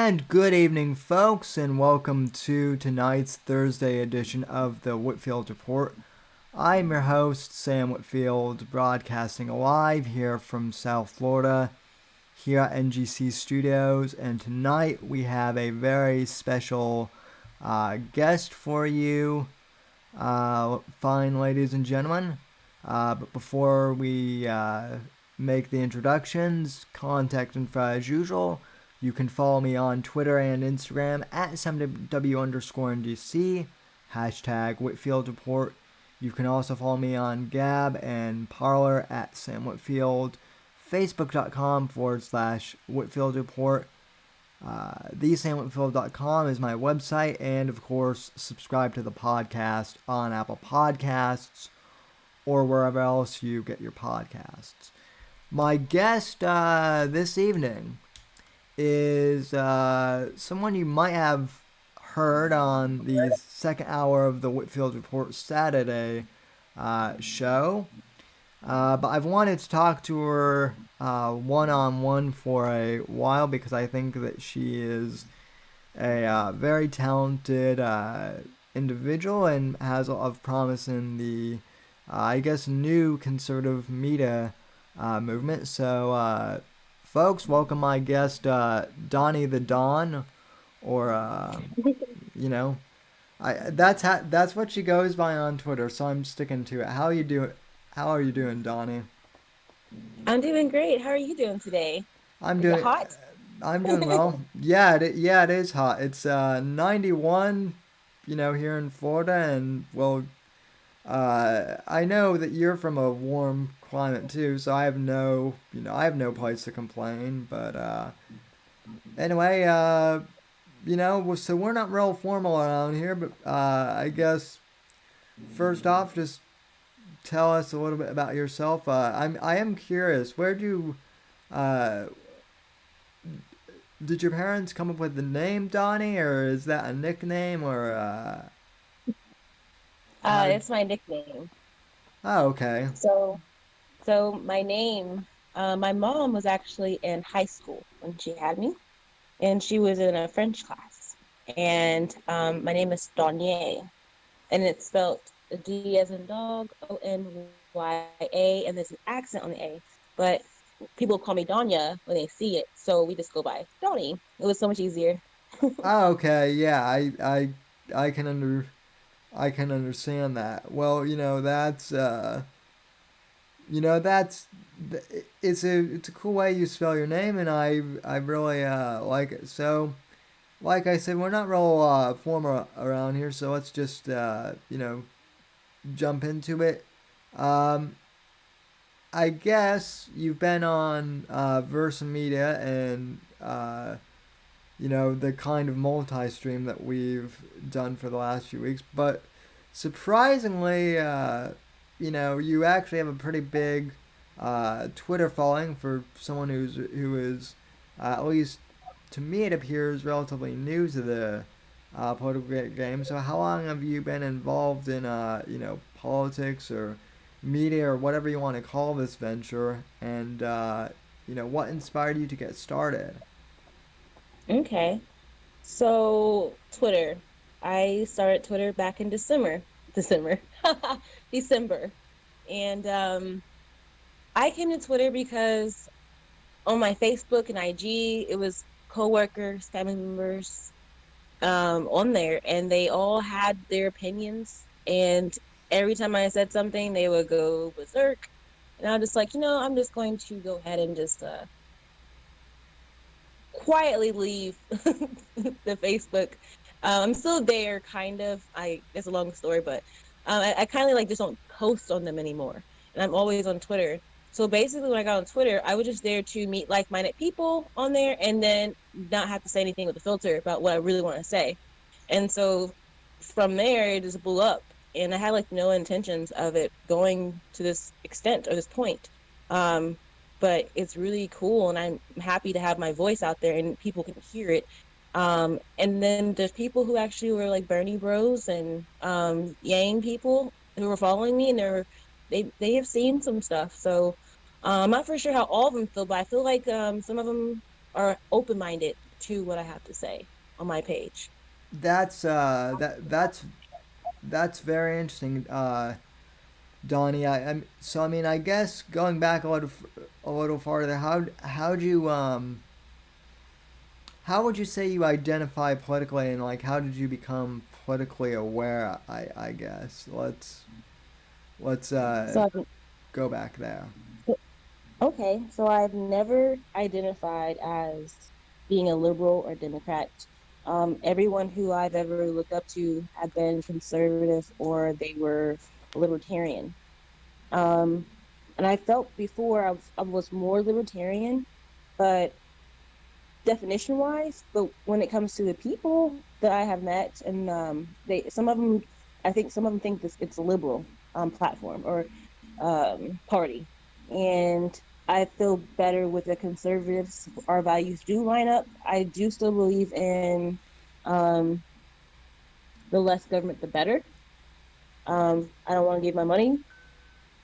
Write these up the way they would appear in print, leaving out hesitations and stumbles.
And good evening, folks, and welcome to tonight's Thursday edition of the Whitfield Report. I'm your host, Sam Whitfield, broadcasting live here from South Florida, here at NGC Studios. And tonight we have a very special guest for you, fine ladies and gentlemen. But before we make the introductions, contact info as usual. You can follow me on Twitter and Instagram at SamW_NGC, hashtag Whitfield Report. You can also follow me on Gab and Parler at Sam Whitfield, Facebook.com/Whitfield Report. TheSamWhitfield.com is my website, and of course, subscribe to the podcast on Apple Podcasts or wherever else you get your podcasts. My guest this evening is someone you might have heard on the second hour of the Whitfield Report Saturday show. But I've wanted to talk to her one-on-one for a while because I think that she is a very talented individual and has a lot of promise in the, new conservative media movement. So, folks, welcome my guest, Doni the Don, or that's what she goes by on Twitter. So I'm sticking to it. How are you doing? How are you doing, Doni? I'm doing great. How are you doing today? I'm Is it doing. hot? I'm doing well. It is hot. It's 91, here in Florida, and well, I know that you're from a warm climate too, so I have no place to complain. But anyway, so we're not real formal around here, but I guess first off, just tell us a little bit about yourself. I am curious. Uh, did your parents come up with the name Donnie, or is that a nickname, or how did? It's my nickname. Oh, okay. So, so my name, my mom was actually in high school when she had me, and she was in a French class. And my name is Donier, and it's spelled D as in dog, Onyya, and there's an accent on the A. But people call me Donya when they see it, so we just go by Doni. It was so much easier. Oh, okay. Yeah, I can I can understand that. Well, that's it's a cool way you spell your name, and I really like it. So, like I said, we're not real formal around here, so let's just jump into it. Um, I guess you've been on Versa Media and the kind of multi-stream that we've done for the last few weeks, but surprisingly, you actually have a pretty big Twitter following for someone who is at least to me it appears relatively new to the political game. So how long have you been involved in politics or media or whatever you want to call this venture, and what inspired you to get started? Okay. So Twitter. I started Twitter back in December, December. And I came to Twitter because on my Facebook and IG, it was coworkers, family members on there, and they all had their opinions. And every time I said something, they would go berserk. And I was just like, I'm just going to go ahead and just quietly leave the Facebook. I'm still there, kind of. It's a long story, but I kind of like just don't post on them anymore, and I'm always on Twitter. So basically, when I got on Twitter, I was just there to meet like-minded people on there, and then not have to say anything with a filter about what I really want to say. And so from there, it just blew up, and I had like no intentions of it going to this extent or this point. Um, but it's really cool, and I'm happy to have my voice out there and people can hear it. And then there's people who actually were like Bernie Bros and Yang people who were following me, and they have seen some stuff. So I'm not for sure how all of them feel, but I feel like some of them are open minded. to what I have to say on my page. That's very interesting, Donnie. So I mean, I guess going back a little farther, how'd you how would you say you identify politically, and like how did you become politically aware? I guess let's So I've, go back there. okay, so I've never identified as being a liberal or Democrat. Everyone who I've ever looked up to had been conservative or they were libertarian. Um, and I felt before I was more libertarian, but definition wise, but when it comes to the people that I have met, and they some of them, I think some of them think this it's a liberal platform or party, and I feel better with the conservatives. Our values do line up. I do still believe in um, the less government, the better. I don't want to give my money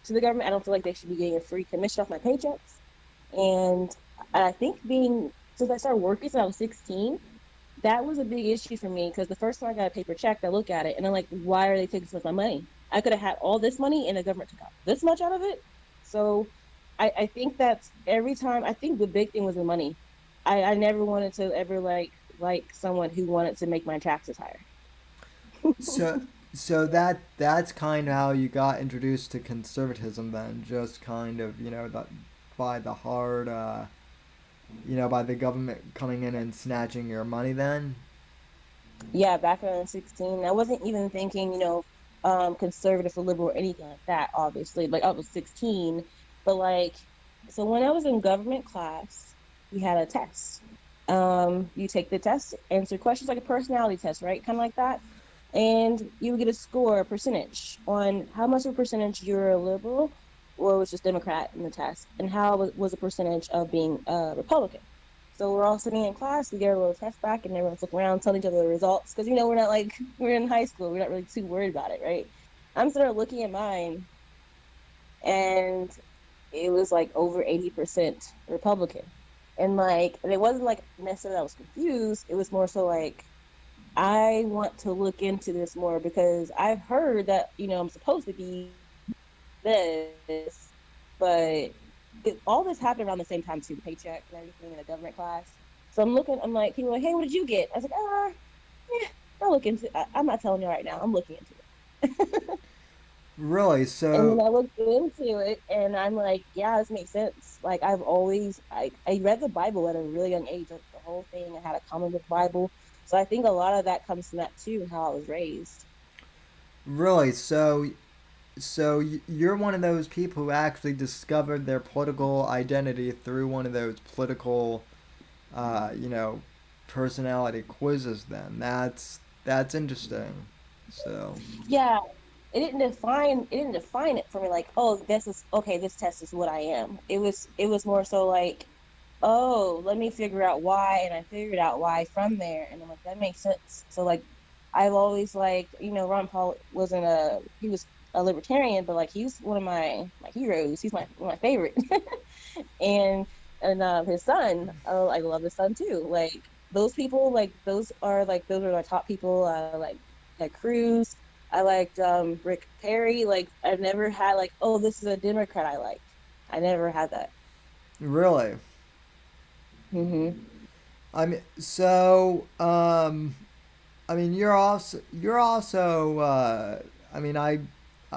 to the government. I don't feel like they should be getting a free commission off my paychecks. And I think being since I started working since I was 16, that was a big issue for me because the first time I got a paper check, I look at it and I'm like, why are they taking so much of my money? I could have had all this money and the government took out this much out of it. So I think that's every time. I think the big thing was the money. I never wanted to ever like someone who wanted to make my taxes higher. So that's kind of how you got introduced to conservatism then, just kind of that by the hard by the government coming in and snatching your money then. Yeah, back when I was 16, I wasn't even thinking, conservative or liberal or anything like that, obviously. Like I was 16, but like, so when I was in government class, we had a test. You take the test, answer questions like a personality test, right? Kind of like that. And you would get a score, a percentage on how much of a percentage you're a liberal or was just Democrat in the test, and how was a percentage of being a Republican. So we're all sitting in class, we get a little test back, and everyone's looking around, telling each other the results because we're not like we're in high school, we're not really too worried about it, right? I'm sort of looking at mine, and it was like over 80% Republican, and it wasn't like necessarily I was confused. It was more so like I want to look into this more because I've heard that I'm supposed to be this, but all this happened around the same time too, the paycheck and everything in the government class. So I'm looking, I'm like, people are like, hey, what did you get? I was like, yeah, I'll look into it. I'm not telling you right now. I'm looking into it. Really? And then So I looked into it and I'm like, yeah, this makes sense. Like I read the Bible at a really young age, like the whole thing. I had a common with Bible. So I think a lot of that comes from that too, how I was raised. really, you're one of those people who actually discovered their political identity through one of those political, uh, you know, personality quizzes. Then that's interesting. So Yeah, it didn't define it for me like, oh, this is okay, this test is what I am. It was more so like, oh, let me figure out why, and I figured out why from there, and I'm like, that makes sense. So like I've always liked, Ron Paul wasn't a he was a libertarian, but like he's one of my heroes. He's my one of my favorite. and his son, oh, I love his son too. Like those people, like those are my top people. Like Ted Cruz. I liked Rick Perry. Like I've never had like, oh, this is a Democrat I like. I never had that. really, Hmm. I mean, so I mean, you're also. I mean, I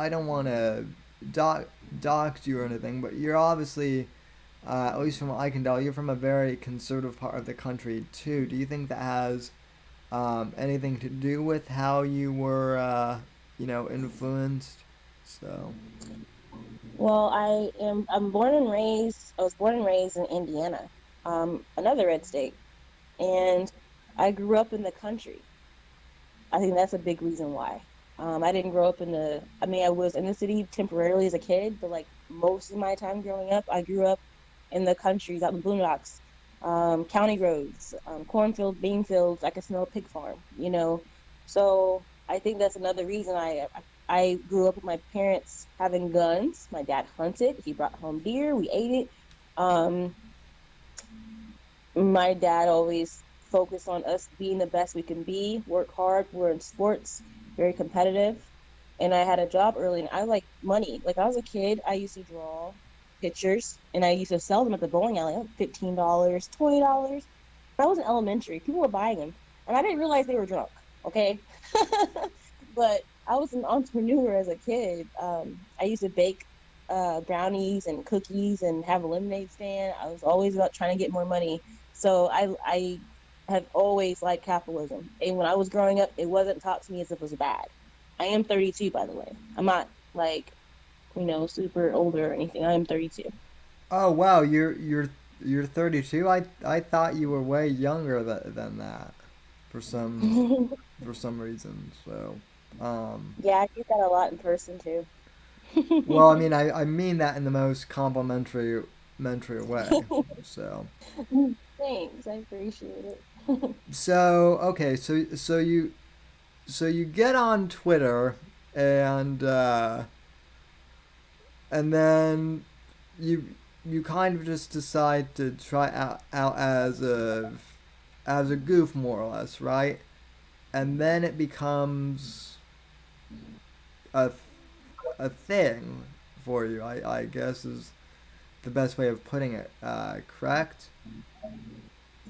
don't want to dox you or anything, but you're obviously, at least from what I can tell, you're from a very conservative part of the country too. Do you think that has anything to do with how you were, influenced? So Well, I'm born and raised. I was born and raised in Indiana, another red state, and I grew up in the country. I think that's a big reason why. I didn't grow up in the. I mean, I was in the city temporarily as a kid, but like most of my time growing up, I grew up in the countries, out in the boondocks, county roads, cornfields, bean fields. I could smell a pig farm. So I think that's another reason I grew up with my parents having guns. My dad hunted. He brought home deer. We ate it. Um, my dad always focus on us being the best we can be, work hard. We're in sports, very competitive. And I had a job early and I like money. Like I was a kid, I used to draw pictures and I used to sell them at the bowling alley, like $15, $20. I was in elementary. People were buying them. And I didn't realize they were drunk. Okay. But I was an entrepreneur as a kid. I used to bake brownies and cookies and have a lemonade stand. I was always about trying to get more money. So I have always liked capitalism. And when I was growing up, it wasn't taught to me as if it was bad. I am 32, by the way. I'm not like, super older or anything. I am 32. Oh wow, you're 32. I thought you were way younger than that for some reason. So, Yeah, I get that a lot in person too. well, I mean, I mean that in the most complimentary way. So, Thanks, I appreciate it. okay, so you get on Twitter and and then you you kind of just decide to try out as a goof more or less, right? And then it becomes a a thing for you. I guess is the best way of putting it. Correct?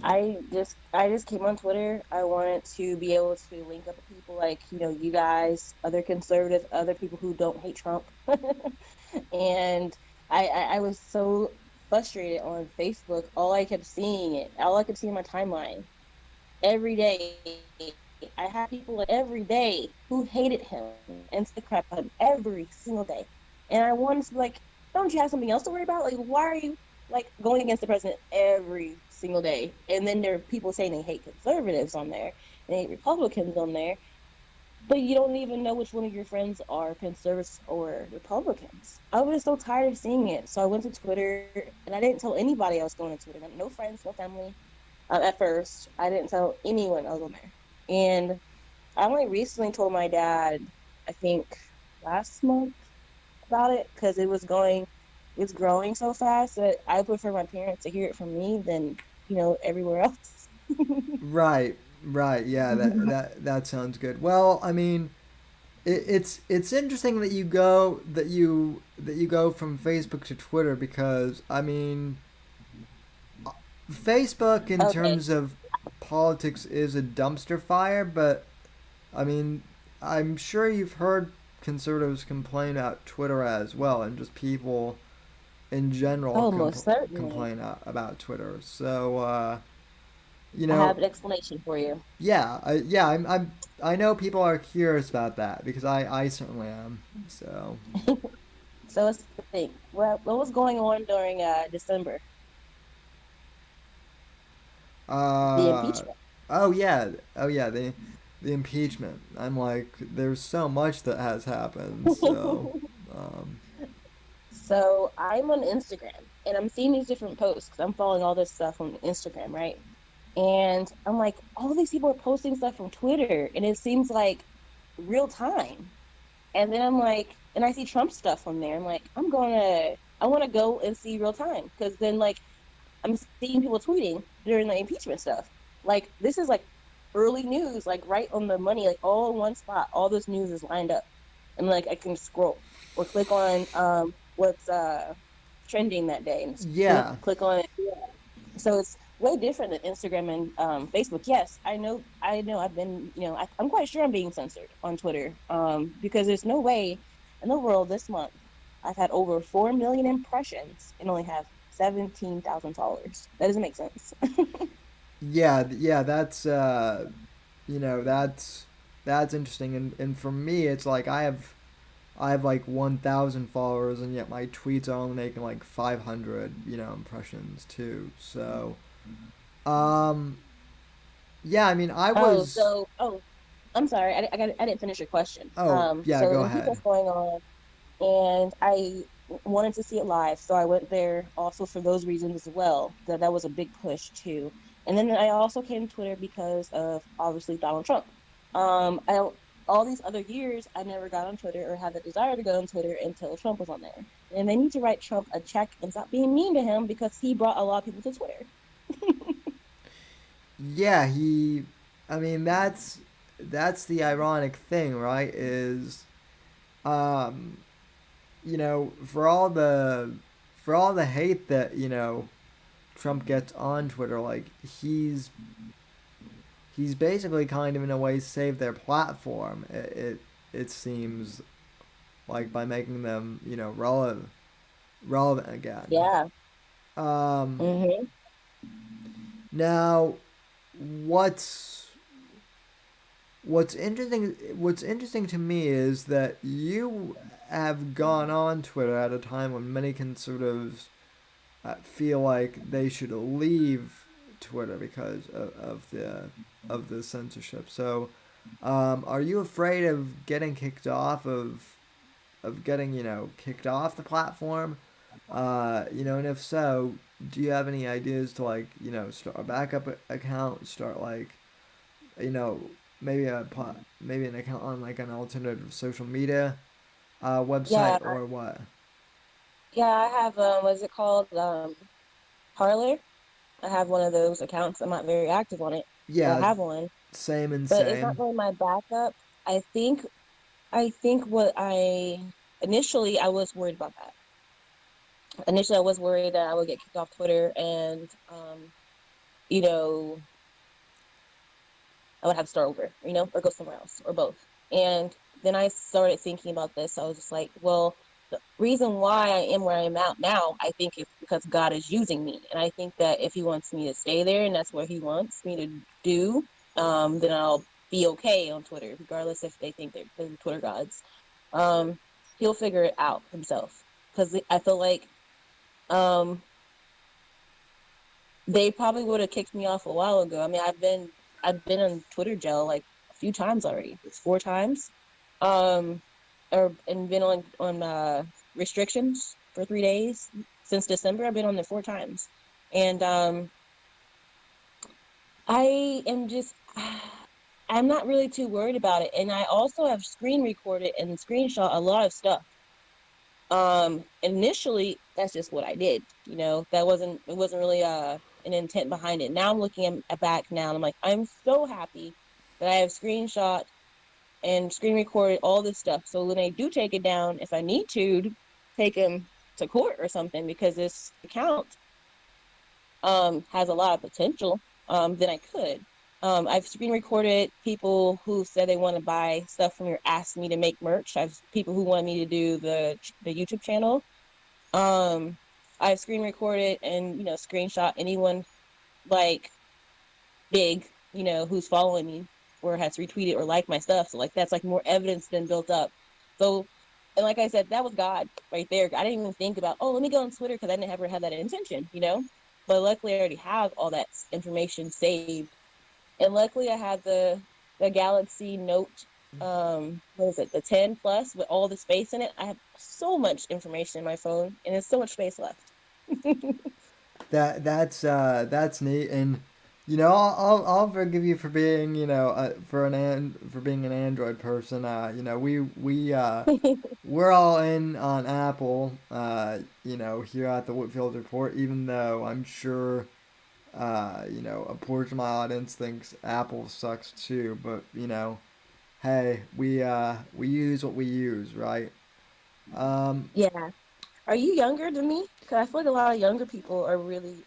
I just came on Twitter. I wanted to be able to link up with people like, you guys, other conservatives, other people who don't hate Trump. And I was so frustrated on Facebook. All I kept seeing in my timeline every day. I had people like every day who hated him and said crap about him every single day. And I wanted to be like, don't you have something else to worry about? Like, why are you like going against the president every single day? And then there are people saying they hate conservatives on there and they hate Republicans on there, but you don't even know which one of your friends are conservatives or Republicans. I was so tired of seeing it. So I went to Twitter and I didn't tell anybody I was going to Twitter. No friends, no family. At first, I didn't tell anyone I was on there. And I only recently told my dad, I think last month about it because it's growing so fast that I prefer my parents to hear it from me than, everywhere else. Right. Right. Yeah. That sounds good. Well, I mean, it's interesting that you go from Facebook to Twitter because I mean Facebook in Okay. terms of politics is a dumpster fire, but I mean I'm sure you've heard conservatives complain about Twitter as well, and just people in general Oh, most certainly. complain about Twitter. So you I know, have an explanation for you. yeah, I know people are curious about that because I certainly am. So So let's think. What was going on during December? The uh impeachment. oh yeah, the impeachment. I'm like, there's so much that has happened. So um, So I'm on Instagram and I'm seeing these different posts because I'm following all this stuff on Instagram, right? And I'm like, all these people are posting stuff from Twitter and it seems like real time. And then I'm like, and I see Trump stuff on there. I'm like, I want to go and see real time because then like I'm seeing people tweeting during the impeachment stuff. Like this is like early news, like right on the money, like all in one spot. All this news is lined up, and like I can scroll or click on what's trending that day, and yeah, click on it. So it's way different than Instagram and Facebook. Yes, I know. I've been, I'm quite sure I'm being censored on Twitter because there's no way in the world this month I've had over 4 million impressions and only have 17,000 followers. That doesn't make sense. yeah. That's that's interesting. And for me, it's like I have like 1,000 followers, and yet my tweets are only making like 500 impressions too. So um, yeah, I mean, I Oh, was. so I'm sorry, I didn't finish your question. Oh, yeah, So go the ahead. impeachment's going on, and I wanted to see it live, so I went there also for those reasons as well. That was a big push too. And then I also came to Twitter because of obviously Donald Trump. I all these other years I never got on Twitter or had the desire to go on Twitter until Trump was on there. And they need to write Trump a check and stop being mean to him because he brought a lot of people to Twitter. yeah, I mean, that's the ironic thing, right? Is um, for all the hate that Trump gets on Twitter, like he's basically kind of in a way saved their platform. It seems like by making them relevant again. Yeah. Um, Hmm. now, what's what's interesting to me is that you have gone on Twitter at a time when many conservatives feel like they should leave Twitter because of the censorship. So, are you afraid of getting kicked off of getting kicked off the platform? And if so, do you have any ideas to like start a backup account, start like you know maybe maybe an account on like an alternative social media Yeah. website or what? Yeah. I have, what is it called? Parlor. I have one of those accounts. I'm not very active on it, but I Yeah, have one. same and But it's not same. really my backup. I think what I initially I was worried about that. Initially, I was worried that I would get kicked off Twitter and you know, I would have to start over, or go somewhere else, or both. And then I started thinking about this. I was just like, well, the reason why I am where I am at now, I think is because God is using me. And I think that if He wants me to stay there and that's what He wants me to do, then I'll be okay on Twitter, regardless if they think they're Twitter gods. Um, He'll figure it out Himself. Because I feel like um, they probably would have kicked me off a while ago. I mean, I've been on Twitter jail like a few times already. It's 4 times. Um and been on restrictions for 3 days since December. I've been on there 4 times. And I am just I'm not really too worried about it. And I also have screen recorded and screenshot a lot of stuff. Initially that's just what I did. It wasn't really an intent behind it. Now I'm looking at back now and I'm like, I'm so happy that I have screenshot and screen recorded all this stuff. So when I do take it down, if I need to take him to court or something, because this account has a lot of potential, then I could. I've screen recorded people who said they want to buy stuff from here, asked me to make merch. I've people who want me to do the YouTube channel. Um, I've screen recorded and screenshot anyone like big, who's following me or has retweeted or liked my stuff. So like that's like more evidence than built up. So and like I said, that was God right there. I didn't even think about, oh, let me go on Twitter because I didn't ever have that intention. But luckily I already have all that information saved. And luckily I have the Galaxy Note what is it, the 10 plus with all the space in it. I have so much information in my phone and there's so much space left. That's neat, and I'll forgive you for being for being an Android person. We're all in on Apple. Here at the Whitfield Report, even though I'm sure a portion of my audience thinks Apple sucks too. But hey, we use what we use, right? Um, Yeah. Are you younger than me? Because I feel like a lot of younger people are really,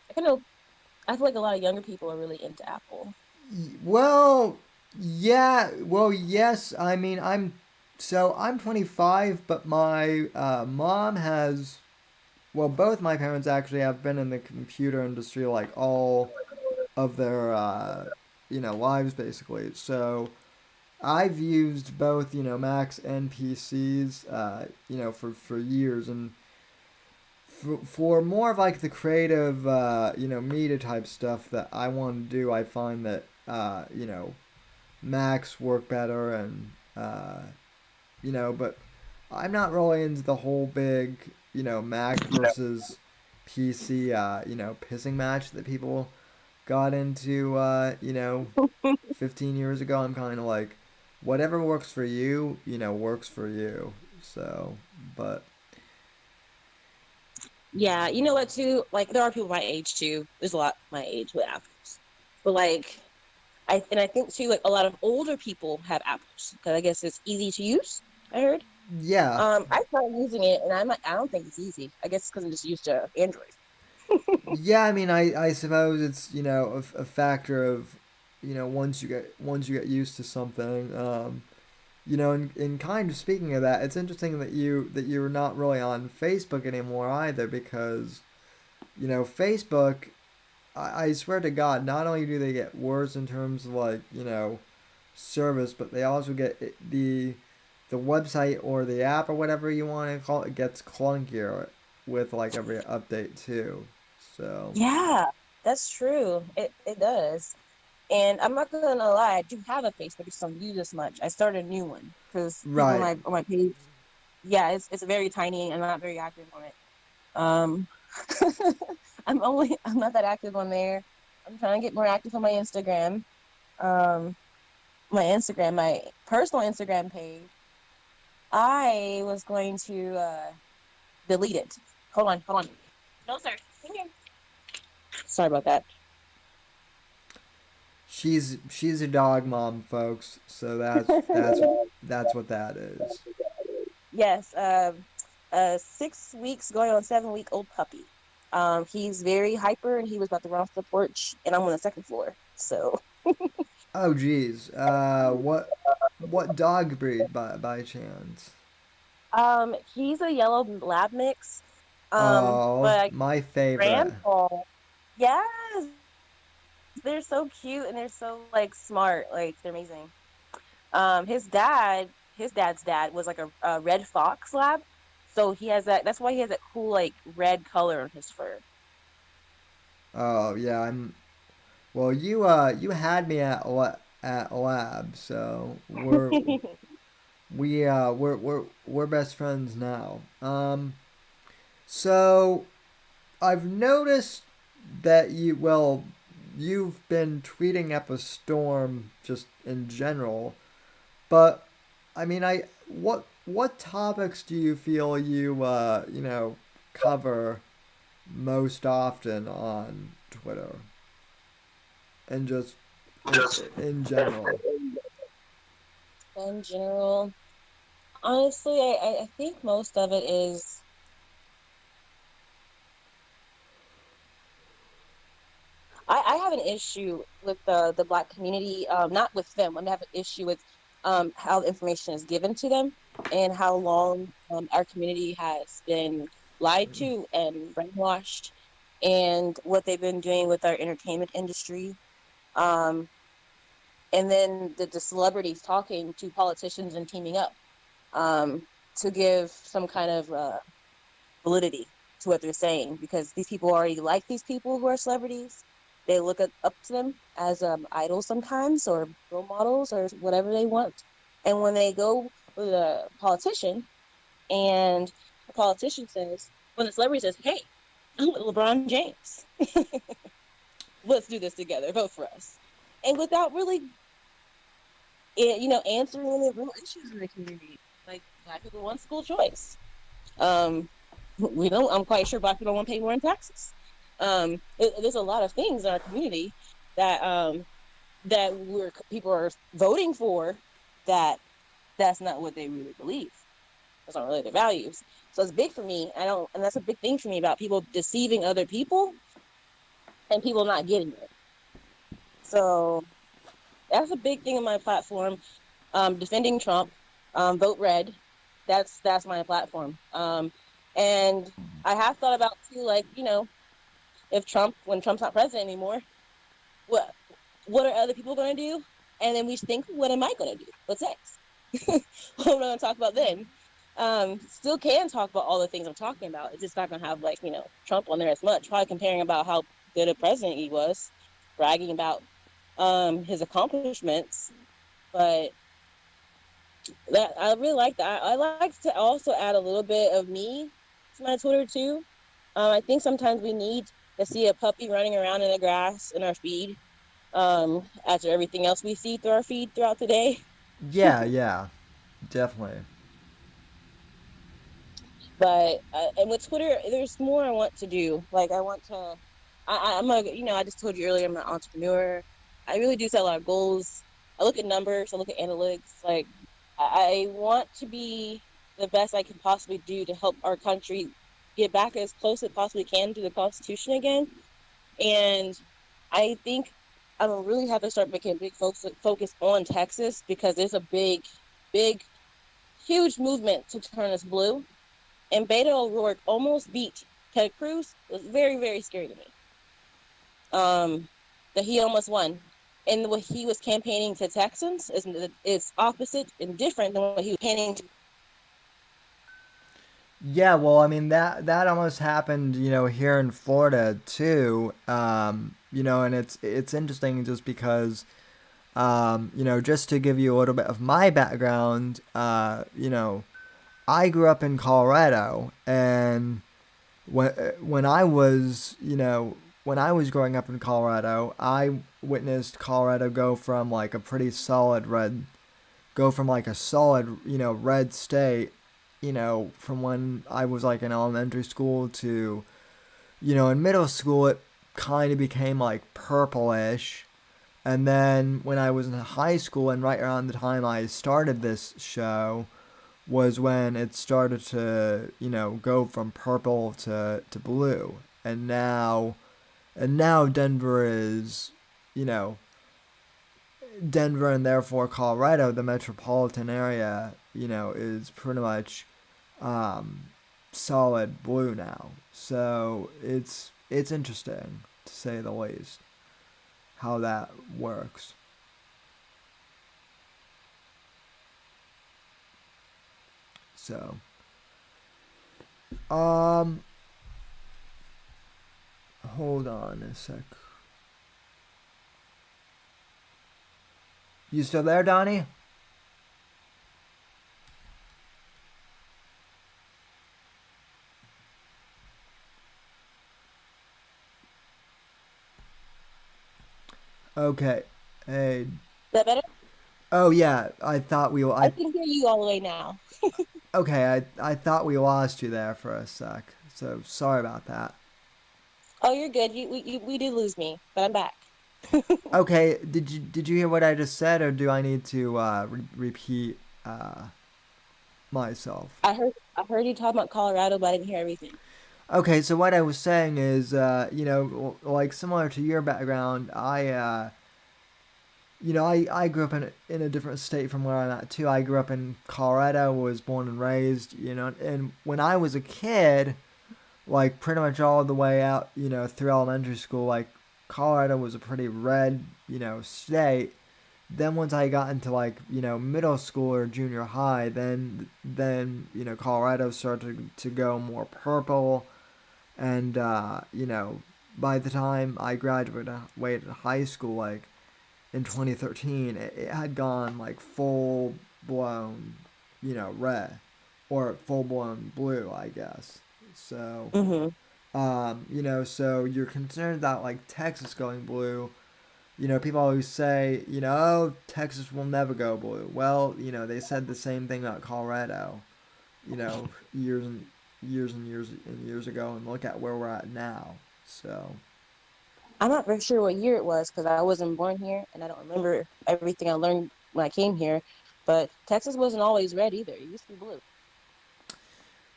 I feel like a lot of younger people are really into Apple. Well, yeah. Well, yes. I mean, I'm 25, but my mom has. Well, both my parents actually have been in the computer industry like all of their lives basically. So I've used both Macs and PCs for years, and for more of like the creative media type stuff that I want to do, I find that Macs work better, and but I'm not really into the whole big Mac versus PC pissing match that people got into 15 years ago. I'm kind of like whatever works for you works for you. So, but Yeah, you know what too? Like there are people my age too. There's a lot my age with apples. But like I think too like a lot of older people have Apples because I guess it's easy to use. I heard. Yeah, I started using it and I don't think it's easy. I guess because I'm just used to Android. yeah. I mean, I suppose it's a factor of once you get used to something. And kind of speaking of that, it's interesting that you're not really on Facebook anymore either because Facebook. I swear to God, not only do they get worse in terms of like service, but they also get the website or the app or whatever you want to call it gets clunkier with like every update too. So Yeah, that's true. It does. And I'm not gonna lie, I do have a Facebook, I just don't use as much. I started a new one because people right. on my page, yeah, it's very tiny and I'm not very active on it. Um, I'm not that active on there. I'm trying to get more active on my Instagram. Um, my personal Instagram page. I was going to delete it. Hold on. No, sir. Come here. Sorry about that. She's a dog mom, folks. So that's what that is. Yes, a 6 weeks going on 7 week old puppy. He's very hyper and he was about to run off the porch, and I'm on the second floor. So, Oh geez. What dog breed by chance? he's a yellow lab mix. Oh, But my favorite. grandpa, yes, they're so cute and they're so like smart. Like they're amazing. His dad's dad was like a red fox lab, so he has that. That's why he has that cool like red color on his fur. Oh yeah, I'm. Well, you had me at lab, so we're best friends now. So I've noticed that you've been tweeting up a storm just in general, but I mean, what topics do you feel you cover most often on Twitter and just in, in general? In general, honestly, I think most of it is. I have an issue with the Black community, not with them. I have an issue with how the information is given to them and how long our community has been lied to and brainwashed, and what they've been doing with our entertainment industry. Um, and then the celebrities talking to politicians and teaming up um, to give some kind of validity to what they're saying because these people already like these people who are celebrities. They look up to them as idols sometimes or role models or whatever they want. And when they go with a politician and the politician says, when the celebrity says, hey, I'm with LeBron James, let's do this together, vote for us. And without really, answering the real issues in the community, like Black people want school choice. Um, we don't. I'm quite sure Black people don't want to pay more in taxes. There's a lot of things in our community that people are voting for that that's not what they really believe. That's not really their values. So it's big for me. And that's a big thing for me about people deceiving other people and people not getting it. So that's a big thing on my platform. Defending Trump, vote red. That's my platform. And I have thought about too, like if when Trump's not president anymore, what what are other people going to do? And then we think, what am I going to do? What's next? What am I going to talk about then? Still can talk about all the things I'm talking about. It's just not going to have like Trump on there as much. Probably comparing about how good a president he was, bragging about his accomplishments, but that I really like that. I like to also add a little bit of me to my Twitter too. I think sometimes we need to see a puppy running around in the grass in our feed after everything else we see through our feed throughout the day. Yeah, yeah, definitely. But and with Twitter, there's more I want to do. Like I want to. I'm a, I just told you earlier, I'm an entrepreneur. I really do set a lot of goals. I look at numbers, I look at analytics. Like, I want to be the best I can possibly do to help our country get back as close as it possibly can to the Constitution again. And I think I'm gonna really have to start making a big focus on Texas because there's a big, huge movement to turn us blue. And Beto O'Rourke almost beat Ted Cruz. It was very, very scary to me. That he almost won. And what he was campaigning to Texans is opposite and different than what he was campaigning to. Yeah, well, I mean that almost happened, here in Florida too. And it's interesting just because, just to give you a little bit of my background, I grew up in Colorado, and when I was, when I was growing up in Colorado, I witnessed Colorado go from like a solid, red state, from when I was like in elementary school to, in middle school, it kind of became like purplish. And then when I was in high school and right around the time I started this show was when it started to, go from purple to blue. And now Denver is, you know, Denver and therefore Colorado, the metropolitan area, is pretty much um, solid blue now. So it's interesting to say the least how that works. So um, hold on a sec. You still there, Donnie? Okay. Hey. Is that better? Oh yeah. I thought we. I I can hear you all the way now. okay. I thought we lost you there for a sec. So sorry about that. Oh, you're good. We did lose me, but I'm back. Okay. Did you hear what I just said, or do I need to repeat myself? I heard you talk about Colorado, but I didn't hear everything. Okay. So what I was saying is, like similar to your background, I grew up in a different state from where I'm at too. I grew up in Colorado, was born and raised, and when I was a kid, like pretty much all the way out, through elementary school, like Colorado was a pretty red, state. Then once I got into like, middle school or junior high, then Colorado started to go more purple, and by the time I graduated high school, like in 2013, it had gone like full blown, red or full blown blue, I guess. So, Hmm. so you're concerned about like Texas going blue. People always say, oh, Texas will never go blue. Well, they said the same thing about Colorado, years and years and years and years ago, and look at where we're at now. So, I'm not very sure what year it was because I wasn't born here and I don't remember everything I learned when I came here. But Texas wasn't always red either. It used to be blue.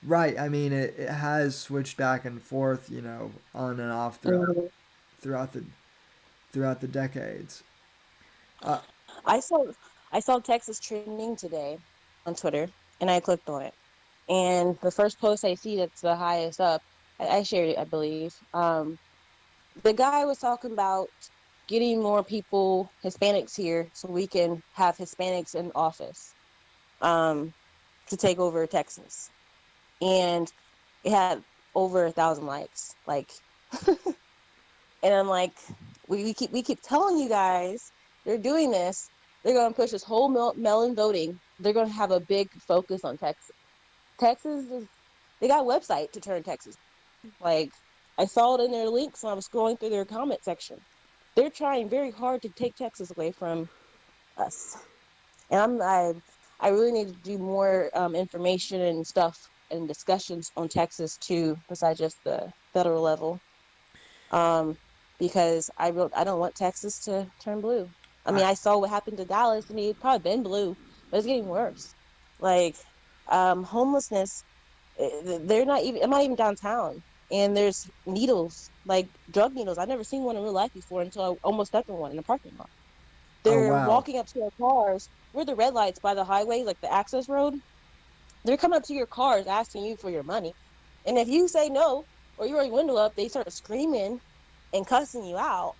right. I mean, it has switched back and forth, on and off Mhm. throughout the throughout the decades. Uh, I saw I saw Texas trending today on Twitter, and I clicked on it. And the first post I see that's the highest up, I shared it, I believe. The guy was talking about getting more people, Hispanics here, so we can have Hispanics in office um, to take over Texas. And it had over 1,000 likes. Like, and I'm like, we keep telling you guys they're doing this. They're going to push this whole melon voting. They're going to have a big focus on Texas. Texas is they got a website to turn Texas. Like I saw it in their links when I was scrolling through their comment section. They're trying very hard to take Texas away from us, and I really need to do more information and stuff and discussions on Texas too, besides just the federal level. because I don't want Texas to turn blue. I I mean, I saw what happened to Dallas. I mean, it's probably been blue, but it's getting worse. Like, homelessness, they're not even. I'm not even downtown, and there's needles, like drug needles. I've never seen one in real life before until I almost stepped on one in a parking lot. oh They're wow. walking up to our cars. We're the red lights by the highway, like the access road. They're coming up to your cars asking you for your money, and if you say no or you roll your window up, they start screaming and cussing you out.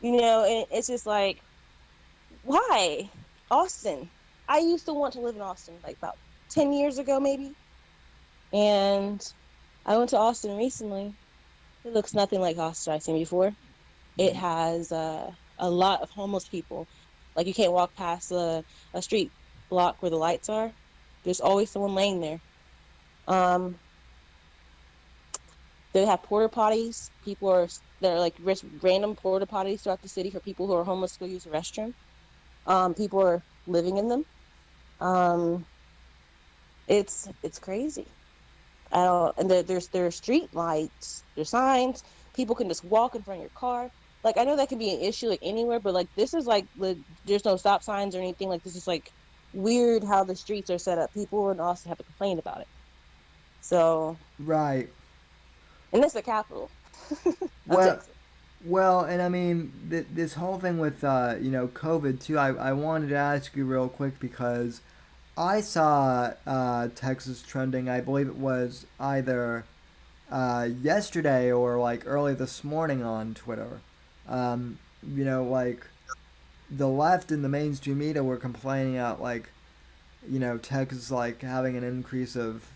And it's just like, why? Austin. I used to want to live in Austin like about 10 years ago, maybe. And I went to Austin recently. It looks nothing like Austin I've seen before. It has a lot of homeless people. Like you can't walk past a street block where the lights are. There's always someone laying there. Um, they have porta potties. People are They're like random porta potties throughout the city for people who are homeless to go use the restroom. People are living in them. Um, it's crazy. I don't, and there's street lights, there's signs. People can just walk in front of your car. Like I know that can be an issue like anywhere, but like this is like there's no stop signs or anything. Like this is like weird how the streets are set up. People in Austin have to complain about it. So, Right. and it's the capital of Well, Texas. well, and I mean this whole thing with COVID too. I wanted to ask you real quick because I saw Texas trending. I believe it was either yesterday or like early this morning on Twitter. Like the left and the mainstream media were complaining out like Texas like having an increase of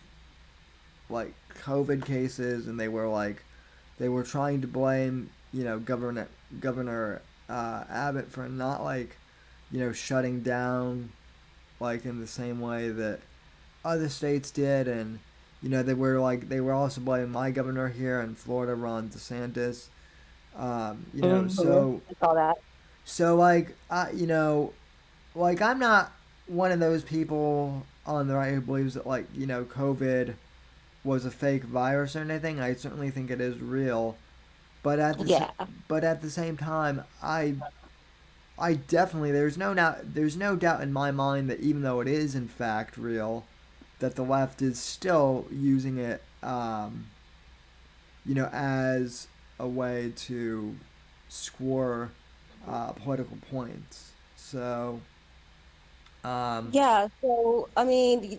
like COVID cases, and they were trying to blame Governor Abbott for not like shutting down like in the same way that other states did, and they were also blaming my governor here in Florida, Ron DeSantis. Mm-hmm. I saw that. So like like I'm not one of those people on the right who believes that like COVID was a fake virus or anything. I certainly think it is real, but Yeah, but at the same time, I definitely there's no doubt in my mind that even though it is in fact real, that the left is still using it, as a way to score political points. So, um, yeah. So I mean,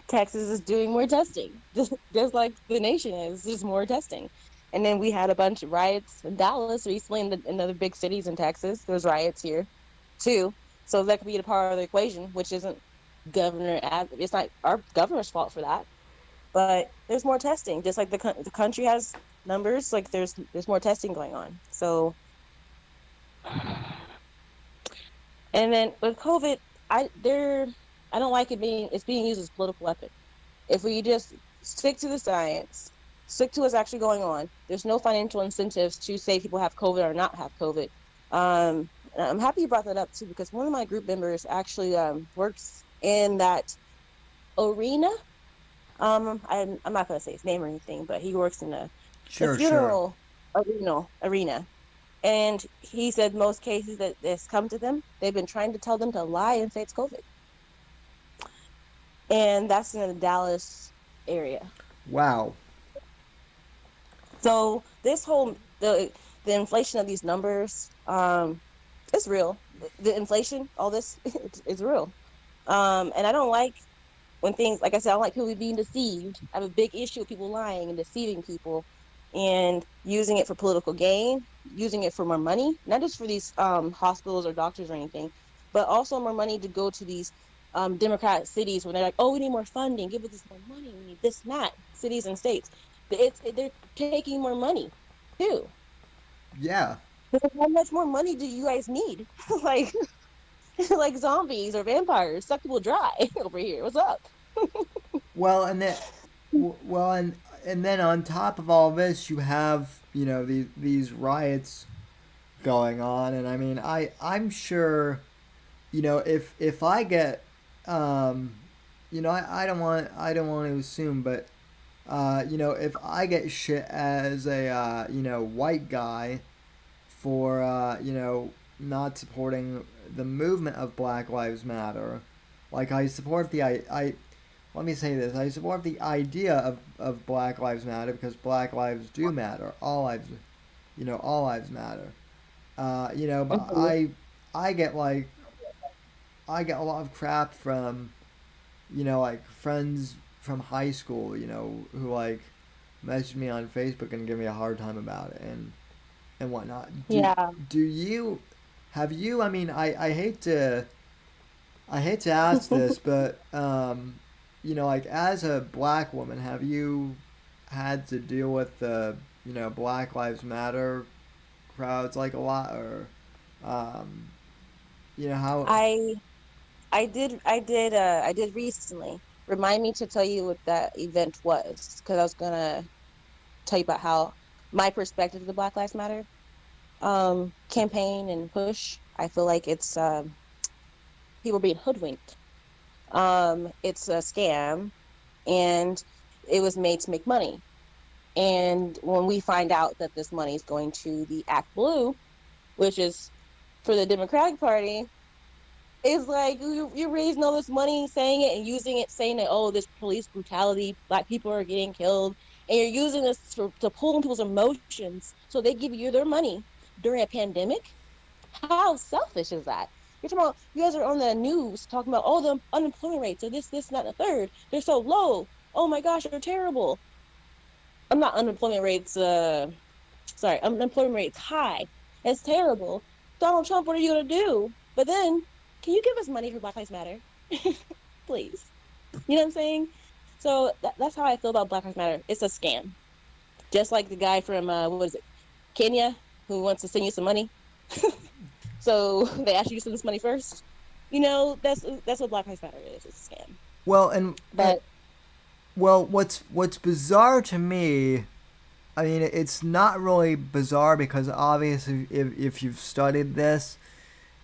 Texas is doing more testing, just like the nation is, just more testing. And then we had a bunch of riots in Dallas recently, in other big cities in Texas. There's riots here too, so that could be a part of the equation, which isn't It's not our governor's fault for that, but there's more testing. Just like the country has numbers, like there's more testing going on. So, and then with COVID, I there I don't like it's being used as a political weapon. If we just stick to the science, stick to what's actually going on, there's no financial incentives to say people have COVID or not have COVID. And I'm happy you brought that up too, because one of my group members actually works in that arena. I'm not going to say his name or anything, but he works in the sure, sure. funeral arena. And he said most cases that this come to them, they've been trying to tell them to lie and say it's COVID. And that's in the Dallas area. Wow. So this whole the inflation of these numbers, it's real. The inflation, all this, it's real. And I don't like when things, like I said, I don't like people being deceived. I have a big issue with people lying and deceiving people, and using it for political gain, using it for more money, not just for these hospitals or doctors or anything, but also more money to go to these Democrat cities where they're like, oh, we need more funding, give us this more money, we need this and that, cities and states. They're taking more money too. Yeah. How much more money do you guys need? Like, like zombies or vampires suck people dry over here. What's up? Well, and then, well, and then on top of all this, you have these riots going on, and I mean, I'm sure if I get, I don't want to assume, but if I get shit as a, white guy for, not supporting the movement of Black Lives Matter, like I support let me say this, I support the idea of Black Lives Matter because Black lives do matter. All lives matter. But Mhm. I get like, I get a lot of crap from, like friends from high school, who like message me on Facebook and give me a hard time about it and whatnot. Yeah. Do you have you? I mean, I hate to ask this, but like as a black woman, have you had to deal with the Black Lives Matter crowds like a lot, or um, how? I I did recently. Remind me to tell you what that event was, because I was gonna tell you about how my perspective of the Black Lives Matter campaign and push. I feel like it's people being hoodwinked. It's a scam, and it was made to make money. And when we find out that this money is going to the Act Blue, which is for the Democratic Party, it's like you're raising all this money, saying it and using it, saying that, oh, this police brutality, black people are getting killed, and you're using this to pull on people's emotions so they give you their money during a pandemic. How selfish is that? You're talking about, you guys are on the news talking about, oh, the unemployment rates are this, not the third. They're so low. Oh my gosh, they're terrible. I'm not unemployment rates. Sorry, unemployment rates high. It's terrible. Donald Trump, what are you gonna do? But then, can you give us money for Black Lives Matter, please? You know what I'm saying? So that's how I feel about Black Lives Matter. It's a scam. Just like the guy from what is it, Kenya, who wants to send you some money. So they ask you to send this money first. That's what Black Lives Matter is. It's a scam. Well, and But well, what's bizarre to me, I mean, it's not really bizarre because obviously, if you've studied this,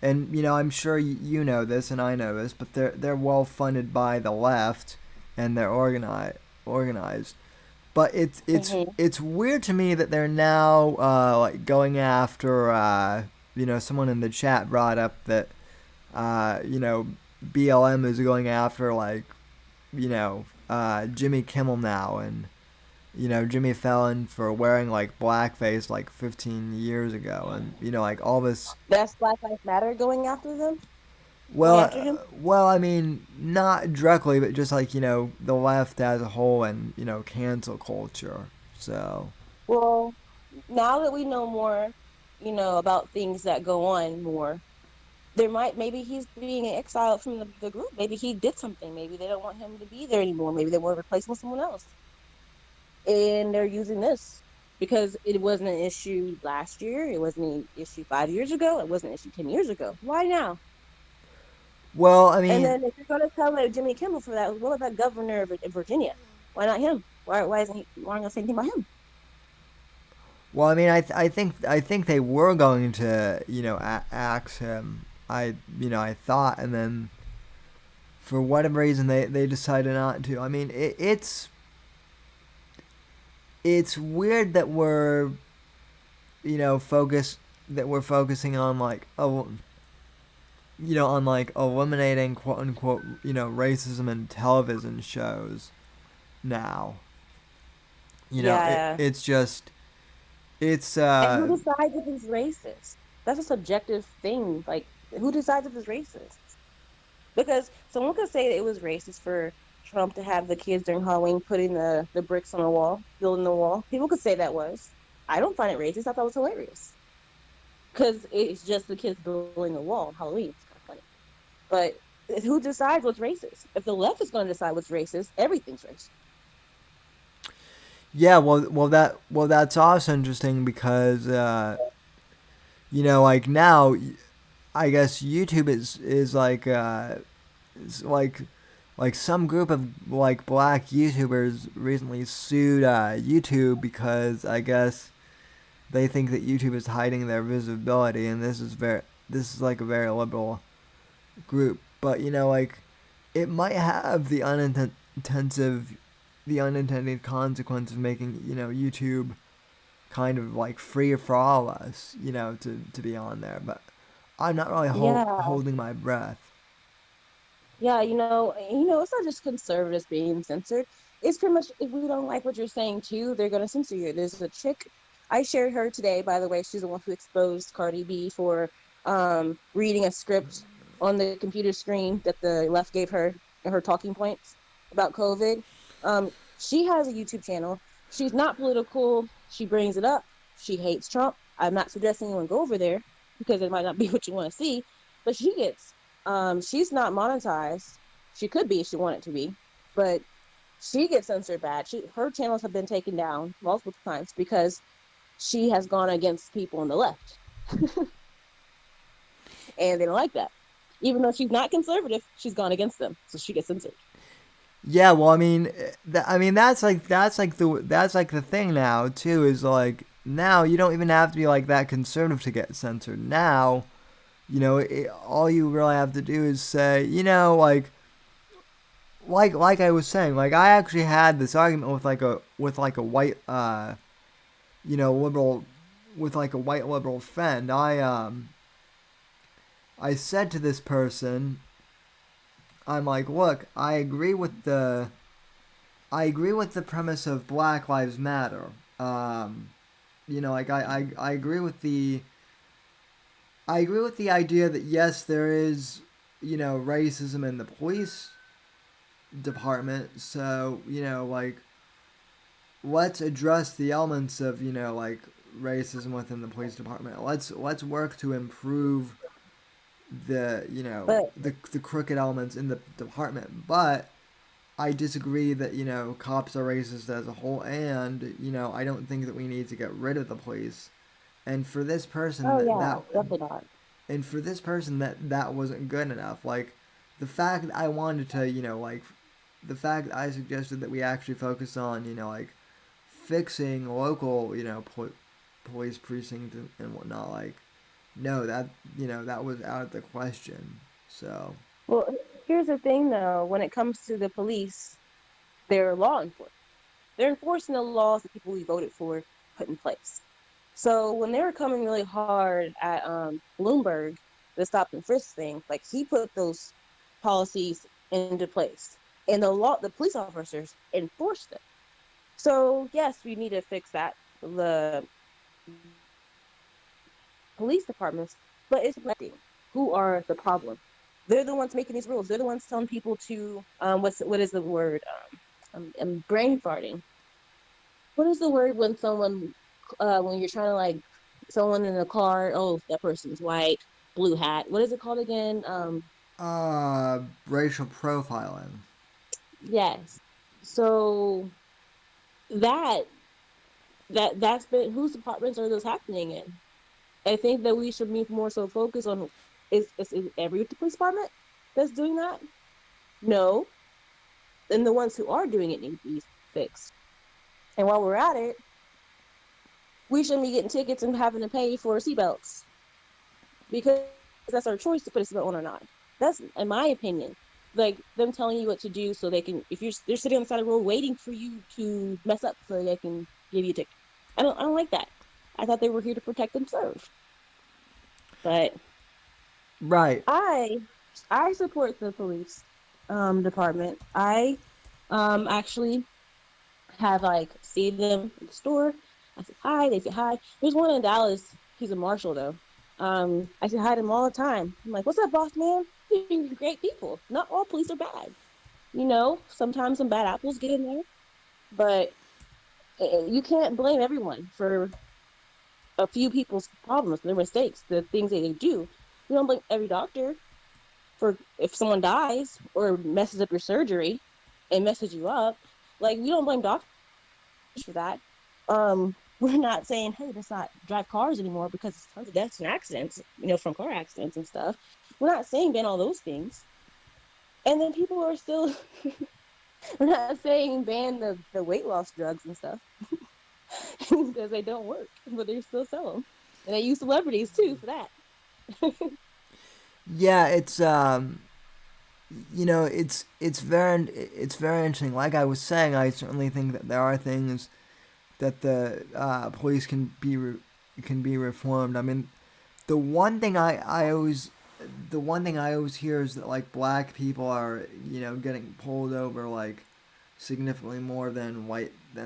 and I'm sure you know this and I know this, but they're well funded by the left, and they're organized. But mhm. it's weird to me that they're now like going after someone in the chat brought up that BLM is going after like Jimmy Kimmel now, and Jimmy Fallon for wearing like blackface like 15 years ago, and like all this. That's Black Lives Matter going after them, going Well, after him. I mean, not directly, but just like the left as a whole, and cancel culture. So, Well, now that we know more, about things that go on more, maybe he's being exiled from the group. Maybe he did something. Maybe they don't want him to be there anymore. Maybe they want to replace him with someone else. And they're using this because it wasn't an issue last year. It wasn't an issue 5 years ago. It wasn't an issue 10 years ago. Why now? well, I And mean, then if you're going to tell like Jimmy Kimmel for that, what about governor of Virginia? Why not him? Why isn't he? Why aren't you going to say anything about him? I think they were going to axe him. I thought, and then for whatever reason they decided not to. I mean, it's weird that we're focusing on like on like eliminating quote unquote racism in television shows now. Yeah. It's just it's And who decides if it's racist? That's a subjective thing. Like, who decides if it's racist? Because someone could say that it was racist for Trump to have the kids during Halloween putting the bricks on the wall, building the wall. People could say that was. I don't find it racist. I thought it was hilarious. Because it's just the kids building a wall on Halloween. It's kind of funny. But who decides what's racist? If the left is going to decide what's racist, everything's racist. yeah. That's also interesting because like now I guess YouTube is like like some group of like black YouTubers recently sued YouTube because I guess they think that YouTube is hiding their visibility, and this is like a very liberal group, but like it might have the the unintended consequence of making, YouTube kind of like free for all of us, to be on there. But I'm not really Yeah, holding my breath. yeah, it's not just conservatives being censored. It's pretty much if we don't like what you're saying too, they're gonna censor you. There's a chick I shared her today, by the way. She's the one who exposed Cardi B for reading a script on the computer screen that the left gave her and her talking points about COVID. Um, she has a YouTube channel. She's not political. She brings it up. She hates Trump. I'm not suggesting anyone go over there because it might not be what you want to see, but she's not monetized. She could be if she wanted to be, but she gets censored bad. Her channels have been taken down multiple times because she has gone against people on the left, and they don't like that. Even though she's not conservative, she's gone against them, so she gets censored. Yeah, well, I mean, that's like the thing now too is like now you don't even have to be like that conservative to get censored. Now, all you really have to do is say, like I was saying, like I actually had this argument with like a white liberal, with like a white liberal friend. I said to this person, I'm like, look, I agree with the premise of Black Lives Matter. Like I agree with the idea that yes, there is, racism in the police department. So, like let's address the elements of, like racism within the police department. Let's work to improve the, But the crooked elements in the department. But I disagree that, cops are racist as a whole, and, I don't think that we need to get rid of the police. And for this person oh that yeah, that definitely not. and for this person that wasn't good enough. Like the fact that I wanted to, like the fact that I suggested that we actually focus on, like fixing local, police precinct and whatnot. Like no, that was out of the question. So Well, here's the thing though: when it comes to the police, they're law enforcement. They're enforcing the laws that people we voted for put in place. So when they were coming really hard at Bloomberg, the stop and frisk thing, like he put those policies into place, and the police officers enforced them. So yes, we need to fix that. The police departments, but it's who are the problem. They're the ones making these rules. They're the ones telling people to what is the word? I'm brain farting. What is the word when someone when you're trying to like someone in a car, oh, that person's white, blue hat. What is it called again? racial profiling. Yes. So that that's been whose departments are those happening in? I think that we should be more so focused on is every police department that's doing that? No. And the ones who are doing it need to be fixed. And while we're at it, we shouldn't be getting tickets and having to pay for seatbelts because that's our choice to put a seatbelt on or not. That's in my opinion. Like them telling you what to do so they can, if they're sitting on the side of the road waiting for you to mess up so they can give you a ticket. I don't like that. I thought they were here to protect and serve. But Right. I I support the police department. I actually have like see them in the store. I say hi, they say hi. There's one in Dallas. He's a marshal though. I say hi to him all the time. I'm like, "What's up, boss man? You're great people. Not all police are bad. Sometimes some bad apples get in there, but you can't blame everyone for a few people's problems, their mistakes, the things that they do. You don't blame every doctor for if someone dies or messes up your surgery and messes you up. Like we don't blame doctors for that. We're not saying, hey, let's not drive cars anymore because there's tons of deaths and accidents, from car accidents and stuff. We're not saying ban all those things. And then people are still we're not saying ban the weight loss drugs and stuff because they don't work, but they still sell them. And they use celebrities too for that. Yeah, it's it's very interesting. Like I was saying, I certainly think that there are things that the police can be reformed. I mean, the one thing I always the one thing I always hear is that like black people are getting pulled over like significantly more than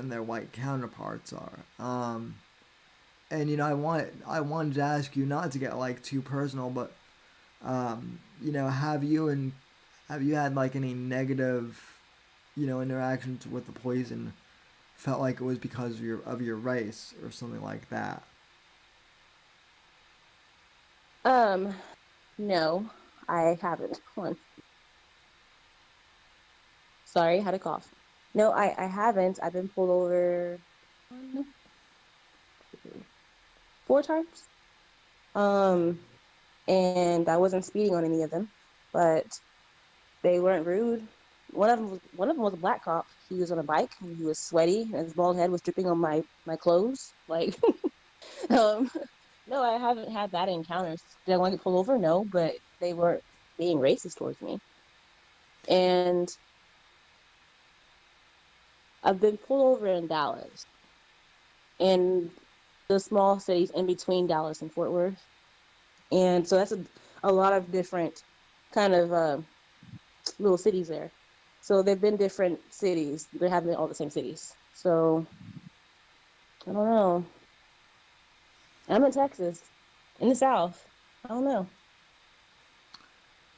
their white counterparts are. And I wanted to ask you not to get like too personal, but have you had like any negative interactions with the police and felt like it was because of your race or something like that? Um, no, I haven't. Hold on. Sorry, I had a cough. No, I haven't. I've been pulled over one, two, 4 times. Um, and I wasn't speeding on any of them, but they weren't rude. One of them was a black cop. He was on a bike and he was sweaty and his bald head was dripping on my clothes. Like, um, no, I haven't had that encounters. Did I want to get pulled over? No, but they weren't being racist towards me. And I've been pulled over in Dallas, in the small cities in between Dallas and Fort Worth. And so that's a lot of different kind of little cities there. So they've been different cities. They haven't been all the same cities. So I don't know. I'm in Texas, in the South. I don't know.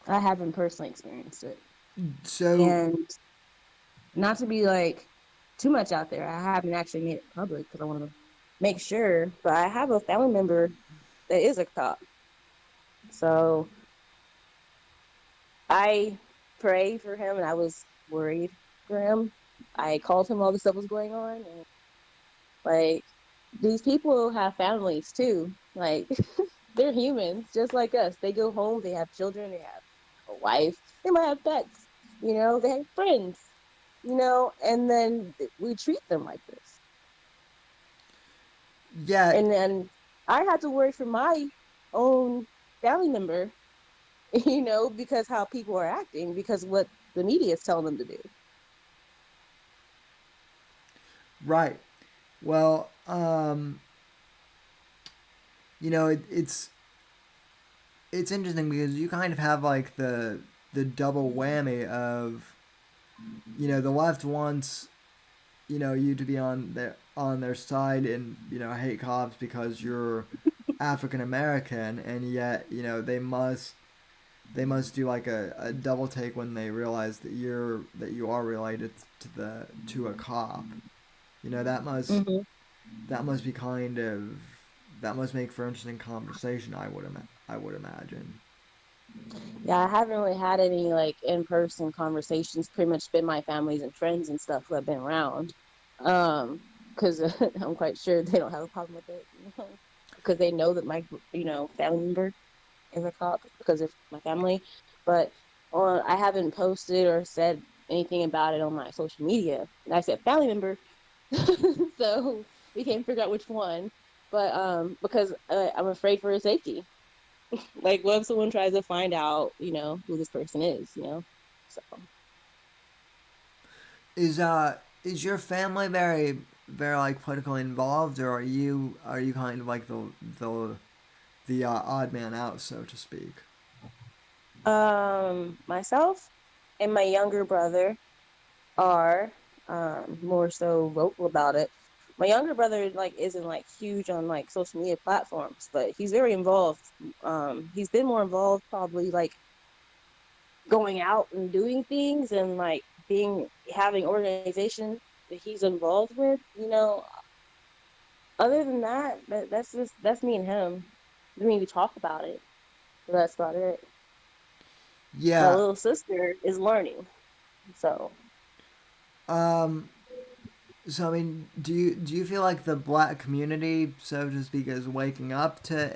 I haven't personally experienced it. So And not to be like too much out there, I haven't actually made it public because I want to make sure. But I have a family member that is a cop. So I pray for him and I was worried for him. I called him while the stuff was going on and like these people have families too. Like they're humans just like us. They go home, they have children, they have a wife, they might have pets, they have friends, and then we treat them like this. yeah, And then I had to worry for my own family member, because how people are acting, because what the media is telling them to do. right. Well, it's interesting because you kind of have like the double whammy of the left wants you to be on their side and hate cops because you're African American, and yet they must do like a double take when they realize that you are related to a cop. You know Hmm. that must be kind of that must make for interesting conversation. I would imagine. Yeah, I haven't really had any like in-person conversations. Pretty much been my families and friends and stuff who have been around. Because I'm quite sure they don't have a problem with it, because they know that my, family member is a cop because of my family. But I haven't posted or said anything about it on my social media. And I said family member, so we can't figure out which one. But because I'm afraid for his safety. Like, what if someone tries to find out, who this person is, So, Is your family very like politically involved, or are you kind of like the odd man out, so to speak? myself and my younger brother are more so vocal about it. My younger brother like isn't like huge on like social media platforms, but he's very involved. He's been more involved probably like going out and doing things and like being having organization that he's involved with. Other than that, that's me and him. I mean, we talk about it, but that's about it. My Yeah. little sister is learning, so Um. So I mean, do you feel like the black community, so to speak, is waking up to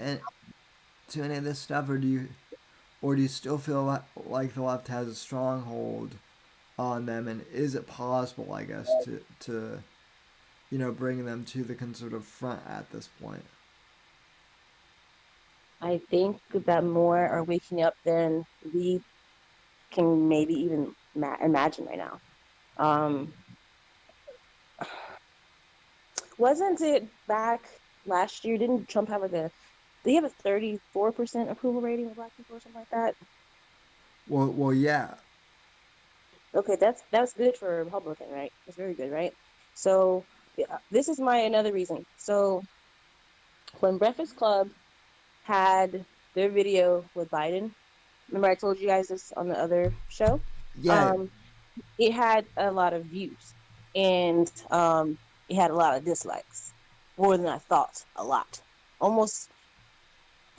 any of this stuff, or do you still feel like the left has a stronghold on them, and is it possible, I guess, to bring them to the conservative front at this point? I think that more are waking up than we can maybe even imagine right now. Um, wasn't it back last year? Didn't Trump have like a? Did he have a 34% approval rating of Black people or something like that? Well, yeah, Okay, that's good for a Republican, right? That's very good, right? So yeah, this is my another reason. So when Breakfast Club had their video with Biden, remember I told you guys this on the other show? yeah, Um, it had a lot of views and it had a lot of dislikes, more than I thought. A lot, almost.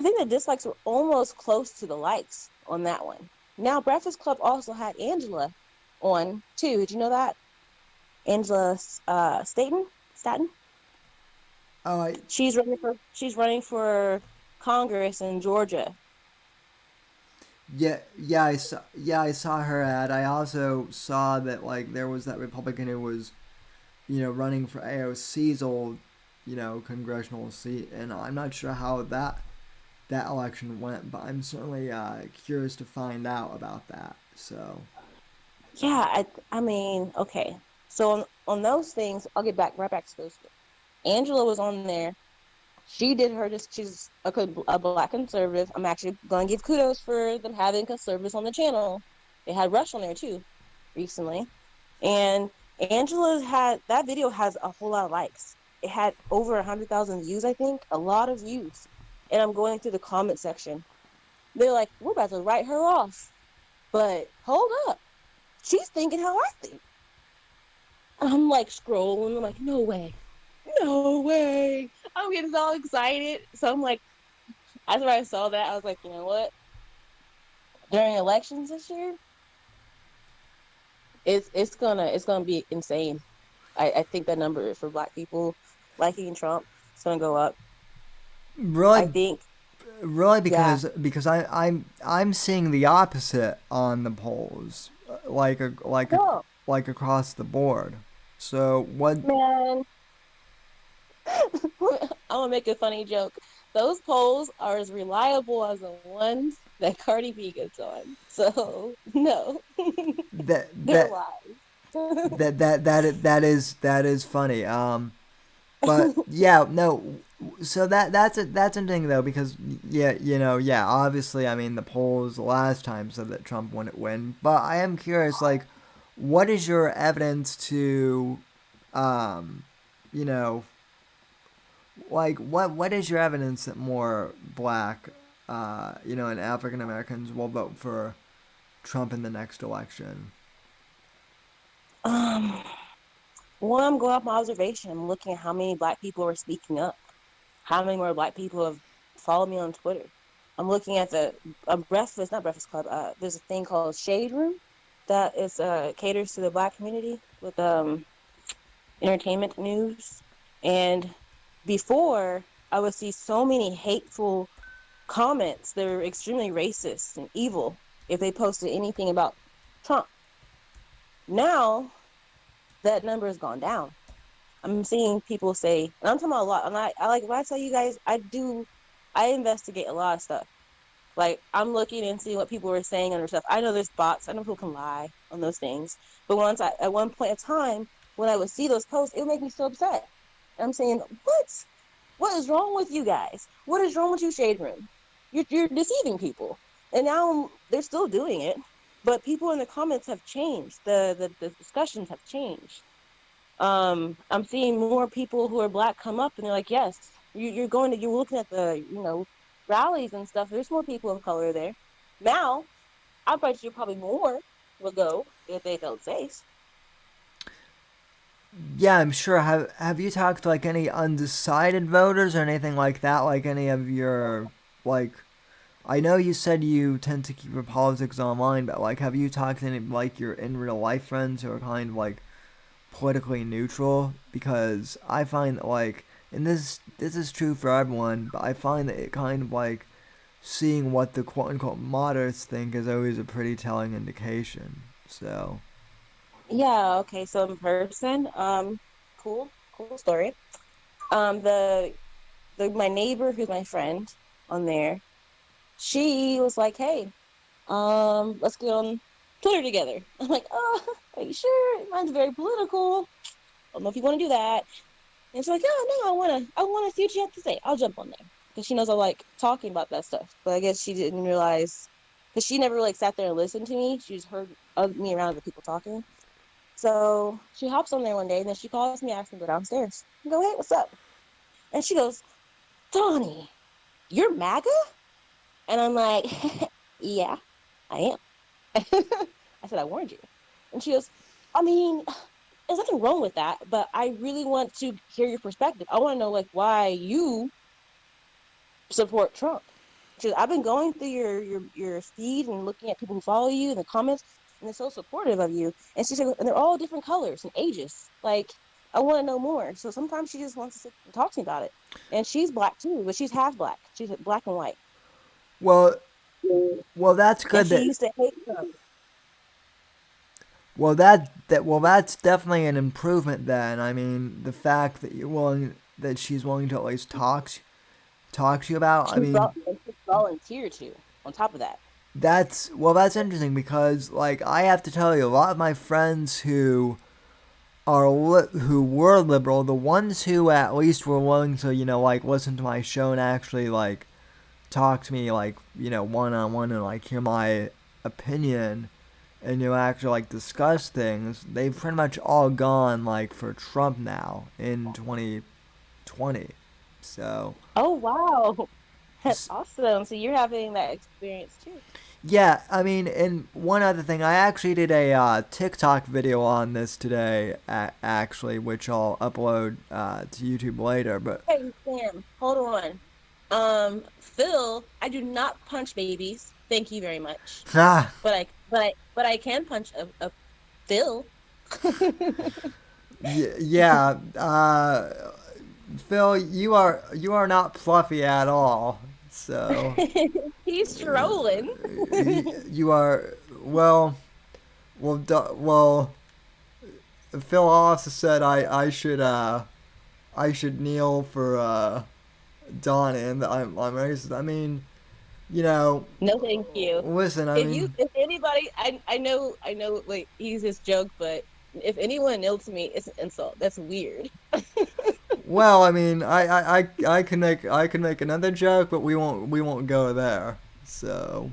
I think the dislikes were almost close to the likes on that one. Now, Breakfast Club also had Angela on too. Did you know that? Angela Staten. oh, She's running for Congress in Georgia. yeah, I saw her ad. I also saw that like there was that Republican who was, running for AOC's old, congressional seat, and I'm not sure how that election went, but I'm certainly curious to find out about that. So, Yeah, I mean, okay. So on those things, I'll get back right back to those. Angela was on there. She did her just she's a black conservative. I'm actually gonna give kudos for them having conservatives on the channel. They had Rush on there too recently. And Angela had that video has a whole lot of likes. It had over 100,000 views, I think, a lot of views. And I'm going through the comment section. They're like, we're about to write her off. But hold up. She's thinking how I think. I'm like scrolling. I'm like, no way. No way. I'm getting all excited. So I'm like, after I saw that, I was like, you know what? During elections this year, it's gonna be insane. I think that number for Black people liking Trump is gonna go up. I really, think, really, yeah. because I'm seeing the opposite on the polls, No, like across the board. So what? man. I'm gonna make a funny joke. Those polls are as reliable as the ones that Cardi B gets on. So no, That they're that lies. that is funny. But yeah, no. So that's interesting though because yeah, yeah. Obviously, I mean the polls the last time said that Trump wouldn't win, but I am curious, like, what is your evidence to, um, you know, like what is your evidence that more black, and African Americans will vote for Trump in the next election? um, One, I'm going off my observation. I'm looking at how many Black people are speaking up. How many more Black people have followed me on Twitter? I'm looking at the Breakfast, not Breakfast Club. There's a thing called Shade Room that is caters to the Black community with entertainment news. And before, I would see so many hateful comments that were extremely racist and evil if they posted anything about Trump. Now that number has gone down. I'm seeing people say, and I'm talking about a lot. I like when I tell you guys, I investigate a lot of stuff. Like I'm looking and seeing what people are saying under stuff. I know there's bots. I know people can lie on those things. But at one point in time, when I would see those posts, it would make me so upset. And I'm saying, what? What is wrong with you guys? What is wrong with you, Shade Room? You're deceiving people. And now they're still doing it. But people in the comments have changed. The discussions have changed. I'm seeing more people who are Black come up and they're like, yes, you're looking at the rallies and stuff. There's more people of color there now. I bet you probably more would go if they felt safe. Yeah, I'm sure. Have you talked to like any undecided voters or anything like that? Like any of your like I know you said you tend to keep your politics online, but like have you talked to any like your in real life friends who are kind of like politically neutral? Because I find that like and this is true for everyone, but I find that it kind of like seeing what the quote unquote moderates think is always a pretty telling indication. So Yeah. Okay. So in person, cool story. The my neighbor who's my friend on there, she was like, hey, let's get on. Twitter together. I'm like, oh, are you sure? Mine's very political. I don't know if you want to do that. And she's like, oh no, I wanna see what you have to say. I'll jump on there. Because she knows I like talking about that stuff. But I guess she didn't realize because she never like sat there and listened to me. She just heard me around other people talking. So she hops on there one day and then she calls me, asks me to go downstairs. I go, hey, what's up? And she goes, Donnie, you're MAGA? And I'm like, yeah, I am. I said, I warned you. And she goes, I mean, there's nothing wrong with that, but I really want to hear your perspective. I want to know like why you support Trump. She goes, I've been going through your feed and looking at people who follow you in the comments, and they're so supportive of you. And she said, and they're all different colors and ages. Like, I want to know more. So sometimes she just wants to sit and talk to me about it. And she's black too, but she's half black. She's black and white. Well, well, that's And good she that. used to hate Trump. Well, that's definitely an improvement. Then, I mean, the fact that she's willing to at least talk to you about. I mean, She volunteered to. On top of that, that's interesting because like I have to tell you, a lot of my friends who were liberal, the ones who at least were willing to like listen to my show and actually like talk to me like one on one and like hear my opinion and actually like discuss things, they've pretty much all gone like for Trump now in 2020. So oh wow, that's awesome. So you're having that experience too. yeah, I mean, and one other thing, I actually did a TikTok video on this today, actually, which I'll upload to YouTube later. But Hey Sam, hold on. Phil, I do not punch babies. Thank you very much. ah, But I can punch a Phil. yeah, Phil, you are not fluffy at all. So He's trolling. you are well. Phil also said I should kneel for Doni, and I'm racist. I mean, you know, No, thank you. listen. I mean, If anybody, I know, like he's his joke, but if anyone kneels to me, it's an insult. That's weird. well, I mean, I can make another joke, but we won't go there. So,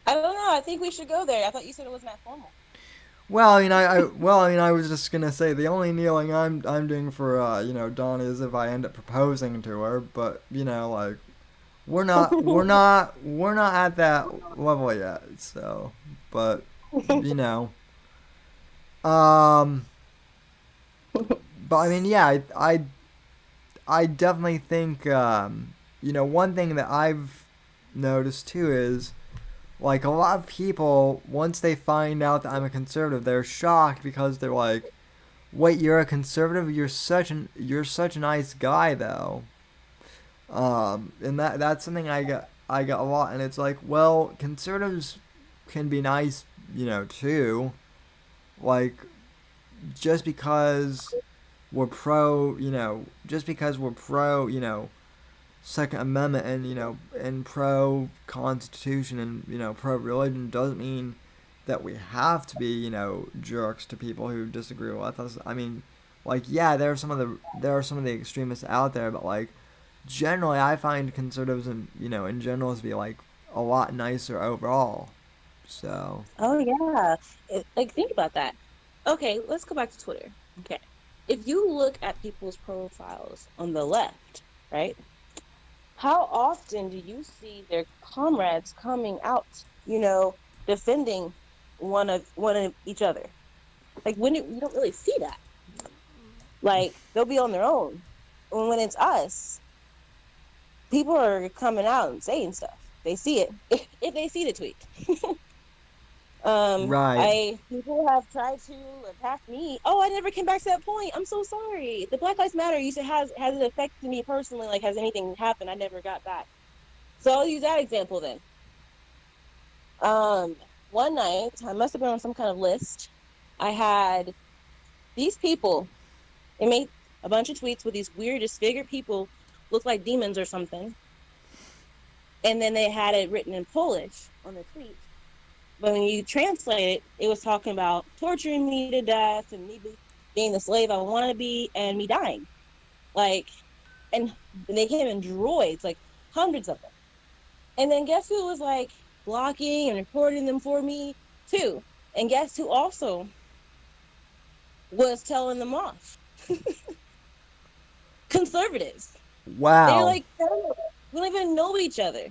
I don't know. I think we should go there. I thought you said it wasn't that formal. well, I mean, I was just gonna say the only kneeling I'm doing for Donna is if I end up proposing to her, but like we're not at that level yet. So, but you know, um, but I mean, yeah, I definitely think one thing that I've noticed too is like a lot of people once they find out that I'm a conservative, they're shocked because they're like, "Wait, you're a conservative? You're such a nice guy though." And that's something I got a lot, and it's like, well, conservatives can be nice, too. Like just because we're pro, Second Amendment and and pro Constitution and pro religion doesn't mean that we have to be jerks to people who disagree with us. I mean, like yeah, there are some of the extremists out there, but like generally, I find conservatives in general to be like a lot nicer overall. So Oh yeah. Like think about that. Okay, let's go back to Twitter. Okay. If you look at people's profiles on the left, right? How often do you see their comrades coming out, defending one of each other? Like you don't really see that. Like they'll be on their own. When it's us, people are coming out and saying stuff. They see it if they see the tweet. right, I people have tried to attack me. Oh, I never came back to that point. I'm so sorry. The Black Lives Matter. You said has it affected me personally? Like, has anything happened? I never got back. So I'll use that example then. Um, One night I must have been on some kind of list. I had these people. They made a bunch of tweets with these weird disfigured people, look like demons or something, and then they had it written in Polish on the tweet. But when you translate it, it was talking about torturing me to death and being the slave I want to be and me dying. Like, and they came in droids, like hundreds of them. And then guess who was like blocking and reporting them for me too? And guess who also was telling them off? Conservatives. They're Wow. like, we don't even know each other.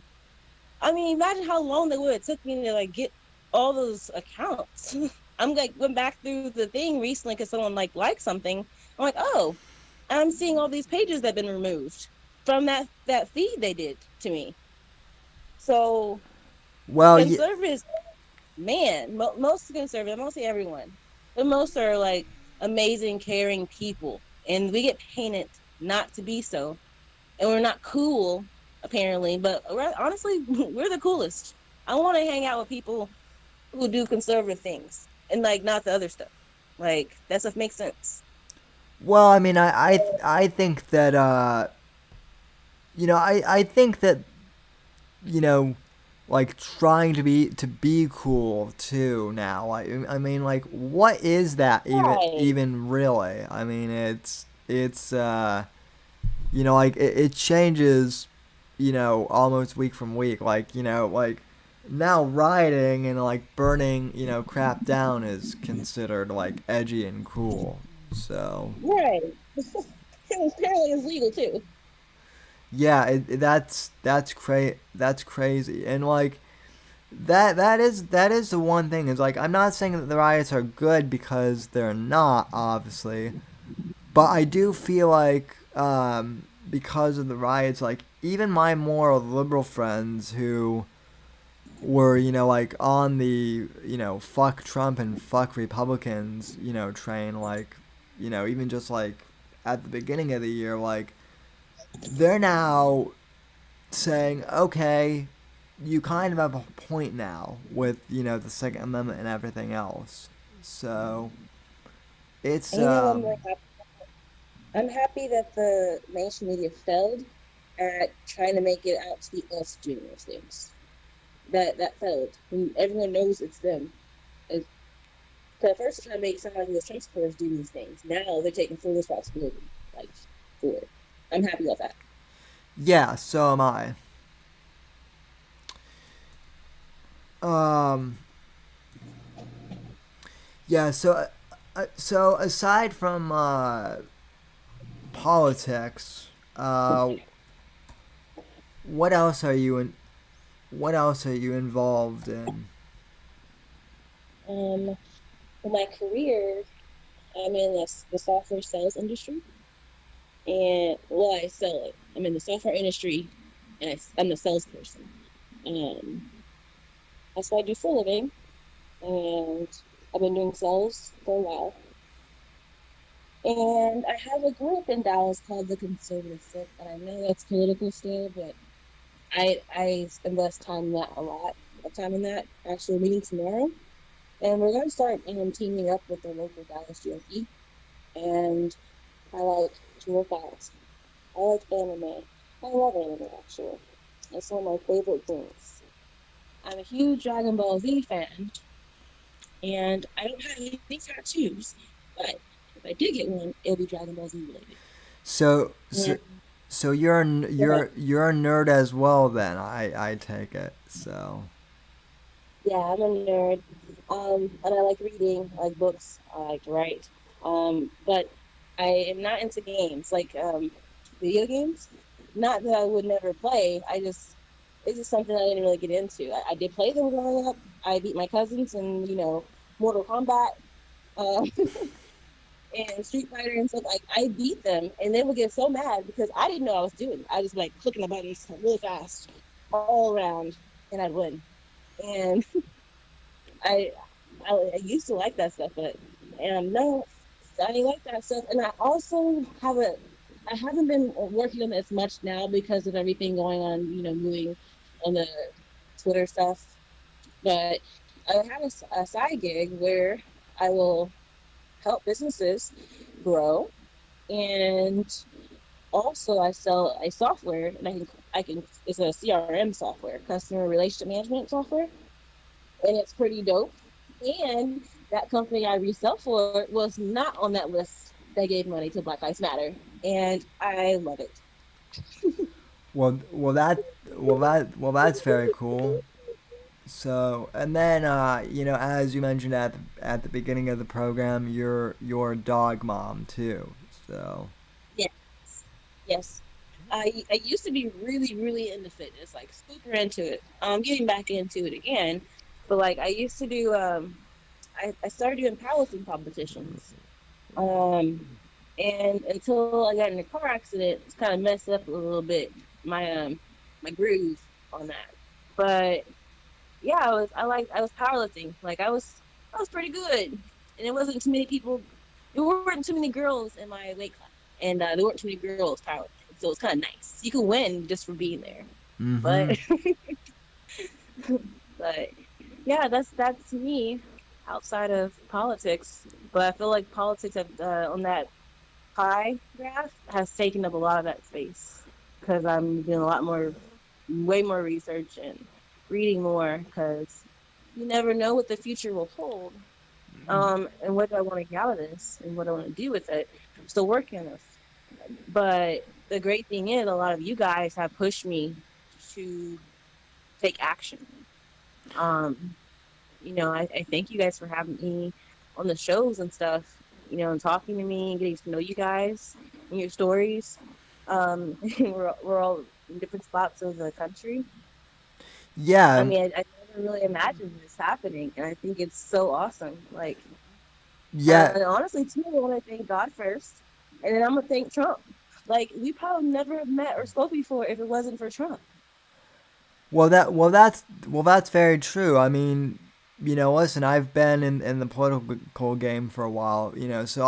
I mean, imagine how long it would have took me to like get all those accounts. I'm like went back through the thing recently because someone like liked something. I'm like, oh, I'm seeing all these pages that have been removed from that feed they did to me. So Well, yeah, conservatives, man, most conservatives, mostly everyone, but most are like amazing, caring people, and we get painted not to be so, and we're not cool apparently, but honestly, we're the coolest. I want to hang out with people who do conservative things and like not the other stuff. Like that stuff makes sense. well, I mean, I think that I think that you know, like trying to be cool too now. I mean, like, what is that Right. even really? I mean, it's like it changes, almost week from week. Like, like now rioting and like burning, crap down is considered like edgy and cool. So Right. Apparently it's legal too. yeah, that's crazy, and like that is the one thing is like I'm not saying that the riots are good because they're not obviously, but I do feel like because of the riots, like even my more liberal friends who were like on the fuck Trump and fuck Republicans train, like even just like at the beginning of the year, like they're now saying, okay, you kind of have a point now with the Second Amendment and everything else. So it's And you know, I'm happy that the mainstream media failed at trying to make it out to be us doing those things. That failed. And everyone knows it's them. Because at first they're trying to make it sound like it was Trump supporters doing these things. Now they're taking full responsibility, like for it. I'm happy about that. yeah, so am I. Um, yeah, so aside from politics, what else are you in? What else are you involved in? For my career, I'm in the software sales industry, and well, I sell it. I'm in the software industry, and I'm the salesperson. Um, that's what I do for a living, and I've been doing sales for a while. And I have a group in Dallas called the Conservative Sip, and I know that's political still, but I invest time in that a lot of time in that. Actually, we're meeting tomorrow, and we're going to start teaming up with the local Dallas GOP. And I like to work out. I like anime. I love anime actually. It's one of my favorite things. I'm a huge Dragon Ball Z fan, and I don't have any tattoos, but if I did get one, it'll be Dragon Ball Z related. So And so, so you're you're a nerd as well then. I take it. So yeah, I'm a nerd. And I like reading, I like books, I like to write. But I am not into games, like video games. Not that I would never play. It's just something I didn't really get into. I did play them growing up. I beat my cousins in, Mortal Kombat, uh, and Street Fighter and stuff. Like I beat them, and they would get so mad because I didn't know I was doing it. I just like clicking the buttons really fast all around, and I'd win. And I I used to like that stuff, but no, I didn't like that stuff. And I haven't been working on it as much now because of everything going on, moving on the Twitter stuff. But I have a side gig where I will help businesses grow, and also I sell a software, and I can it's a CRM software, customer relationship management software, and it's pretty dope. And that company I resell for was not on that list that gave money to Black Lives Matter, and I love it. That's very cool. So, and then as you mentioned at the beginning of the program, you're a dog mom too. So, Yes, yes. I used to be really really into fitness, like super into it. I'm getting back into it again, but like I used to do. I started doing powerlifting competitions. Um, and until I got in a car accident, it's kind of messed up a little bit my my groove on that. But yeah, I was powerlifting. Like I was pretty good, and it wasn't too many people. There weren't too many girls in my weight class, and there weren't too many girls powerlifting, so it was kind of nice. You could win just for being there. But mm-hmm. but yeah, that's me outside of politics. But I feel like politics have, on that pie graph has taken up a lot of that space because I'm doing a lot more, way more research and reading more because you never know what the future will hold. And what do I want to get out of this and what I want to do with it. I'm still working on this. But the great thing is, a lot of you guys have pushed me to take action. Um, I thank you guys for having me on the shows and stuff, and talking to me and getting to know you guys and your stories. We're all in different spots of the country. I Yeah, mean, I never really imagined this happening, and I think it's so awesome. Like, yeah. and honestly, too, I want to thank God first, and then I'm gonna thank Trump. Like, we probably never have met or spoke before if it wasn't for Trump. That's very true. I mean, listen, I've been in the political game for a while, so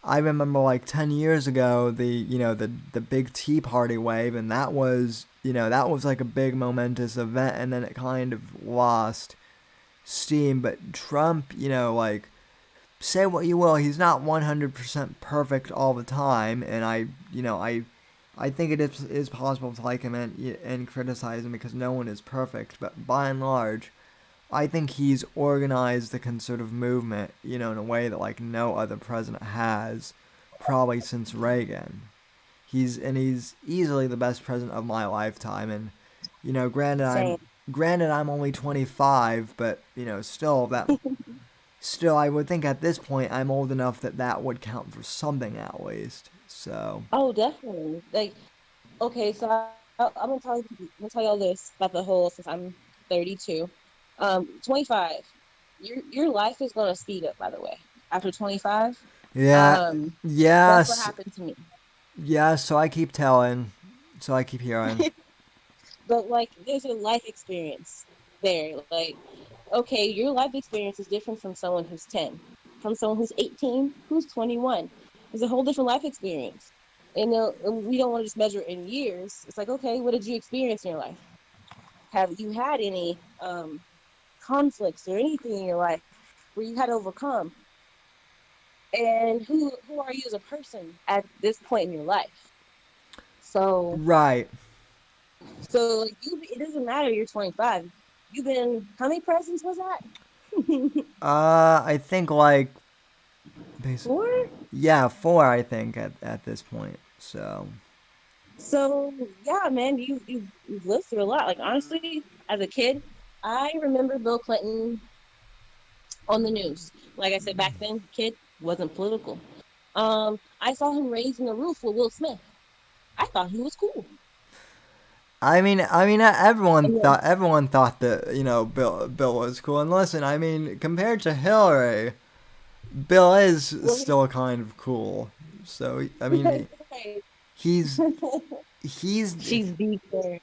I remember like 10 years ago the big Tea Party wave, and that was like a big momentous event, and then it kind of lost steam. But Trump, like, say what you will, he's not 100% perfect all the time, and I think is possible to like him and criticize him because no one is perfect, but by and large, I think he's organized the conservative movement, in a way that like no other president has, probably since Reagan. He's easily the best president of my lifetime, and granted Same. I'm only 25, but still I would think at this point I'm old enough that that would count for something at least. So, Oh, definitely. Like, okay, so I'm gonna tell y'all this about the whole since I'm 32. 25. Your life is gonna speed up, by the way. After 25, yeah, um, that's what yes, happened to me. yeah. So I keep telling, so I keep hearing. But like, there's a life experience there. Like, okay, your life experience is different from someone who's 10, from someone who's 18, who's 21. It's a whole different life experience. And we don't want to just measure it in years. It's like, okay, what did you experience in your life? Have you had any conflicts or anything in your life where you had to overcome? And who are you as a person at this point in your life? So Right. so like it doesn't matter. You're 25. You've been how many presidents was that? I think like basic. 4. Yeah, four. I think at this point. So. So yeah, man, you've lived through a lot. Like honestly, as a kid, I remember Bill Clinton on the news. Like I said back then, kid wasn't political. I saw him raising the roof with Will Smith. I thought he was cool. Everyone And then, thought that Bill was cool. And listen, I mean, compared to Hillary, Bill is well, still kind of cool. So I mean, he's he's she's deep there.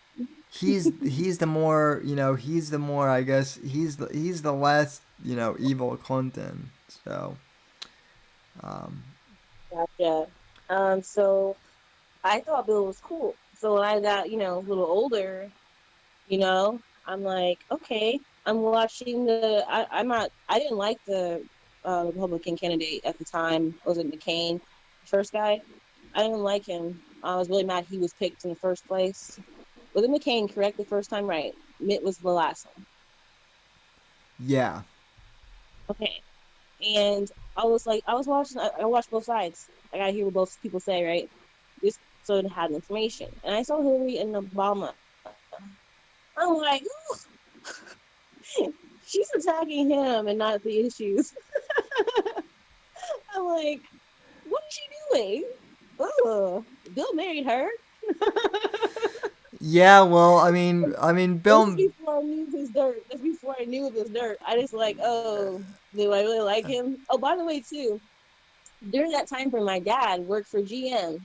he's the more he's the more I guess he's the less evil Clinton. So um, Gotcha. So I thought Bill was cool. So when I got, a little older, I'm like, okay, I'm watching I didn't like the Republican candidate at the time. Was it McCain, the first guy? I didn't like him. I was really mad he was picked in the first place. Was it McCain correct the first time? Right. Mitt was the last one. Yeah. Okay. And I was like, I was watching, I watched both sides. I gotta hear what both people say, right? This so to have information. And I saw Hillary and Obama. I'm like, she's attacking him and not the issues. I'm like, what is she doing? Bill married her. Yeah, well, I mean, This is Bill. before I knew his dirt. That's before I knew of his dirt. I just like, oh, do I really like him? Oh, by the way, too, during that time frame, my dad worked for GM,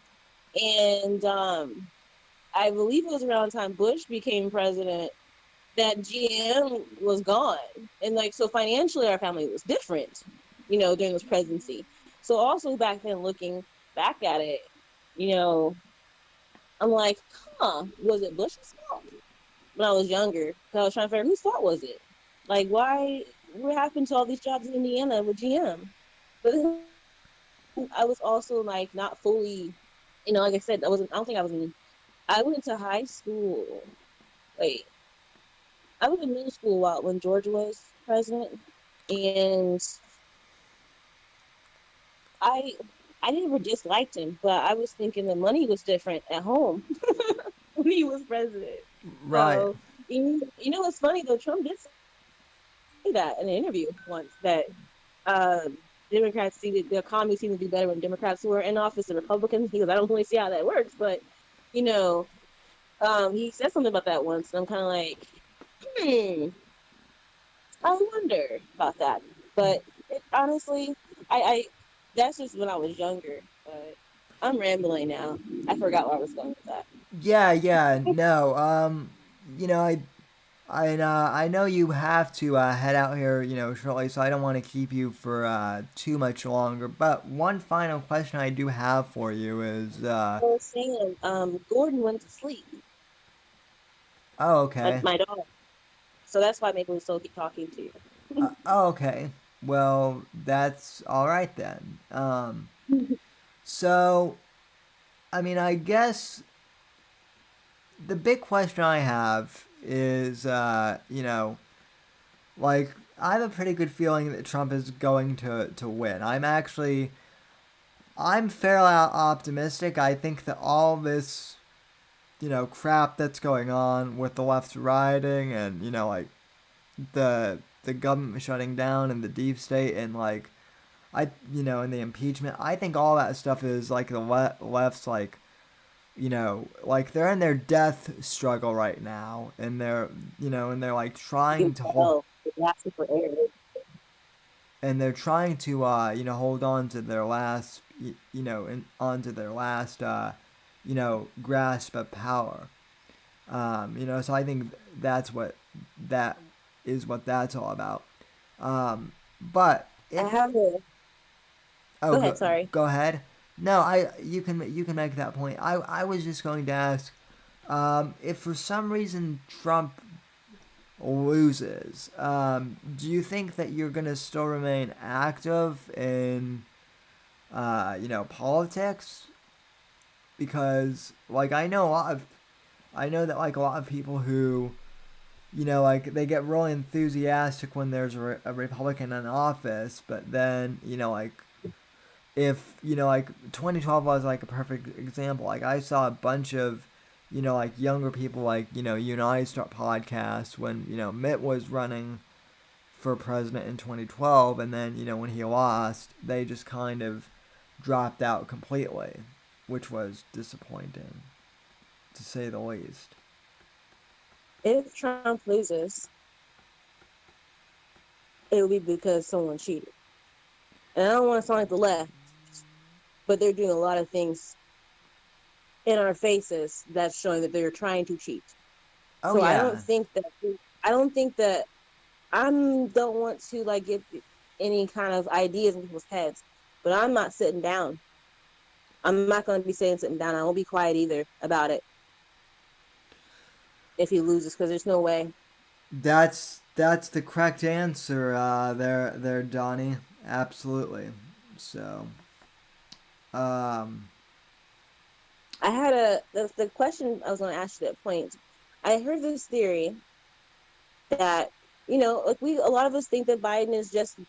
and I believe it was around the time Bush became president that GM was gone, and like so financially, our family was different, during this presidency. So also back then, looking back at it, you know, I'm like, was it Bush's fault? When I was younger, 'cause I was trying to figure out whose fault was it? Like, what happened to all these jobs in Indiana with GM? But then I was also like not fully, like I said, I don't think I was in, I went to high school. Wait, I was in middle school while when George was president, and I, I never disliked him, but I was thinking the money was different at home when he was president. Right. So, what's funny though? Trump did say that in an interview once that uh, Democrats the economy seemed to do better when Democrats were in office than Republicans. He goes, I don't really see how that works, but you know, he said something about that once, and I'm kind of like, hmm, I wonder about that. But honestly, I that's just when I was younger. But I'm rambling now. I forgot where I was going with that. Yeah, yeah, no. I know you have to head out here, shortly, so I don't want to keep you for too much longer. But one final question I do have for you is, I was saying, Gordon went to sleep. oh, My, okay. my dog. So that's why maybe we still keep talking to you. Oh, okay. Well, that's all right then. So, I mean, I guess the big question I have is, like, I have a pretty good feeling that Trump is going to win. I'm fairly optimistic. I think that all this, crap that's going on with the left rioting and, like, the government shutting down and the deep state and, like, and the impeachment, I think all that stuff is, like, the left's, like, like they're in their death struggle right now, and they're like You trying to can hold, tell it's asking for air. and they're trying to hold on to their last onto their last grasp of power. So I think that's that what that's all about. But I if have a oh Go ahead, sorry. go ahead. No, I you can make that point. I was just going to ask, if for some reason Trump loses, do you think that you're gonna still remain active in politics? Because like I know that like a lot of people who like they get really enthusiastic when there's a Republican in office, but then like if like 2012 was like a perfect example. Like I saw a bunch of like younger people like you and I start podcasts when Mitt was running for president in 2012, and then when he lost, they just kind of dropped out completely, which was disappointing to say the least. If Trump loses, it'll be because someone cheated. And I don't want to sound like the left, but they're doing a lot of things in our faces that's showing that they're trying to cheat. Oh So yeah, I don't think that I don't want to like get any kind of ideas in people's heads, but I'm not sitting down. I'm not going to be saying sitting down. I won't be quiet either about it if he loses because there's no way. that's the correct answer. There, Donnie. Absolutely. So, um, I had the question I was going to ask you at that point. I heard this theory that like a lot of us think that Biden is just,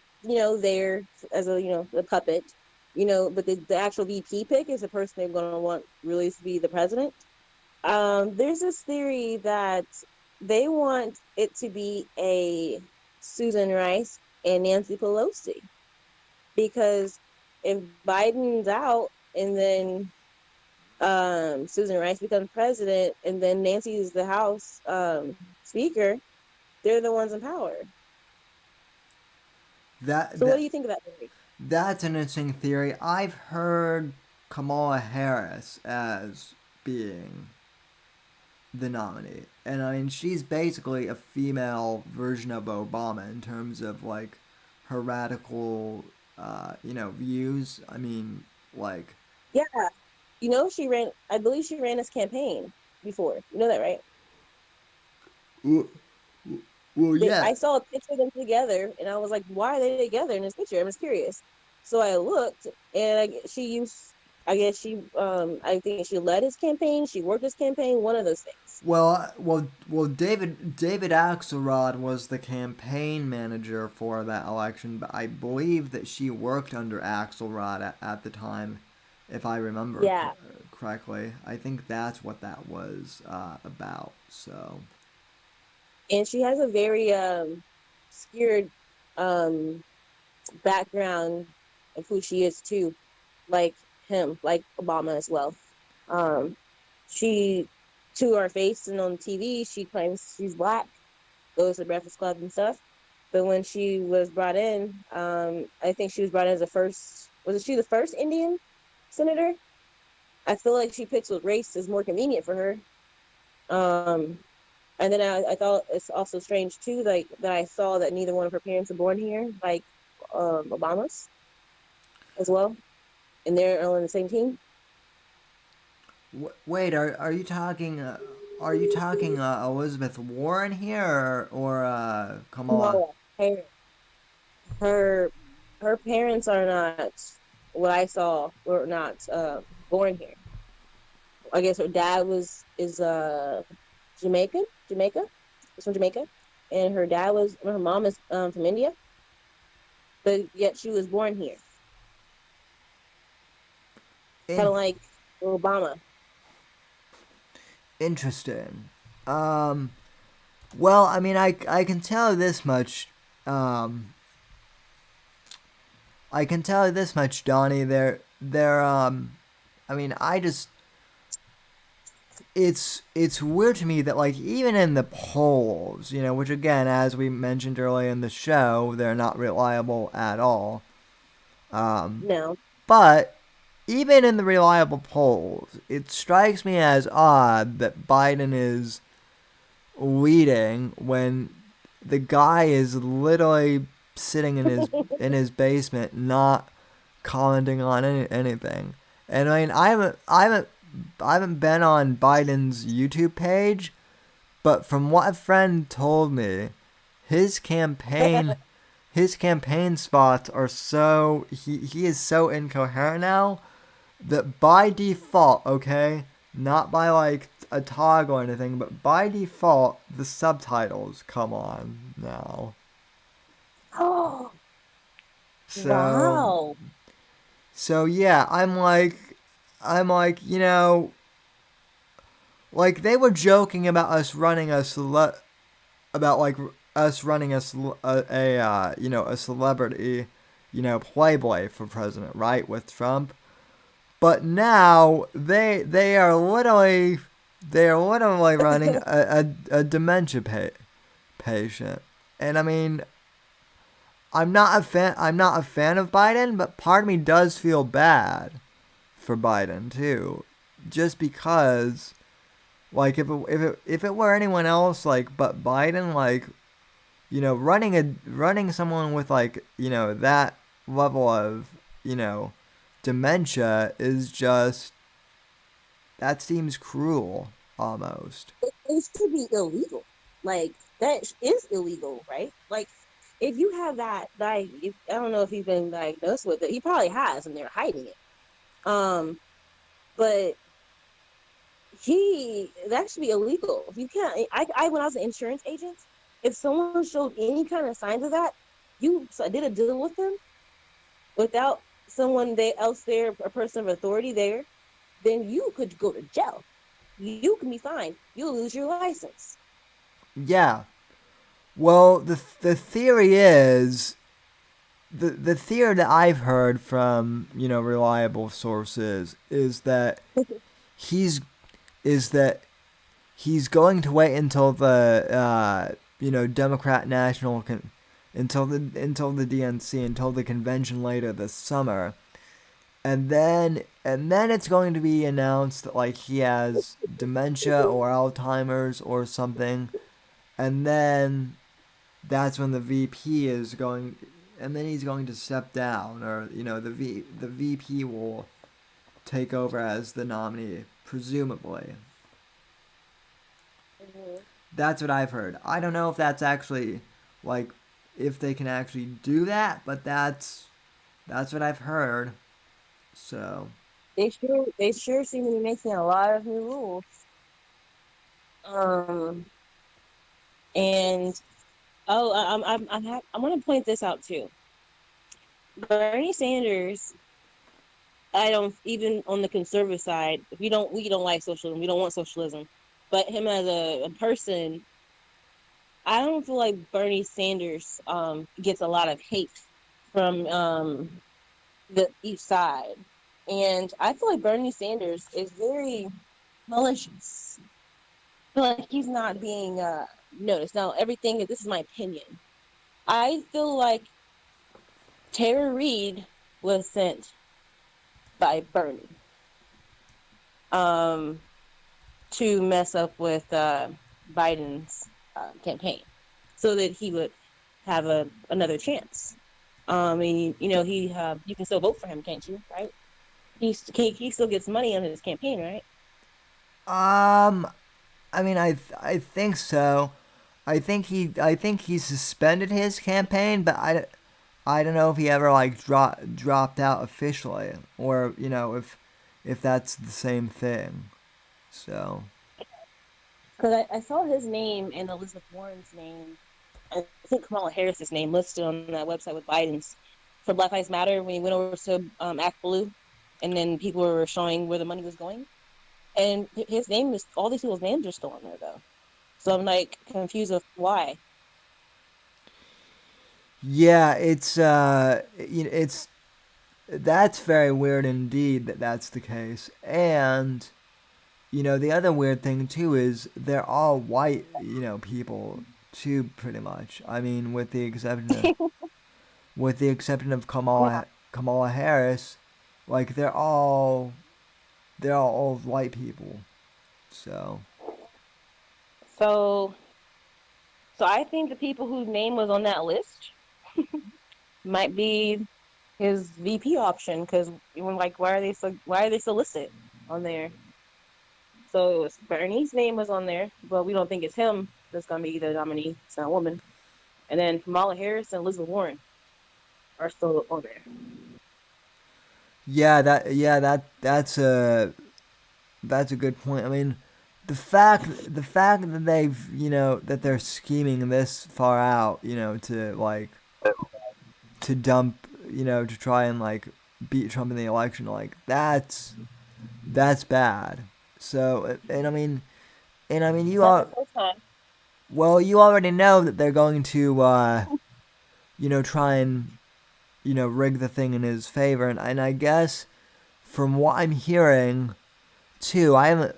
there as a, the puppet, but the actual VP pick is the person they're going to want really to be the president. There's this theory that they want it to be a Susan Rice and Nancy Pelosi, because if Biden's out and then Susan Rice becomes president and then Nancy is the House Speaker, they're the ones in power. That So what do that you think of that theory? that's an interesting theory. I've heard Kamala Harris as being the nominee, and I mean she's basically a female version of Obama in terms of like her radical, views. I mean, like, Yeah, she ran. I believe she ran his campaign before. You know that, right? well, well, yeah. I saw a picture of them together, and I was like, "Why are they together in this picture?" I was curious, so I looked, and she used. I guess I think she led his campaign. She worked his campaign. One of those things. Well. David Axelrod was the campaign manager for that election, but I believe that she worked under Axelrod at the time, if I remember Yeah, correctly. I think that's what that was about. So. and she has a very obscured um background of who she is too, like him, like Obama as well. Um, she, to her face and on TV, she claims she's black, goes to the Breakfast Club and stuff. But when she was brought in, I think she was brought in as the first. Was she the first Indian senator? I feel like she picks what race is more convenient for her. Um, and then I thought it's also strange too, like that I saw that neither one of her parents were born here, like Obama's as well, and they're on the same team. Wait, are you talking Elizabeth Warren here or Kamala? No, her her parents are not, what I saw, were not born here. I guess her dad is Jamaica. She's from Jamaica, and her mom is from India, but yet she was born here, kind In- of like Obama. Interesting. Um, well, I mean, I can tell you this much. Um, I can tell you this much, Donnie. I mean, it's weird to me that like even in the polls, which again, as we mentioned earlier in the show, they're not reliable at all. Um, No, but even in the reliable polls, it strikes me as odd that Biden is leading when the guy is literally sitting in his basement, not commenting on anything. And I mean, I haven't been on Biden's YouTube page, but from what a friend told me, his campaign his campaign spots are so he is so incoherent now that by default, okay, not by like a toggle or anything, but by default the subtitles come on now. oh So wow, yeah, I'm like, like they were joking about us running about like us running a celebrity, playboy for president, right, with Trump. But now they are literally running a dementia patient. And I mean, I'm not a fan of Biden, but part of me does feel bad for Biden too, just because like if it were anyone else like but Biden, like running someone with like that level of dementia is just that seems cruel almost. it should be illegal. Like that is illegal, right? Like if you have that, like I don't know if he's been diagnosed with it. He probably has, and they're hiding it. Um, but that should be illegal. You can't. I when I was an insurance agent, if someone showed any kind of signs of that, you did a deal with them without someone else there, a person of authority there, then you could go to jail. You can be fined. You'll lose your license. Yeah. Well, the theory is the theory that I've heard from reliable sources he's is that he's going to wait until the Democrat National until the DNC until the convention later this summer, and then it's going to be announced that like he has dementia or Alzheimer's or something, and then that's when the VP is going, and then he's going to step down, or the VP will take over as the nominee, presumably. Mm-hmm. That's what I've heard. I don't know if that's actually like if they can actually do that, but that's what I've heard. So They sure seem to be making a lot of new rules. Um, and oh, I want to point this out too. Bernie Sanders, I don't even on the conservative side. We don't like socialism. We don't want socialism. But him as a person, I don't feel like Bernie Sanders gets a lot of hate from the each side, and I feel like Bernie Sanders is very malicious. I feel like he's not being noticed. Now, everything. This is my opinion. I feel like Tara Reid was sent by Bernie um, to mess up with Biden's campaign, so that he would have another chance. And you can still vote for him, can't you? Right? He still gets money on his campaign, right? um I mean I think so. I think he suspended his campaign, but I don't know if he ever like dropped out officially, or if that's the same thing. So Because I saw his name and Elizabeth Warren's name. I think Kamala Harris's name listed on that website with Biden's for Black Lives Matter when he went over to Act Blue, and then people were showing where the money was going. And his name is all these people's names are still on there though. So I'm like confused of why. yeah, it's that's very weird indeed that that's the case. And the other weird thing too is they're all white, people too, pretty much. I mean, with the exception of Yeah. Kamala Harris, like they're all old white people. So So I think the people whose name was on that list might be his VP option because even like why are they so listed on there? So it was Bernie's name was on there, but we don't think it's him that's gonna be the nominee. It's not a woman. And then Kamala Harris and Elizabeth Warren are still on there. that's a good point. I mean, the fact that that they're scheming this far out, to try and like beat Trump in the election, like that's bad. So and I mean It's not the first time. you already know that they're going to try and rig the thing in his favor, and I guess from what I'm hearing too, I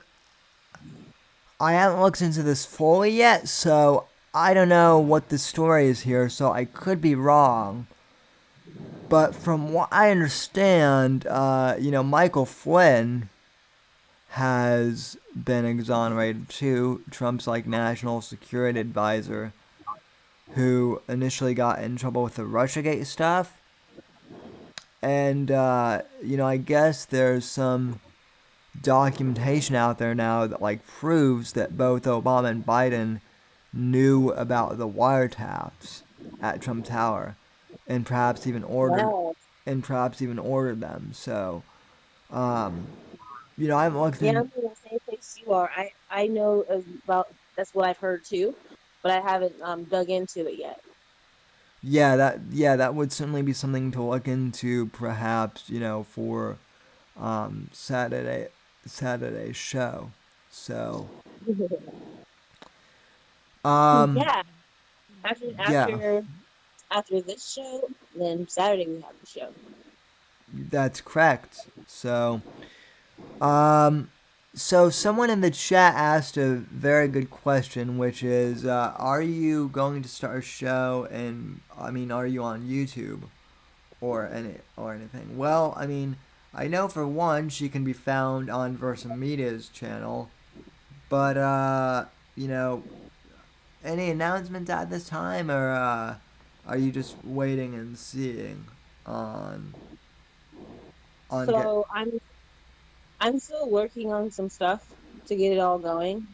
haven't looked into this fully yet, so I don't know what the story is here, so I could be wrong. But from what I understand, Michael Flynn has been exonerated too. Trump's like national security advisor, who initially got in trouble with the Russiagate stuff, and I guess there's some documentation out there now that like proves that both Obama and Biden knew about the wiretaps at Trump Tower, and Wow. perhaps even ordered them. So, um, I haven't looked Yeah, in. I'm in the same place you are. I know about that's what I've heard too. but I haven't dug into it yet. Yeah, that would certainly be something to look into, perhaps, for Saturday's show. So, um, Yeah, after yeah, after after this show, then Saturday we have the show. that's correct. Um, so someone in the chat asked a very good question, which is, are you going to start a show? And I mean, are you on YouTube or anything? Well, I mean, I know for one, she can be found on Versa Media's channel, but you know, any announcements at this time, or are you just waiting and seeing on get? So I'm still working on some stuff to get it all going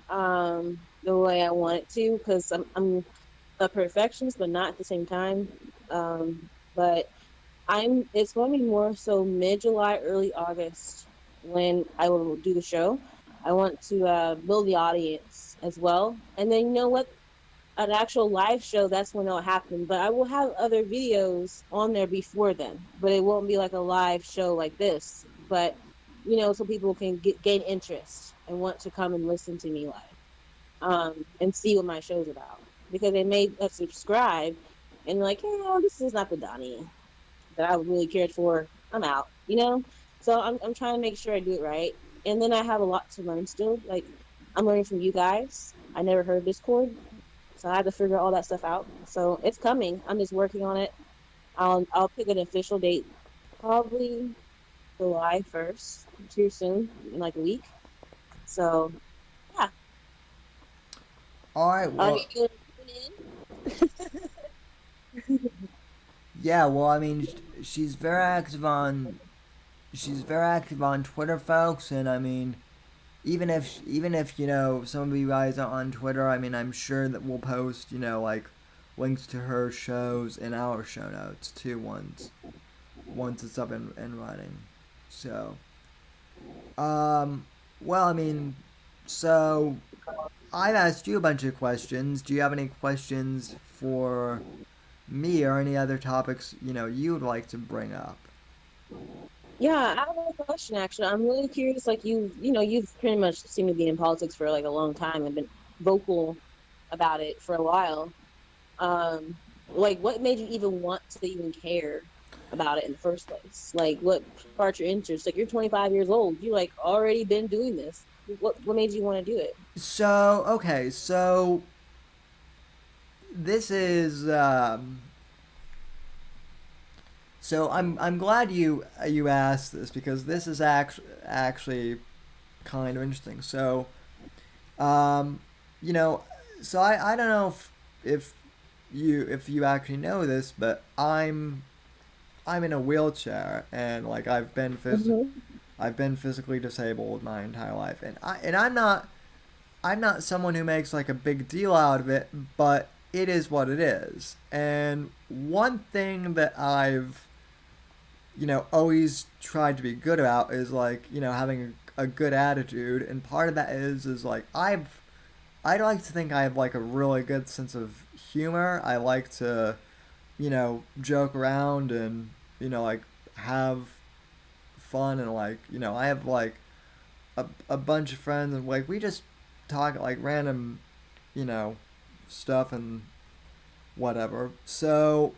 the way I want it to, because I'm a perfectionist, but not at the same time. But it's going to be more so mid July, early August when I will do the show. I want to build the audience as well, and then you know what, an actual live show, that's when it'll happen. But I will have other videos on there before then, but it won't be like a live show like this. But so people can gain interest and want to come and listen to me live, and see what my show's about, because they may subscribe and like, this is not the Donnie that I really cared for. I'm out. So I'm trying to make sure I do it right. And then I have a lot to learn still. Like, I'm learning from you guys. I never heard Discord, so I had to figure all that stuff out. So it's coming. I'm just working on it. I'll pick an official date, probably July 1st, too soon, in like a week. So yeah, All right, are you well, gonna tune in? yeah, well, I mean, she's very active on Twitter, folks, and I mean, even if some of you guys are on Twitter, I mean, I'm sure that we'll post like links to her shows in our show notes too once it's up and running. So, um, well, I mean, so I've asked you a bunch of questions. Do you have any questions for me or any other topics you would like to bring up? Yeah, I have a question actually. I'm really curious. Like, you've pretty much seen me be in politics for like a long time and been vocal about it for a while. Um, like, what made you even want to even care about it in the first place? Like, what sparked your interest? Like, you're 25 years old. You like already been doing this. What made you want to do it? So okay, so this is so I'm glad you asked this because this is actually kind of interesting. So um, you know, so I don't know if you actually know this, but I'm in a wheelchair and like Mm-hmm. I've been physically disabled my entire life, and I'm not someone who makes like a big deal out of it, but it is what it is. And one thing that I've always tried to be good about is like having a good attitude, and part of that is like I like to think I have like a really good sense of humor. I like to joke around and like have fun, and like I have like a bunch of friends, and like we just talk like random you know stuff and whatever. So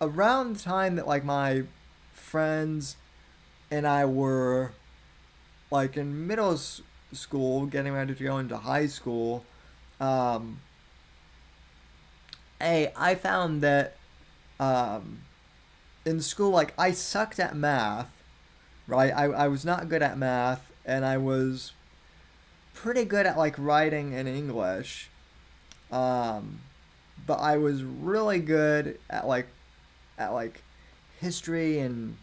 around the time that like my friends and I were like in school, getting ready to go into high school, um, I found that um, in school, like I sucked at math, right? I was not good at math, and I was pretty good at like writing and English. Um, but I was really good at like history and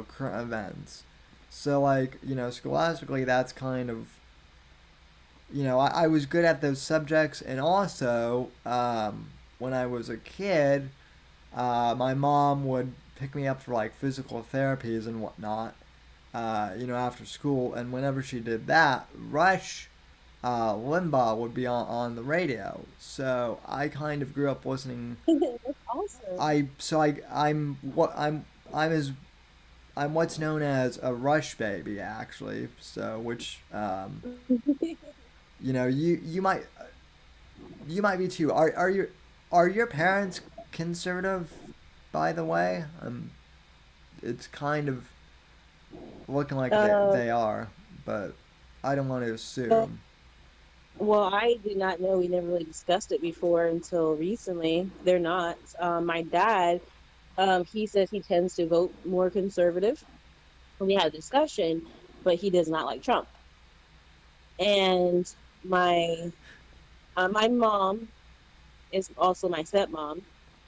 current events. So like scholastically, that's kind of I was good at those subjects, and also when I was a kid, my mom would pick me up for like physical therapies and whatnot. After school, and whenever she did that, Rush Limbaugh would be on the radio. So I kind of grew up listening. That's awesome. I'm as I'm what's known as a Rush baby actually. So which you know you might be too. Are your parents conservative? By the way, it's kind of looking like uh, they are, but I don't want to uh, assume. well, I did not know. We never really discussed it before until recently. They're not. My dad, he says he tends to vote more conservative. We had a discussion, but he does not like Trump. And my my mom is also my stepmom.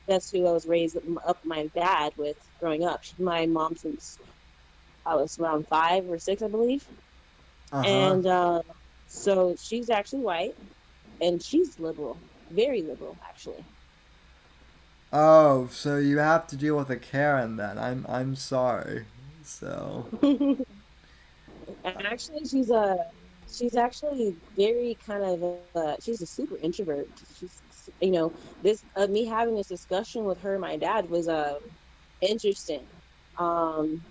That's who I was raised up my dad with growing up. She's my mom since I was around 5 or 6, I believe. Uh huh. And so she's actually white and she's liberal, very liberal, actually. Oh, so you have to deal with a Karen then. I'm sorry. So, Actually, she's actually very kind of she's a super introvert. She's this me having this discussion with her and my dad was interesting. Um,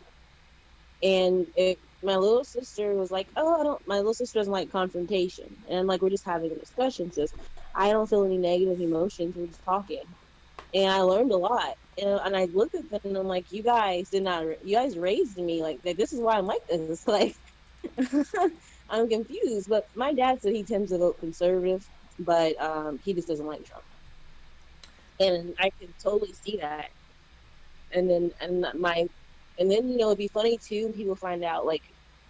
and my little sister was like, "Oh, I don't." My little sister doesn't like confrontation, and I'm like, "We're just having a discussion, sis. I don't feel any negative emotions. We're just talking." And I learned a lot. And I look at them and I'm like, "You guys did not. You guys raised me like that. This is why I'm like this. Like, I'm confused." But my dad said he tends to vote conservative, but he just doesn't like Trump, and I can totally see that. And then it'd be funny too. People find out like,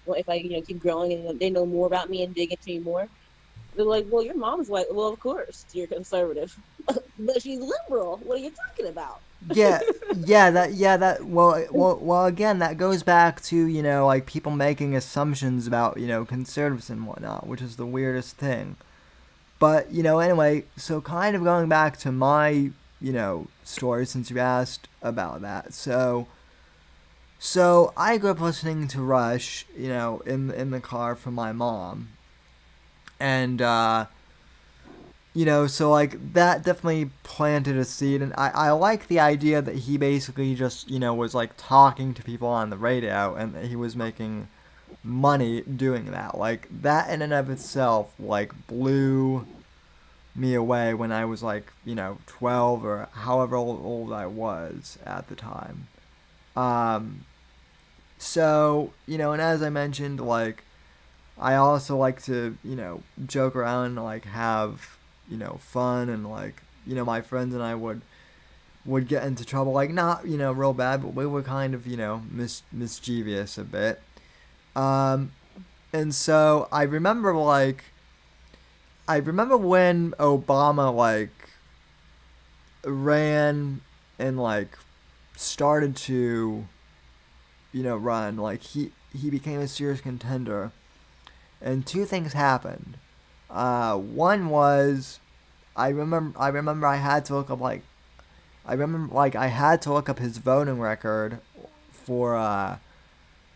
well, if I keep growing and they know more about me and dig into me more, they're like, "Well, your mom's like, well, of course you're conservative, but she's liberal. What are you talking about?" yeah, well, again, that goes back to, like people making assumptions about, conservatives and whatnot, which is the weirdest thing. But, anyway, so kind of going back to my, story since you asked about that. So I grew up listening to Rush, in the car from my mom. And so like that definitely planted a seed, and I like the idea that he basically just, was like talking to people on the radio and that he was making money doing that. Like that in and of itself like blew me away when I was like, 12 or however old I was at the time. Um, and as I mentioned, like I also like to, joke around and like have, fun, and like, my friends and I would get into trouble, like not, real bad, but we were kind of, mischievous a bit. Um, and so I remember when Obama like ran and like started to, run, like he became a serious contender, and two things happened. One was I remember I had to look up like I remember like I had to look up his voting record for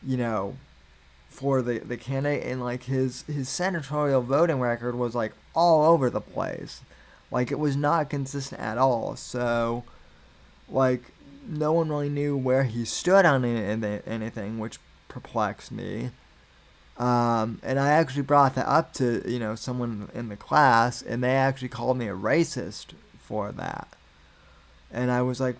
you know for the candidate, and like his senatorial voting record was like all over the place. Like it was not consistent at all. So like no one really knew where he stood on anything, which perplexed me. And I actually brought that up to, someone in the class, and they actually called me a racist for that. And I was like,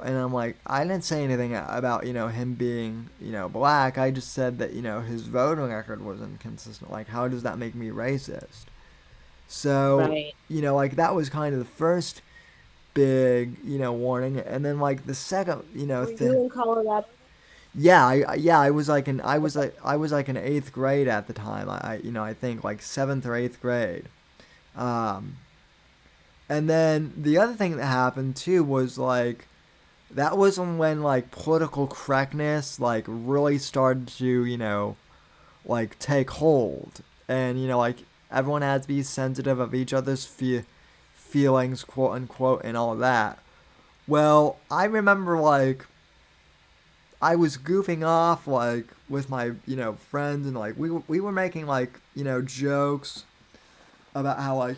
and I'm like, I didn't say anything about, him being, black. I just said that, his voting record was inconsistent. Like, how does that make me racist? So, Right. like that was kind of the first big, warning. And then like the second, Were thing. you in Colorado? Yeah, I was like in eighth grade at the time. I think like seventh or eighth grade. Um, and then the other thing that happened too was like that was when like political correctness like really started to, like take hold, and like everyone had to be sensitive of each other's feelings, quote unquote, and all of that. Well, I remember like I was goofing off like with my, friends, and like we were making like, jokes about how like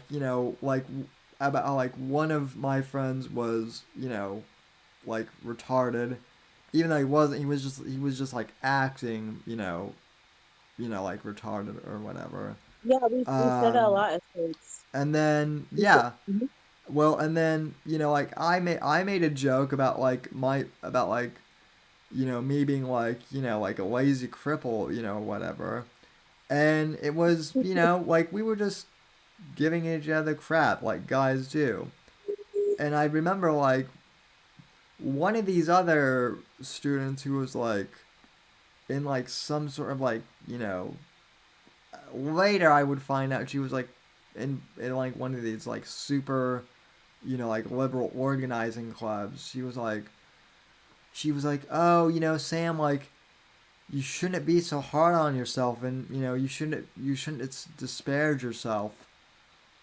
about how like one of my friends was like retarded, even though he wasn't. He was just like acting like retarded or whatever. Yeah, we said that a Um, lot as kids. and then We said, yeah, well, and then like I made a joke about like me being like like a lazy cripple, whatever. And it was like we were just giving each other crap like guys do. And I remember like one of these other students who was like in like some sort of like later I would find out she was like in like one of these like super like liberal organizing clubs. She was like, oh, Sam, like you shouldn't be so hard on yourself, and you shouldn't disparage yourself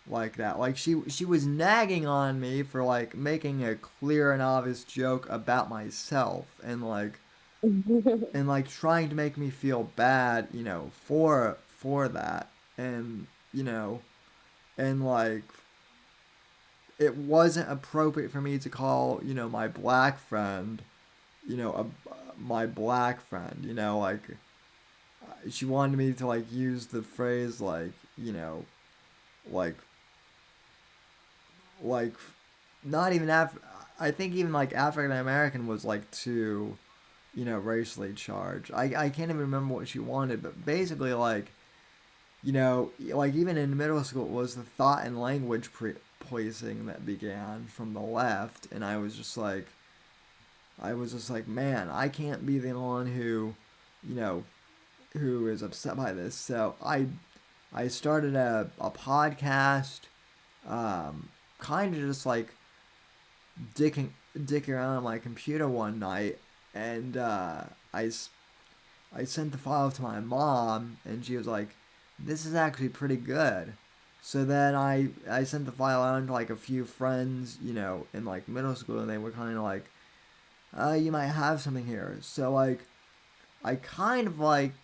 like that. Like she was nagging on me for like making a clear and obvious joke about myself, and like trying to make me feel bad, for that. And and like it wasn't appropriate for me to call, my black friend, my black friend, like she wanted me to like use the phrase like, like like not even I think even like African American was like too, racially charged. I can't even remember what she wanted, but basically like, like even in middle school it was the thought and language policing that began from the left, and I was just like, man, I can't be the one you know, who is upset by this. So I started a podcast, kind of just like dicking around on my computer one night, and I sent the file to my mom, and she was like, "This is actually pretty good." So then I sent the file out to like a few friends, in like middle school, and they were kind of like, you might have something here." So like I kind of like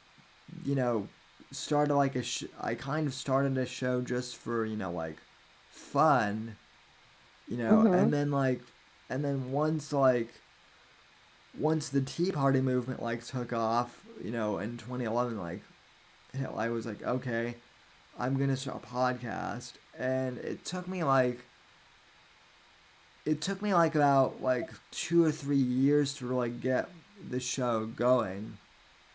you know started like I kind of started a show just for like fun, hmm and then like and then once the Tea Party movement like took off, in 2011, like hell, I was like, okay, I'm gonna start a podcast, and it took me like about like 2 or 3 years to like get the show going.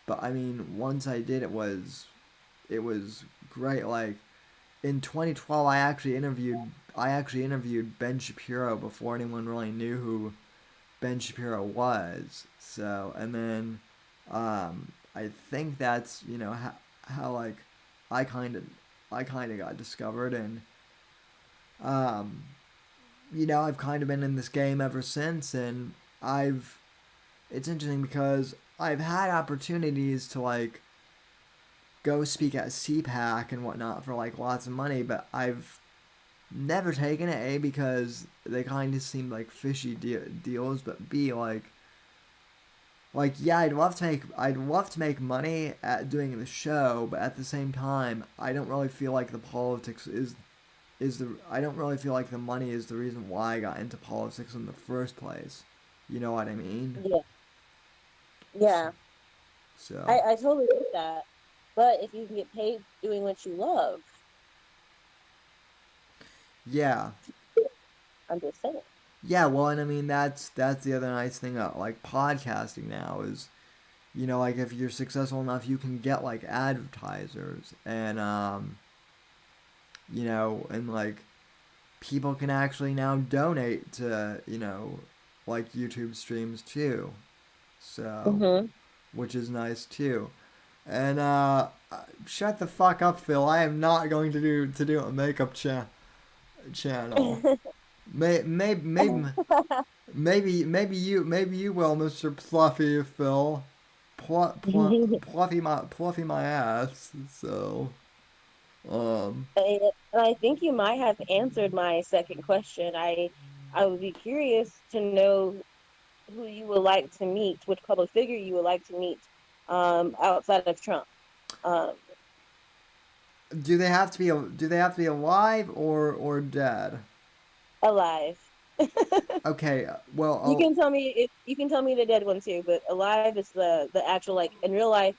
But I mean, once I did, it was great. Like in 2012, I actually interviewed Ben Shapiro before anyone really knew who Ben Shapiro was. So, and then I think that's how like I kind of I kind of got discovered, and um, I've kind of been in this game ever since, and I've it's interesting because I've had opportunities to like go speak at CPAC and whatnot for like lots of money, but I've never taken it. A, because they kind of seem like fishy deals, but B, like yeah, I'd love to make money at doing the show, but at the same time, I don't really feel like the politics is the I don't really feel like the money is the reason why I got into politics in the first place. You know what I mean? Yeah, So, yeah. so I totally get that. But if you can get paid doing what you love, yeah. I'm just saying. Yeah, well, and I mean that's the other nice thing about like podcasting now is like if you're successful enough, you can get like advertisers, and and like people can actually now donate to like YouTube streams too, so hmm which is nice too. And shut the fuck up, Phil. I am not going to do a makeup channel. Maybe you will, Mr. Fluffy Phil. Fluffy my ass. So um And I think you might have answered my second question. I would be curious to know who you would like to meet, which public figure you would like to meet outside of Trump. Um, Do they have to be alive or dead? Alive. Okay, well, You can tell me if you can tell me the dead one too, but alive is the actual like in real life,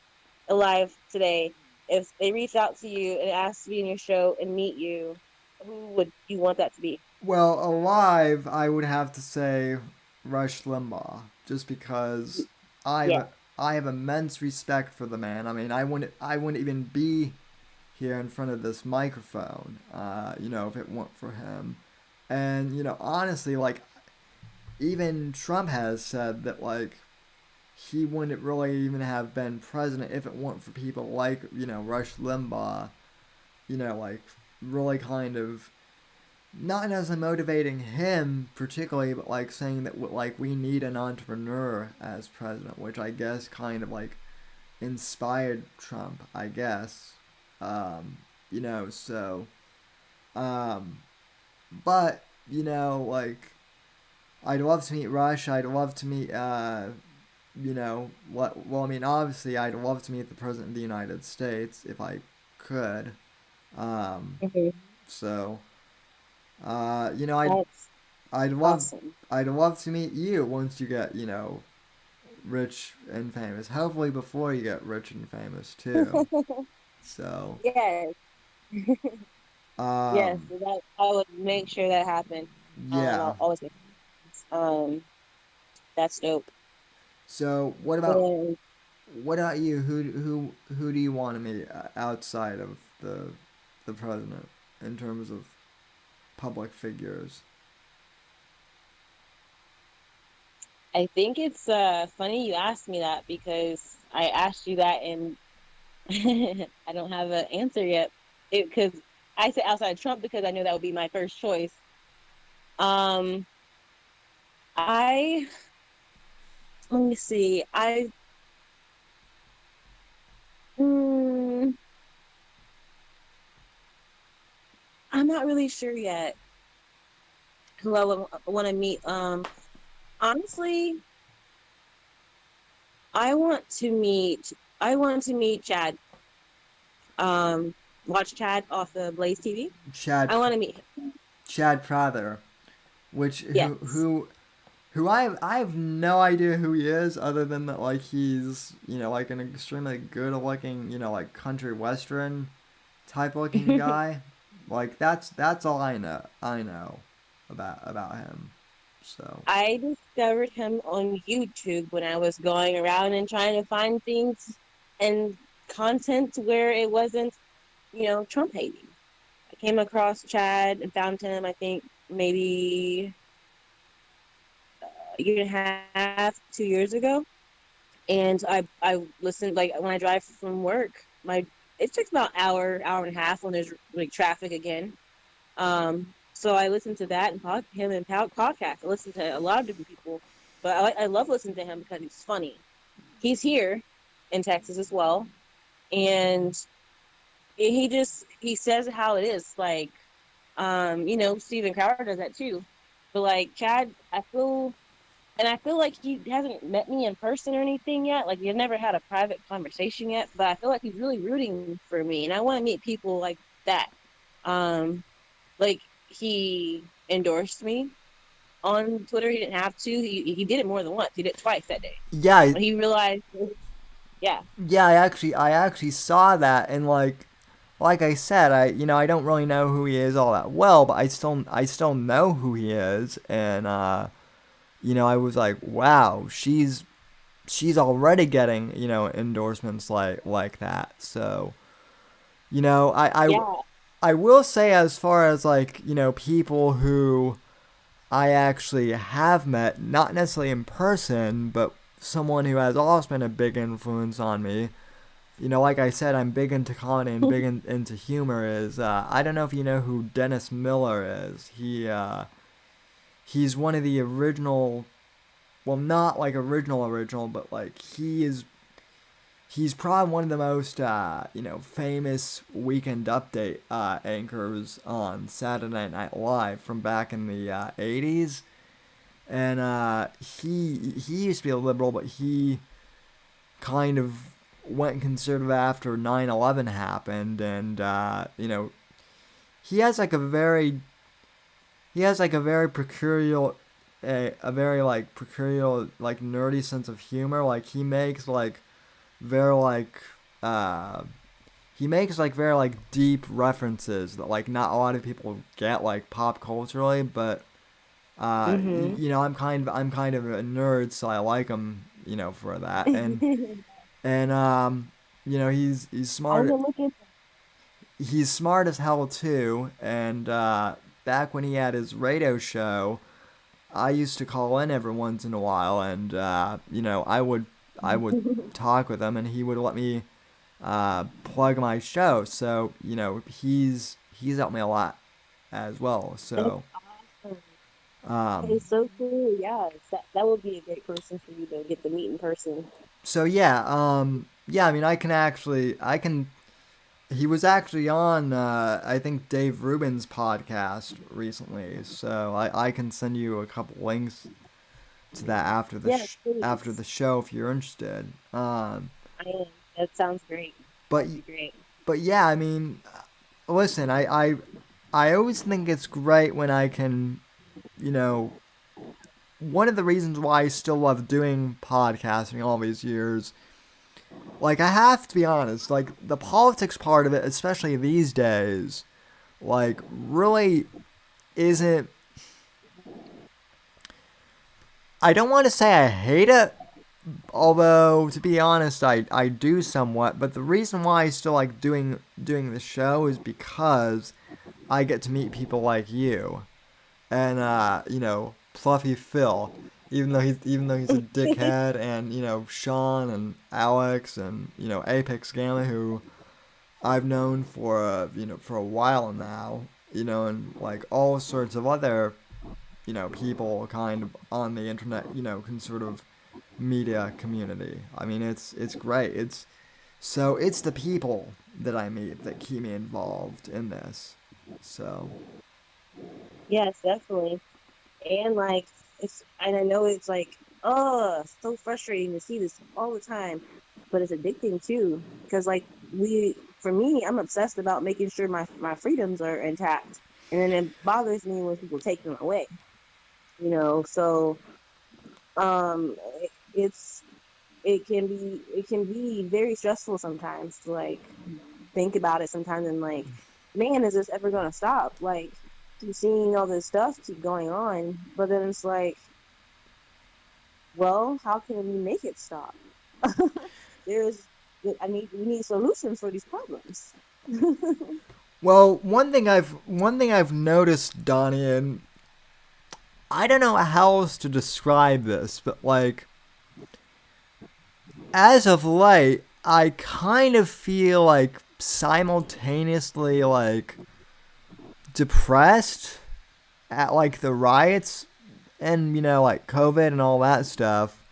alive today. If they reach out to you and ask to be in your show and meet you, who would you want that to be? well, alive, I would have to say Rush Limbaugh, just because Yeah. I've I have immense respect for the man. I mean, I wouldn't even be here in front of this microphone, if it weren't for him. And honestly, like even Trump has said that like he wouldn't really even have been president if it weren't for people like Rush Limbaugh, like really kind of not necessarily motivating him particularly, but like saying that like we need an entrepreneur as president, which I guess kind of like inspired Trump, I guess. Um, so um, but like I'd love to meet Rush. I'd love to meet what well I mean obviously I'd love to meet the president of the United States if I could. Um, Mhm. so uh, you know I'd That's I'd love awesome. I'd love to meet you once you get, rich and famous. Hopefully before you get rich and famous too. So, Yes, yes, um, so that I would make sure that happened. yeah. I'll always make that's dope. So, And what about you? Who do you want to meet outside of the president in terms of public figures? I think it's funny you asked me that because I asked you that and I don't have an answer yet. Because I said outside Trump because I knew that would be my first choice. Um, I let me see. Mm, I'm not really sure yet who I would want to meet. Honestly, I want to meet. I want to meet Chad. Um, watch Chad off the Blaze TV. Chad I want to meet him. Chad Prather, which Yes. who I have no idea who he is other than that like he's like an extremely good looking like country western type looking guy. Like that's all I know about him. So I discovered him on YouTube when I was going around and trying to find things and content where it wasn't, Trump hating. I came across Chad and found him, I think maybe a year and a half, 2 years ago. And I listened like when I drive from work, my it takes about hour and a half when there's like traffic again. So I listened to that and him and podcast. I listened to a lot of different people, but I love listening to him because he's funny. He's here in Texas as well, and he says how it is. Like, Steven Crowder does that too. But like Chad, I feel like he hasn't met me in person or anything yet. Like, we've never had a private conversation yet, but I feel like he's really rooting for me, and I want to meet people like that. Um, like he endorsed me on Twitter. He didn't have to. He did it more than once. He did it twice that day yeah, when he realized. Yeah. yeah. I actually saw that and like I said, I don't really know who he is all that well, but I still know who he is, and I was like, wow, she's already getting endorsements like that. So you know, Yeah. I will say as far as like people who I actually have met, not necessarily in person, but someone who has also been a big influence on me. Like I said, I'm big into comedy and into humor. Is I don't know if you know who Dennis Miller is. He's one of the original, well, not like original, but like he's probably one of the most famous Weekend Update anchors on Saturday Night Live from back in the '80s, and he used to be a liberal, but he kind of went conservative after 9/11 happened, and he has like a very peculiar, a very like peculiar like nerdy sense of humor. Like very like uh he makes like very like deep references that like not a lot of people get like pop culturally, but Mhm. I'm kind of a nerd, so I like him, for that. And he's I smart. will look into. He's smart as hell too. And back when he had his radio show, I used to call in every once in a while, and I would talk with him, and he would let me plug my show. So he's helped me a lot as well. That's So awesome. That um, is so cool. Yes, that would be a great person for you to get to meet in person. yeah. I mean, I can. He was actually on I think Dave Rubin's podcast recently, so I can send you a couple links to that Yes, after please. the show if you're interested. I am. That sounds great. But That'd be great. but yeah, I mean, listen, I always think it's great when I can, you know, one of the reasons why I still love doing podcasting all these years, like I have to be honest, like the politics part of it, especially these days, like really isn't. I don't want to say I hate it, although to be honest, I do somewhat. But the reason why I still like doing the show is because I get to meet people like you and Fluffy Phil, even though he's a dickhead, and Sean and Alex and Apex Gamma, who I've known for for a while now, and like all sorts of other people kind of on the internet, can sort of media community. I mean, it's great. It's the people that I meet that keep me involved in this. So Yes, definitely. And like and I know it's like, oh, so frustrating to see this all the time, but it's addicting too. Because like for me, I'm obsessed about making sure my freedoms are intact, and then it bothers me when people take them away. So it's it can be very stressful sometimes to like think about it sometimes and like, man, is this ever gonna stop? Like, keep seeing all this stuff keep going on, but then it's like, well, how can we make it stop? There's, we need solutions for these problems. well, one thing I've noticed, Donnie, and I don't know how else to describe this, but like as of late, I kind of feel like simultaneously like depressed at like the riots and like COVID and all that stuff.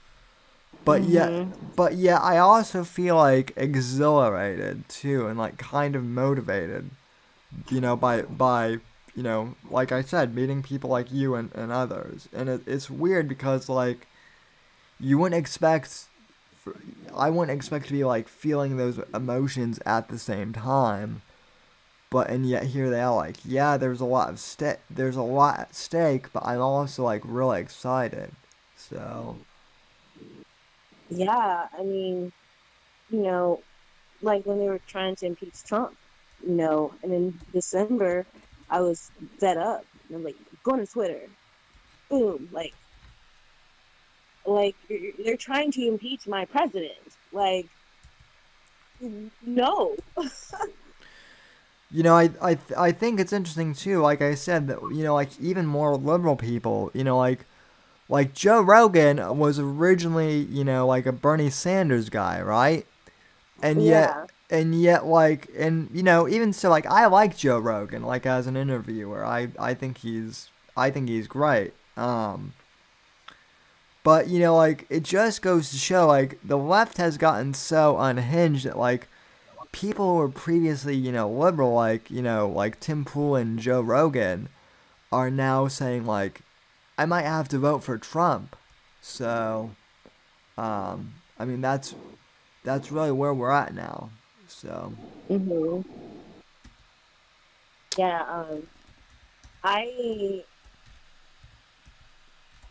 But yet Hmm. I also feel like exhilarated too and like kind of motivated, by like I said, meeting people like you and others. And it's weird because like you wouldn't expect I wouldn't expect to be like feeling those emotions at the same time. But and yet here they are, like, yeah, there's a lot at stake, but I'm also like really excited. So Yeah, I mean, you know, like when they were trying to impeach Trump, and in December, I was fed up. And I'm like, going to Twitter, boom, like they're trying to impeach my president. Like, no. I think it's interesting too. Like I said, that like even more liberal people, like Joe Rogan was originally like a Bernie Sanders guy, right? And yet Yeah. even so, like I like Joe Rogan, like as an interviewer. I think he's great. But like it just goes to show, like the left has gotten so unhinged that like people who were previously liberal, like like Tim Pool and Joe Rogan, are now saying like I might have to vote for Trump. So I mean that's really where we're at now. So Hmm. Yeah. I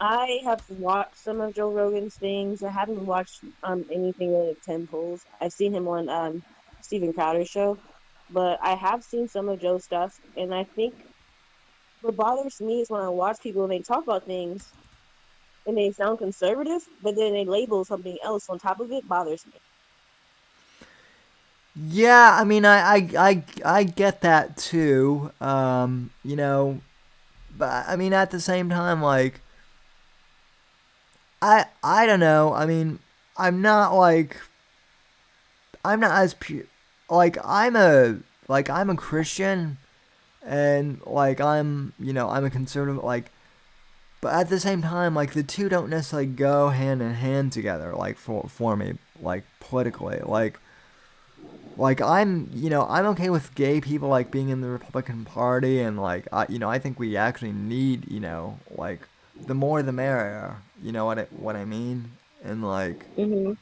I have watched some of Joe Rogan's things. I haven't watched anything really with Tim Pool's. I've seen him on Steven Crowder's show, but I have seen some of Joe's stuff, and I think what bothers me is when I watch people and they talk about things and they sound conservative, but then they label something else on top of it bothers me. yeah, I mean, I get that too. But I mean, at the same time, like, I don't know. I mean, I'm not like I'm not as pure. Like I'm a Christian, and like I'm a conservative. Like, but at the same time, like the two don't necessarily go hand in hand together. Like for me, like politically, like I'm okay with gay people like being in the Republican Party, and like I think we actually need like the more the merrier. You know what I mean? And like Hmm.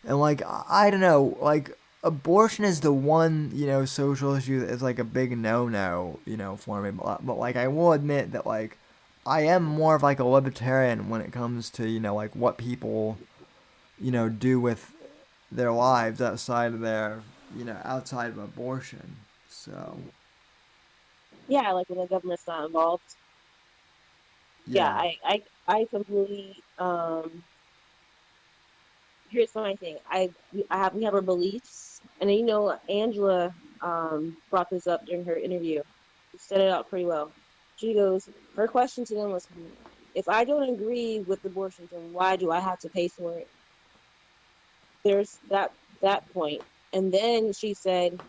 and like I don't know, like abortion is the one social issue that is like a big no for me. But like I will admit that like I am more of like a libertarian when it comes to like what people do with their lives outside of their outside of abortion. So Yeah, like when the government's not involved. Yeah, yeah. I completely here's my thing. We have our beliefs, and then, Angela brought this up during her interview. She set it out pretty well. She goes, her question to them was, if I don't agree with abortion, then why do I have to pay for it? There's that point. And then she said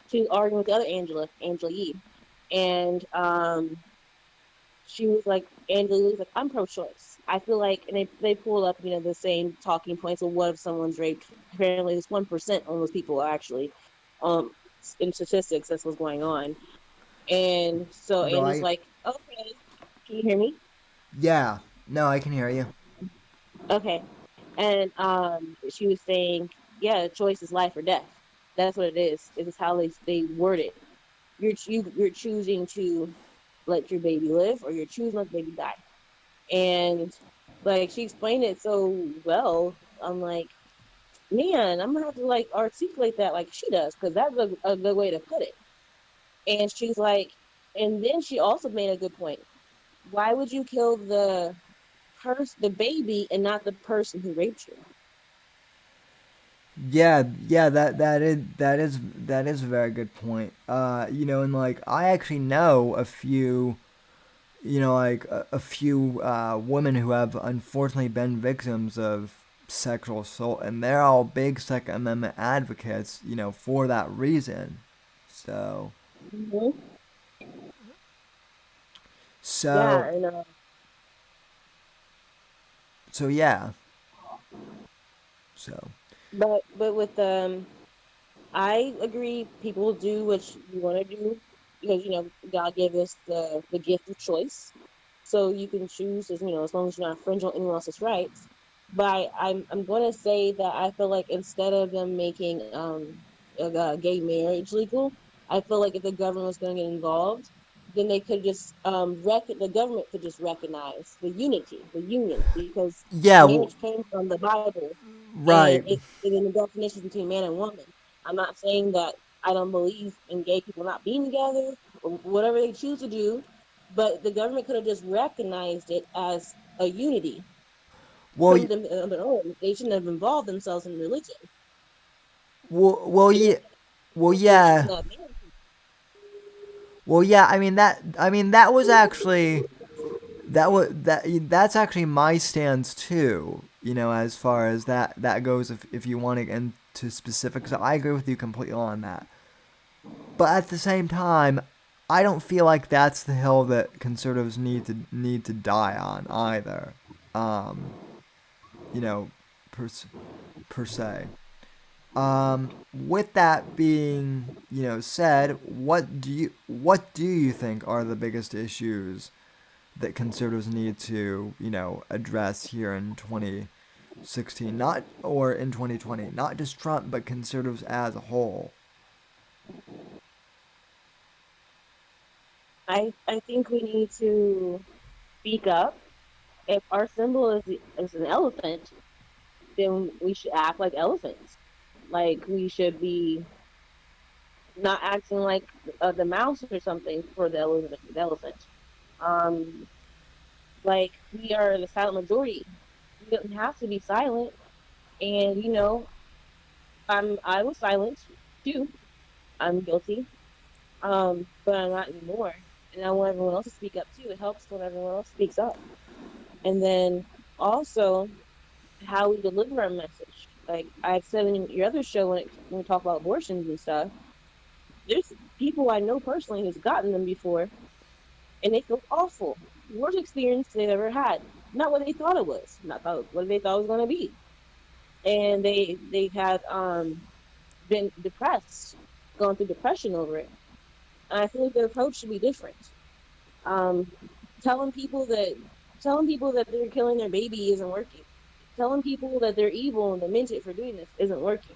she was arguing with the other Angela, Angela Yee, and she was like, Angela was like, I'm pro-choice. I feel like, and they pull up, the same talking points of what if someone's raped. Apparently, this 1% of those people are actually, um, in statistics, that's what's going on. And so Angela's Right. like, okay, can you hear me? Yeah. No, I can hear you. Okay. And she was saying, yeah, choice is life or death. That's what it is. It is how they word it. You're choosing to let your baby live, or you're choosing to let the baby die. And like she explained it so well, I'm like, man, I'm gonna have to like articulate that like she does, because that's a good way to put it. And she's like, and then she also made a good point. Why would you kill the baby, and not the person who raped you? Yeah, yeah, that is a very good point. And like I actually know a few, like a few women who have unfortunately been victims of sexual assault, and they're all big Second Amendment advocates, for that reason. So, Mm-hmm. so, Yeah, and so yeah, so but with I agree. People do what you want to do, because God gave us the gift of choice, so you can choose, as as long as you're not infringing on anyone else's rights. But I'm going to say that I feel like instead of them making gay marriage legal, I feel like if the government was going to get involved, then they could just the government could just recognize the unity, the union, because yeah, marriage came from the Bible, and right. it's in the definitions between man and woman. I'm not saying that I don't believe in gay people not being together or whatever they choose to do, but the government could have just recognized it as a unity, Well, something of their own. They shouldn't have involved themselves in religion. You know, yeah, well, they're choosing yeah. that marriage. Well, yeah, I mean that was actually that's actually my stance too. As far as that goes, if you want to get into specifics, I agree with you completely on that. But at the same time, I don't feel like that's the hill that conservatives need to die on either. Um, you know, per per se. With that being said, what do you think are the biggest issues that conservatives need to address here in 16, not or in 2020, not just Trump, but conservatives as a whole. I think we need to speak up. If our symbol is an elephant, then we should act like elephants. Like we should be not acting like the mouse or something for the elephant. Um, like we are the silent majority. We don't have to be silent. And I was silent too. I'm guilty. But I'm not anymore. And I want everyone else to speak up too. It helps when everyone else speaks up. And then also how we deliver our message. Like I've said in your other show when we talk about abortions and stuff, there's people I know personally who's gotten them before and they feel awful. Worst experience they've ever had. Not what they thought it was. Not what they thought it was gonna be. And they've had been depressed, gone through depression over it. And I feel like their approach should be different. Um, telling people that telling people that they're killing their baby isn't working. Telling people that they're evil and demented for doing this isn't working.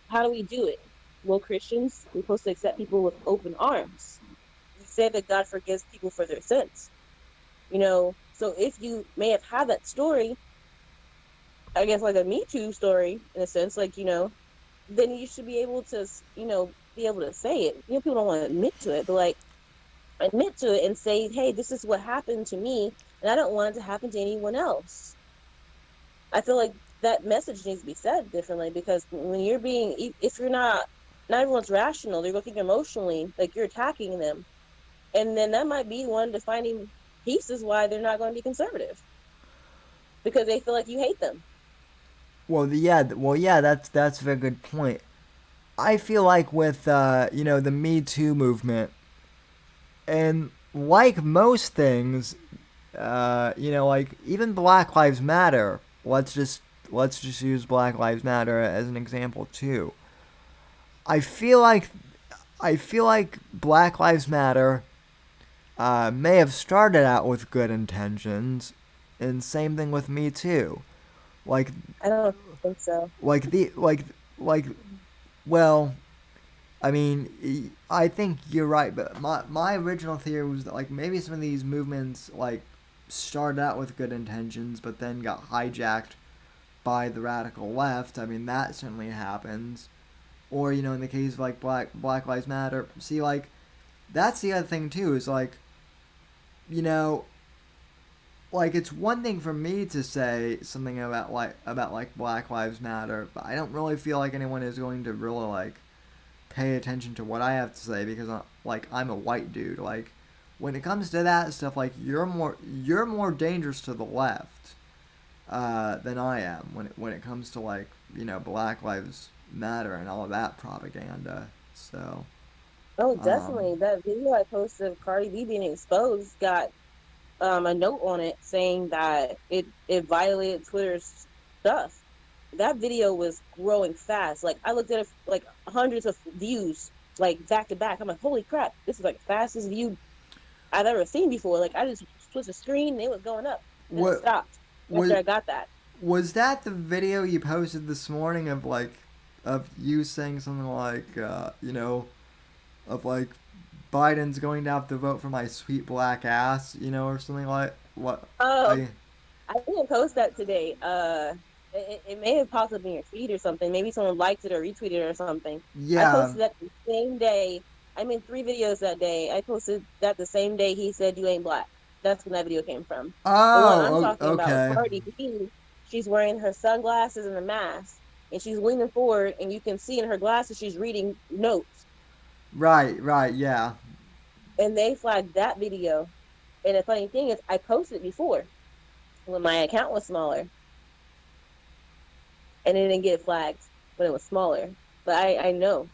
How do we do it? Well, Christians, we're supposed to accept people with open arms. We say that God forgives people for their sins. So if you may have had that story, I guess like a Me Too story in a sense, then you should be able to, be able to say it. People don't want to admit to it, but like admit to it and say, hey, this is what happened to me, and I don't want it to happen to anyone else. I feel like that message needs to be said differently because when you're if you're not everyone's rational, they're looking emotionally, like you're attacking them. And then that might be one of the defining pieces why they're not going to be conservative because they feel like you hate them. Well, yeah, that's a very good point. I feel like with the Me Too movement, and like most things, like even Black Lives Matter. Let's just use Black Lives Matter as an example too. I feel like I feel like Black Lives Matter may have started out with good intentions, and same thing with Me Too. Like I don't think so. like the like well, I mean, I think you're right, but my original theory was that like maybe some of these movements like started out with good intentions, but then got hijacked by the radical left. I mean, that certainly happens. Or in the case of like Black Lives Matter, see, like that's the other thing too. Is like, you know, like it's one thing for me to say something about Black Lives Matter, but I don't really feel like anyone is going to really like pay attention to what I have to say because I'm a white dude. Like when it comes to that stuff, like you're more dangerous to the left than I am when it comes to like Black Lives Matter and all of that propaganda. So Oh, um, definitely. That video I posted of Cardi B being exposed got a note on it saying that it violated Twitter's stuff. That video was growing fast. Like I looked at it like hundreds of views, like back to back. I'm like, holy crap, this is like the fastest view I've ever seen before. Like I just switched the screen and it was going up. Then it what stopped after was I got that. was that the video you posted this morning of you saying something like of like Biden's going to have to vote for my sweet black ass, or something like what Oh, I I didn't post that today. It may have popped up in your feed or something. Maybe someone liked it or retweeted it or something. I yeah. posted that the same day. I made 3 videos that day. I posted that the same day he said you ain't black. That's when that video came from. The one I'm talking about is Okay. Cardi B. She's wearing her sunglasses and a mask, and she's leaning forward, and you can see in her glasses she's reading notes. Right, yeah. And they flagged that video. And the funny thing is, I posted it before when my account was smaller and it didn't get flagged when it was smaller. But I know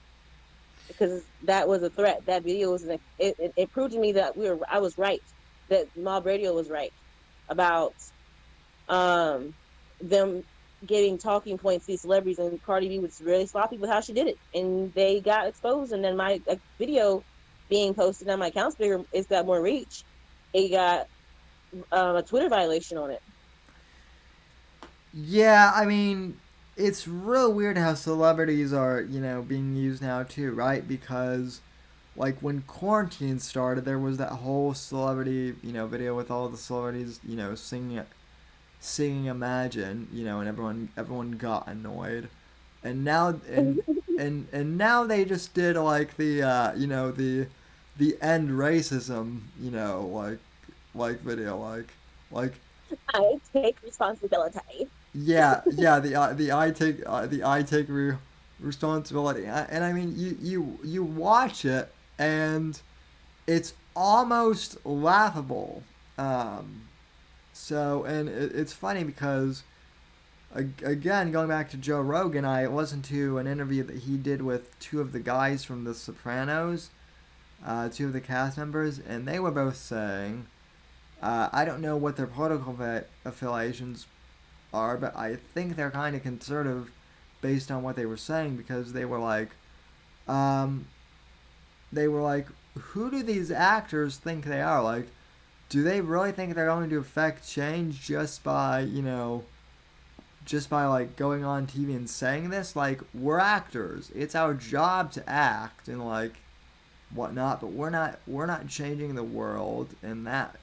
because that was a threat. That video was it proved to me that I was right. That Mob Radio was right about um them giving talking points to these celebrities, and Cardi B was really sloppy with how she did it, and they got exposed. And then my video being posted on my account's bigger, it's got more reach. It got a Twitter violation on it. Yeah, I mean, it's real weird how celebrities are, being used now too, right? Because like when quarantine started, there was that whole celebrity, video with all the celebrities, singing Imagine, and everyone got annoyed. And now and now they just did like the end racism, like video like I take responsibility. yeah, the I take responsibility, and I mean you watch it and it's almost laughable. Um, and it's funny because again, going back to Joe Rogan, I listened to an interview that he did with two of the guys from The Sopranos, two of the cast members, and they were both saying, I don't know what their political affiliations are, but I think they're kind of conservative based on what they were saying because um, they were like, who do these actors think they are? Like, do they really think they're going to affect change just by like going on TV and saying this? Like, we're actors. It's our job to act and like whatnot, but we're not changing the world in that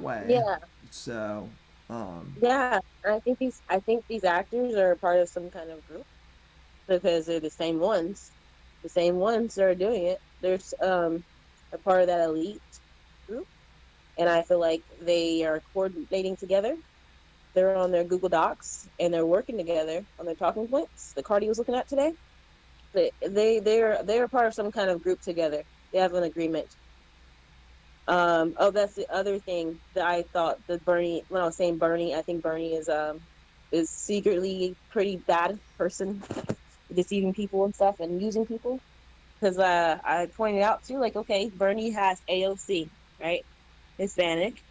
way. Yeah, So, um, yeah. I think these actors are part of some kind of group because they're the same ones. The same ones that are doing it. There's a part of that elite group, and I feel like they are coordinating together. They're on their Google Docs and they're working together on their talking points that Cardi was looking at today. They're part of some kind of group together. They have an agreement. Oh, that's the other thing that I thought that Bernie. When I was saying Bernie, I think Bernie is secretly pretty bad person, deceiving people and stuff and using people. Because I pointed out too, like, okay, Bernie has AOC, right, Hispanic,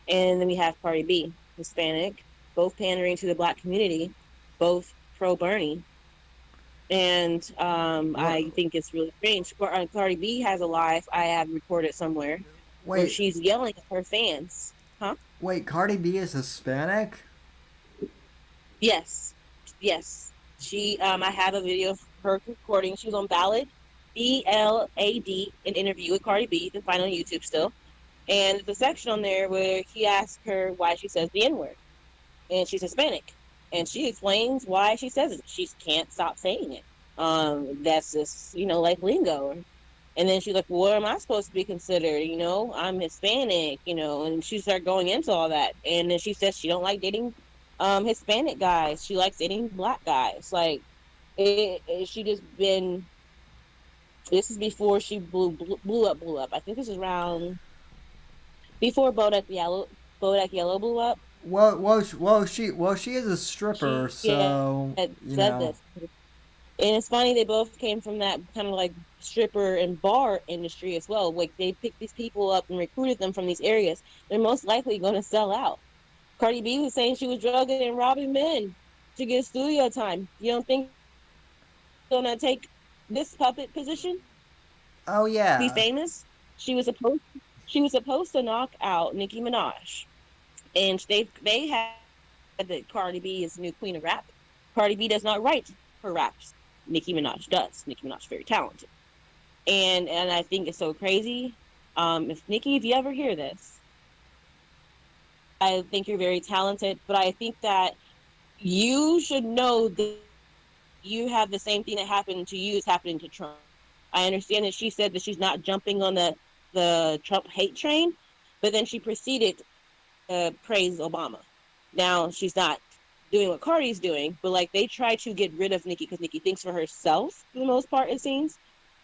and then we have Cardi B, Hispanic, both pandering to the Black community, both pro Bernie. And what? I think it's really strange. Cardi B has a live I have recorded somewhere where Wait, she's yelling at her fans. Huh? wait. Cardi B is Hispanic. Yes, yes. She I have a video of her recording. She was on Ballad, BLAD, an interview with Cardi B. You can find on YouTube still. And there's a section on there where he asks her why she says the N word, and she's Hispanic, and she explains why she says it. She can't stop saying it. That's just like lingo. And then she's like, "What am I supposed to be considered? I'm Hispanic, And she started going into all that, and then she says she don't like dating Hispanic guys. She likes dating Black guys. Like she just been. This is before she blew up. Blew up. I think this is around before Bodak Yellow blew up. She is a stripper, She so had said this. And it's funny they both came from that kind of like stripper and bar industry as well. Like they picked these people up and recruited them from these areas. They're most likely going to sell out. Cardi B was saying she was drugging and robbing men to get studio time. You don't think she's going to take this puppet position? oh Be yeah. famous? She was supposed she was supposed to knock out Nicki Minaj, and they had that Cardi B is the new queen of rap. Cardi B does not write her raps. Nicki Minaj does. Nicki Minaj is very talented. And I think it's so crazy. If Nikki, if you ever hear this, I think you're very talented, but I think that you should know that you have the same thing that happened to you is happening to Trump. I understand that she said that she's not jumping on the Trump hate train, but then she proceeded to praise Obama. Now she's not doing what Cardi's doing, but like they try to get rid of Nikki because Nikki thinks for herself for the most part, it seems.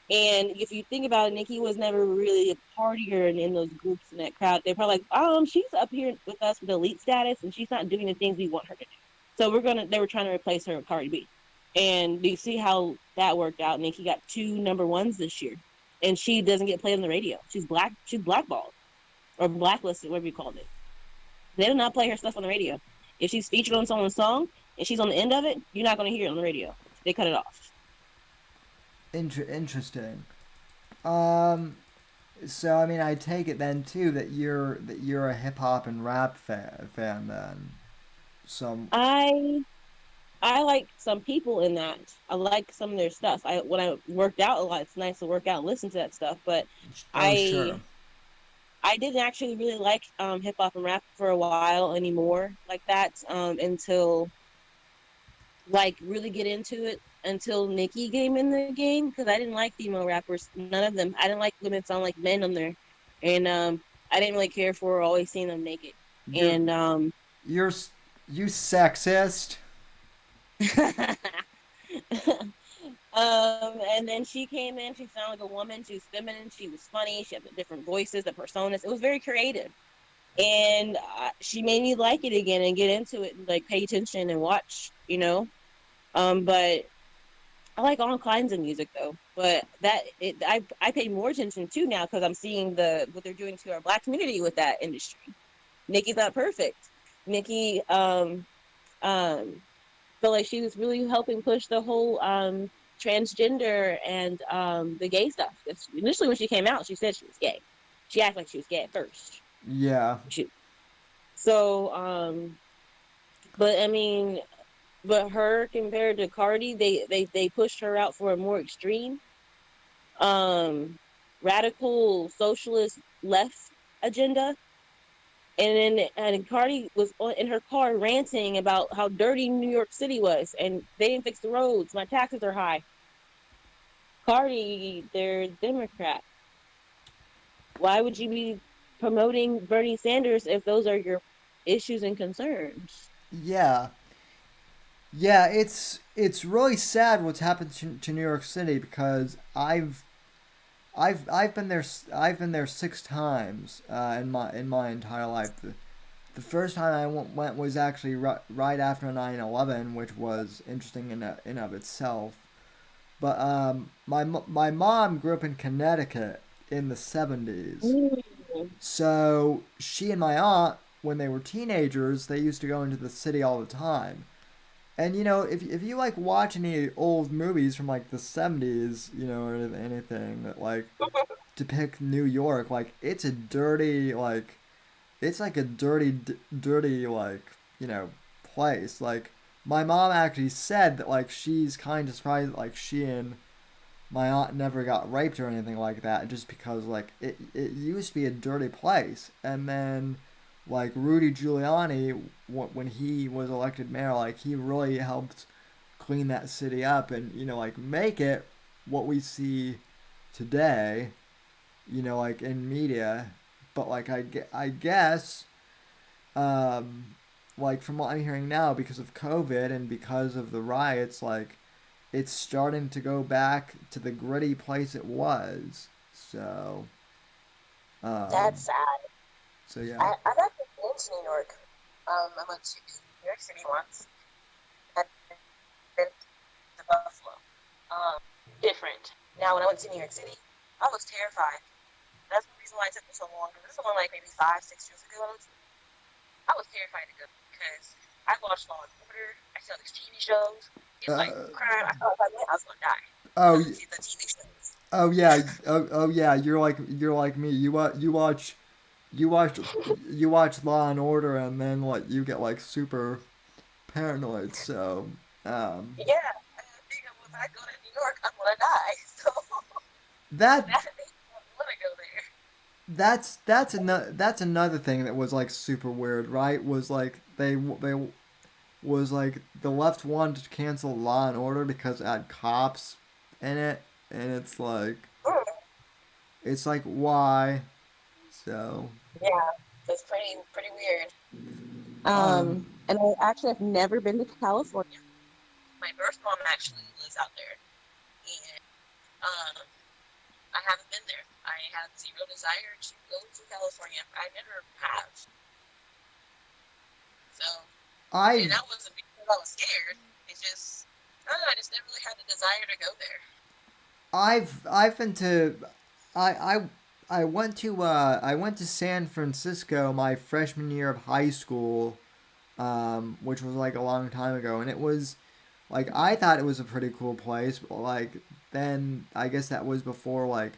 And if you think about it, Nikki was never really a partier in those groups in that crowd. They're probably like, she's up here with us with elite status, and she's not doing the things we want her to do. So they were trying to replace her with Cardi B. And do you see how that worked out? Nikki got 2 number 1s this year, and she doesn't get played on the radio. She's black. She's blackballed or blacklisted, whatever you called it. They do not play her stuff on the radio. If she's featured on someone's song and she's on the end of it, you're not going to hear it on the radio. They cut it off. Interesting. Um, so I mean, I take it then too that you're a hip hop and rap fan then. some. I I like some people in that. I like some of their stuff. I when I worked out a lot, it's nice to work out and listen to that stuff. But Oh, sure. I I didn't actually really like hip hop and rap for a while anymore like that until like really get into it until Nicki came in the game because I didn't like female rappers, none of them. I didn't like women sound like men on there, and I didn't really care for always seeing them naked. You're And you're you sexist. and then she came in. She sounded like a woman. She was feminine. She was funny. She had the different voices, the personas. It was very creative, and she made me like it again and get into it and like pay attention and watch. But I like all kinds of music though. But I pay more attention to now because I'm seeing the what they're doing to our Black community with that industry. Nikki's not perfect. Nikki um felt like she was really helping push the whole transgender and the gay stuff. Initially, when she came out, she said she was gay. She acted like she was gay at first. Yeah, She, so, but I mean, but her compared to Cardi, they pushed her out for a more extreme, um, radical socialist left agenda. And Cardi was in her car ranting about how dirty New York City was, and they didn't fix the roads. My taxes are high. Cardi, they're Democrat. Why would you be promoting Bernie Sanders if those are your issues and concerns? yeah, yeah. It's really sad what's happened to New York City because I've been there. I've been there 6 times in my entire life. The first time I went was actually right after 9/11, which was interesting in of itself. But my mom grew up in Connecticut in the 70s. Mm. So she and my aunt, when they were teenagers, they used to go into the city all the time. And if you like watch any old movies from like the 70s, or anything that like depict New York, like it's like a dirty like place. Like my mom actually said that like she's kind of surprised that like she and my aunt never got raped or anything like that, just because like it used to be a dirty place. And then like Rudy Giuliani, when he was elected mayor, like he really helped clean that city up and like make it what we see today, like in media. But like I guess like from what I'm hearing now, because of COVID and because of the riots, like it's starting to go back to the gritty place it was. So, That's um, sad. so yeah. I've actually been to New York. I went to New York City once. I've been to Buffalo. Different. Now, when I went to New York City, I was terrified. That's the reason why it took me so long. This was only like maybe 5, 6 years ago. I was terrified to go because I watched Law and Order. I saw these TV shows. It's like Uh, crime. I thought if I went, I was gonna die. oh, The TV shows. oh yeah, oh yeah. You're like me. You watch you watch Law and Order, and then like you get like super paranoid. So, um, Yeah, I think if I go to New York, I'm gonna die. So that that makes me want to go there. that's another thing that was like super weird, right? Was like they was like the left wanted to cancel Law and Order because it had cops in it, and it's like why? So, Yeah, it's pretty weird. um, And I actually have never been to California. My birth mom actually lives out there, and um, I haven't been there. I have zero desire to go to California. I never have. So, and I've that wasn't because I was scared. It's just, I don't know, I just never really had the desire to go there. I've been to I I went to San Francisco my freshman year of high school, which was like a long time ago, and it was like I thought it was a pretty cool place, but like then I guess that was before like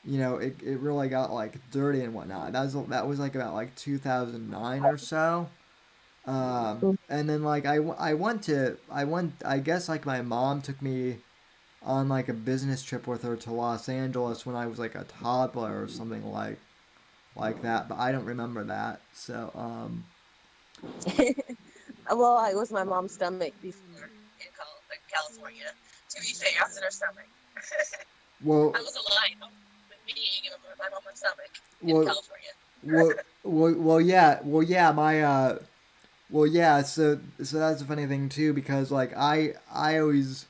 it really got like dirty and whatnot. That was like about like 2009 or so. And then like I guess like my mom took me on like a business trip with her to Los Angeles when I was like a toddler or something like that, but I don't remember that. So Well, I was my mom's stomach before in California. To be fair, I was in her stomach. well I was alive with being in my mom's stomach in well California. well yeah my well yeah so that's a funny thing too because like I always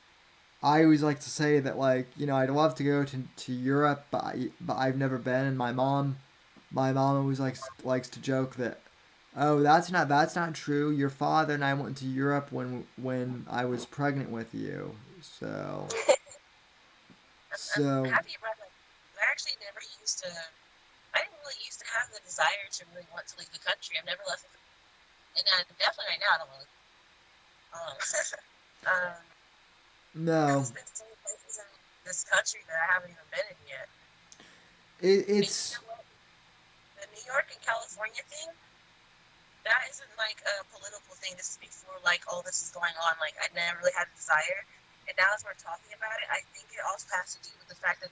like to say that like I'd love to go to Europe but I've never been and my mom always likes to joke that oh that's not true your father and I went to Europe when I was pregnant with you I'm so happy about that. I actually never used to. I didn't really used to have the desire to really want to leave the country. I've never left, and definitely right now I don't want to. Um, no there's been so many places in this country that I haven't even been in yet. And you it's know what? The New York and California thing, that isn't like a political thing. This is before like all this is going on. Like I never really had a desire, and now as we're talking about it, I think it also has to do with the fact that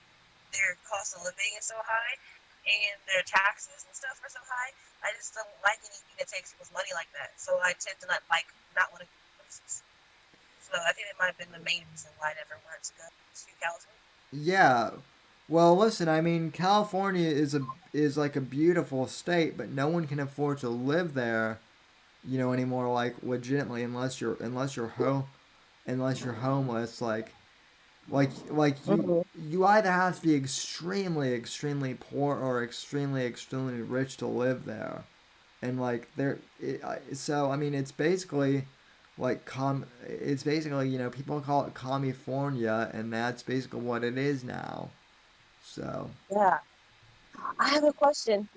their cost of living is so high, and their taxes and stuff are so high. I just don't like anything that takes people's money like that. So I tend to not want to go places. So I think it might have been the main reason why I never wanted to go to California. yeah. Well, listen, I mean, California is like a beautiful state, but no one can afford to live there, anymore like legitimately unless you're homeless like Mm-hmm. you either have to be extremely poor or extremely rich to live there. And like so I mean it's basically people call it California and that's basically what it is now. So Yeah, I have a question.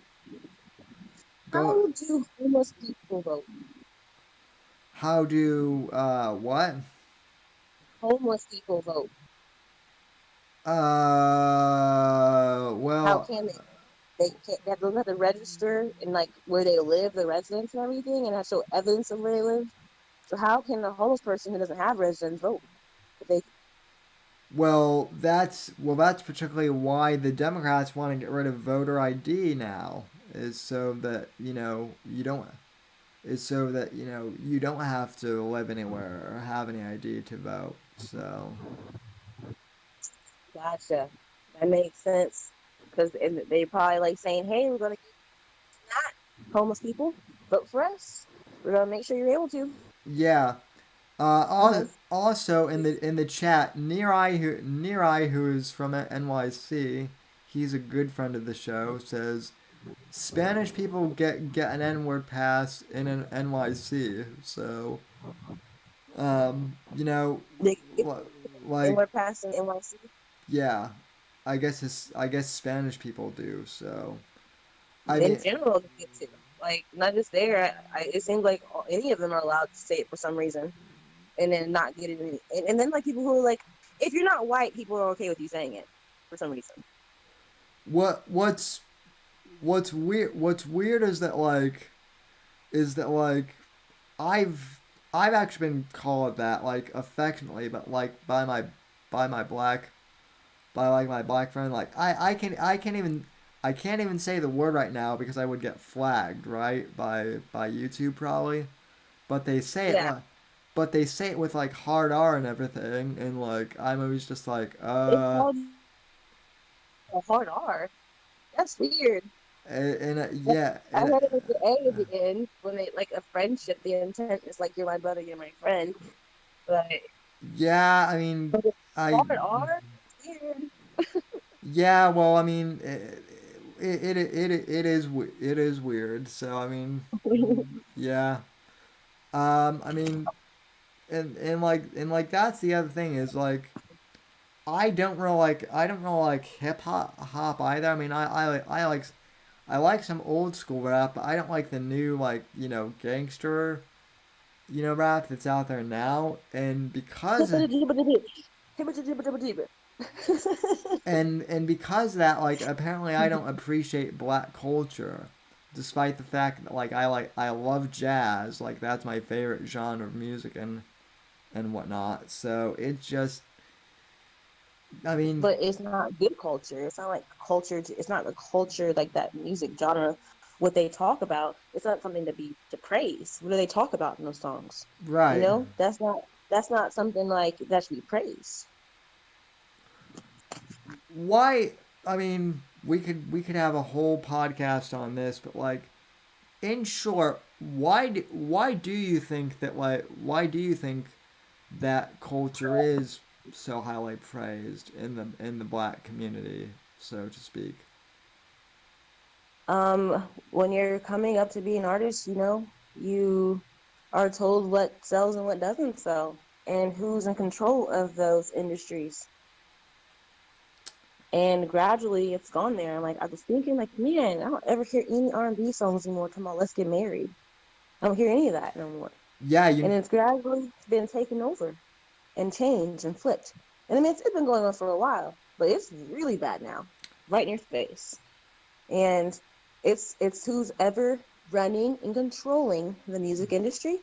go How do homeless people vote? how do what Homeless people vote. How well can they? They can't. They have to register and like where they live, the residence and everything, and have to show evidence of where they live. So how can a homeless person who doesn't have residence vote? If they that's particularly why the Democrats want to get rid of voter ID now is so that you don't is so that you don't have to live anywhere or have any ID to vote. So gotcha, that makes sense. Because they probably like saying, "Hey, we're gonna get not homeless people vote for us. We're gonna make sure you're able to." yeah. Because Also in the chat, Near who is from NYC, he's a good friend of the show. Says Spanish people get an N word pass in an NYC. So you know, they get like inward pass in NYC. yeah, I guess Spanish people do. So I In mean, general, they get to like not just there. It seems like any of them are allowed to say it for some reason, and then not get it. And then like people who are like, if you're not white, people are okay with you saying it for some reason. what what's weird is that like I've I've actually been called that like affectionately, but like by my black by like my black friend. Like I can't even say the word right now because I would get flagged right by YouTube probably. But they say it Yeah, like but they say it with like hard R and everything, and like I'm always just like it's called a hard R. That's weird. yeah I and had it with the A at the end when they like a friendship. The intent is like you're my brother, you're my friend, but yeah I mean but it's I hard R. It's weird. yeah well I mean it is weird so I mean yeah I mean and like that's the other thing is like I don't really like hop either. I mean I like some old school rap, but I don't like the new like gangster rap that's out there now. And because of that like apparently I don't appreciate black culture. despite the fact that I love jazz, like that's my favorite genre of music and whatnot. So it's just, I mean, But it's not good culture. It's not like culture. It's not a culture like that music genre. What they talk about, it's not something to be to praise. What do they talk about in those songs? You right. know, that's not something like that should be praised. Why? I mean, we could have a whole podcast on this, but like, in short, why do you think that why do you think that culture is so highly praised in the black community, so to speak? When you're coming up to be an artist, you know, you are told what sells and what doesn't sell, and who's in control of those industries. And gradually, it's gone there. Like I was thinking, like, man, I don't ever hear any R&B songs anymore. Talking about let's get married. I don't hear any of that no more. Yeah, And you. it's gradually been taken over and changed and flipped. And I mean, it's been going on for a while, but it's really bad now, right in your face. And it's who's ever running and controlling the music industry,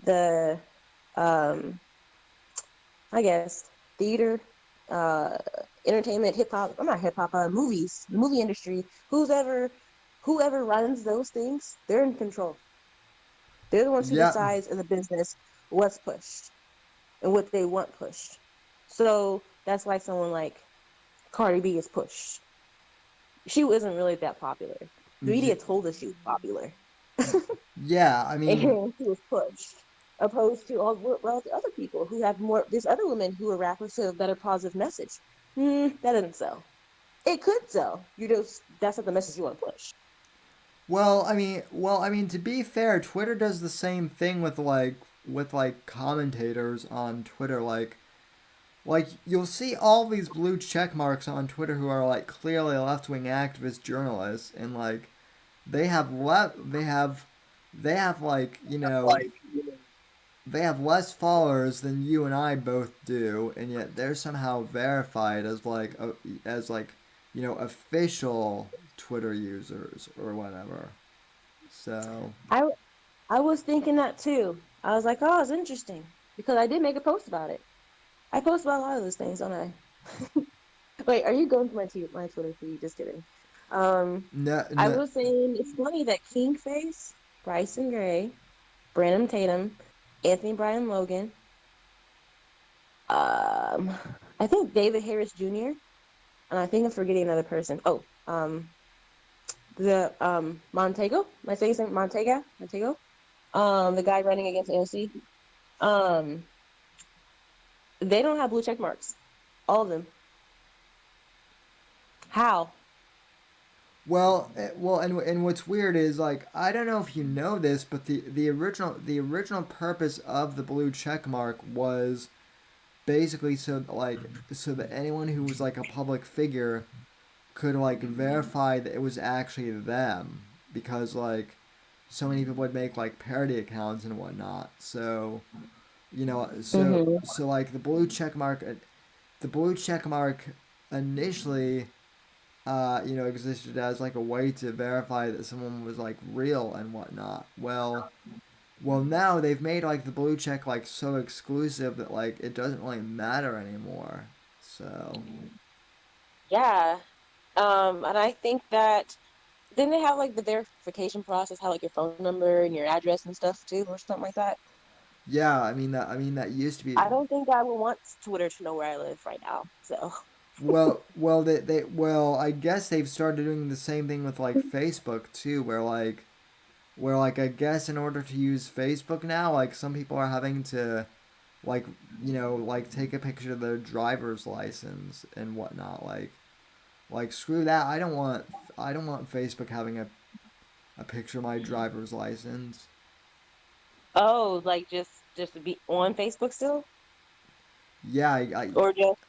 the um, I guess theater, uh, entertainment, hip hop. I'm not hip hop. Movies, the movie industry. Whoever runs those things, they're in control. They're the ones who Yeah. decides in the business what's pushed and what they want pushed. So that's why someone like Cardi B is pushed. She wasn't really that popular. The y- media told us she was popular, yeah, I mean, and she was pushed. Opposed to all the other people who have more. There's other women who are rappers who have a better positive message. That doesn't sell. It could sell. You just that's not the message you want to push. well, I mean, to be fair, Twitter does the same thing with like commentators on Twitter. Like you'll see all these blue check marks on Twitter who are like clearly left wing activist journalists, and like they have they have like they have less followers than you and I both do, and yet they're somehow verified as official Twitter users or whatever. So I I was thinking that too. I was like, oh, it's interesting because I did make a post about it. I post about a lot of those things, don't I? Wait, are you going to my Twitter feed? Just kidding. no, I no, was saying it's funny that King Face, Bryson Gray, Brandon Tatum, Anthony Bryan Logan, um, I think David Harris Jr. and I think I'm forgetting another person. Oh, the Montego. Am I saying something? Montega? Montego? The guy running against AOC. Um, they don't have blue check marks. All of them. How? and what's weird is like I don't know if you know this, but the original purpose of the blue check mark was basically so that anyone who was like a public figure could like verify that it was actually them, because like so many people would make like parody accounts and whatnot. So Mm-hmm. like the blue check mark initially existed as like a way to verify that someone was like real and whatnot. Well, now they've made like the blue check like so exclusive that like it doesn't really matter anymore. So Yeah. And I think that then they have like the verification process, how like your phone number and your address and stuff too, or something like that. yeah, I mean that used to be. I don't think I would want Twitter to know where I live right now. So Well, I guess they've started doing the same thing with like Facebook too, where I guess in order to use Facebook now, like some people are having to like like take a picture of their driver's license and whatnot. Like screw that. I don't want Facebook having a picture of my driver's license. oh, like just to be on Facebook still, Yeah, I or just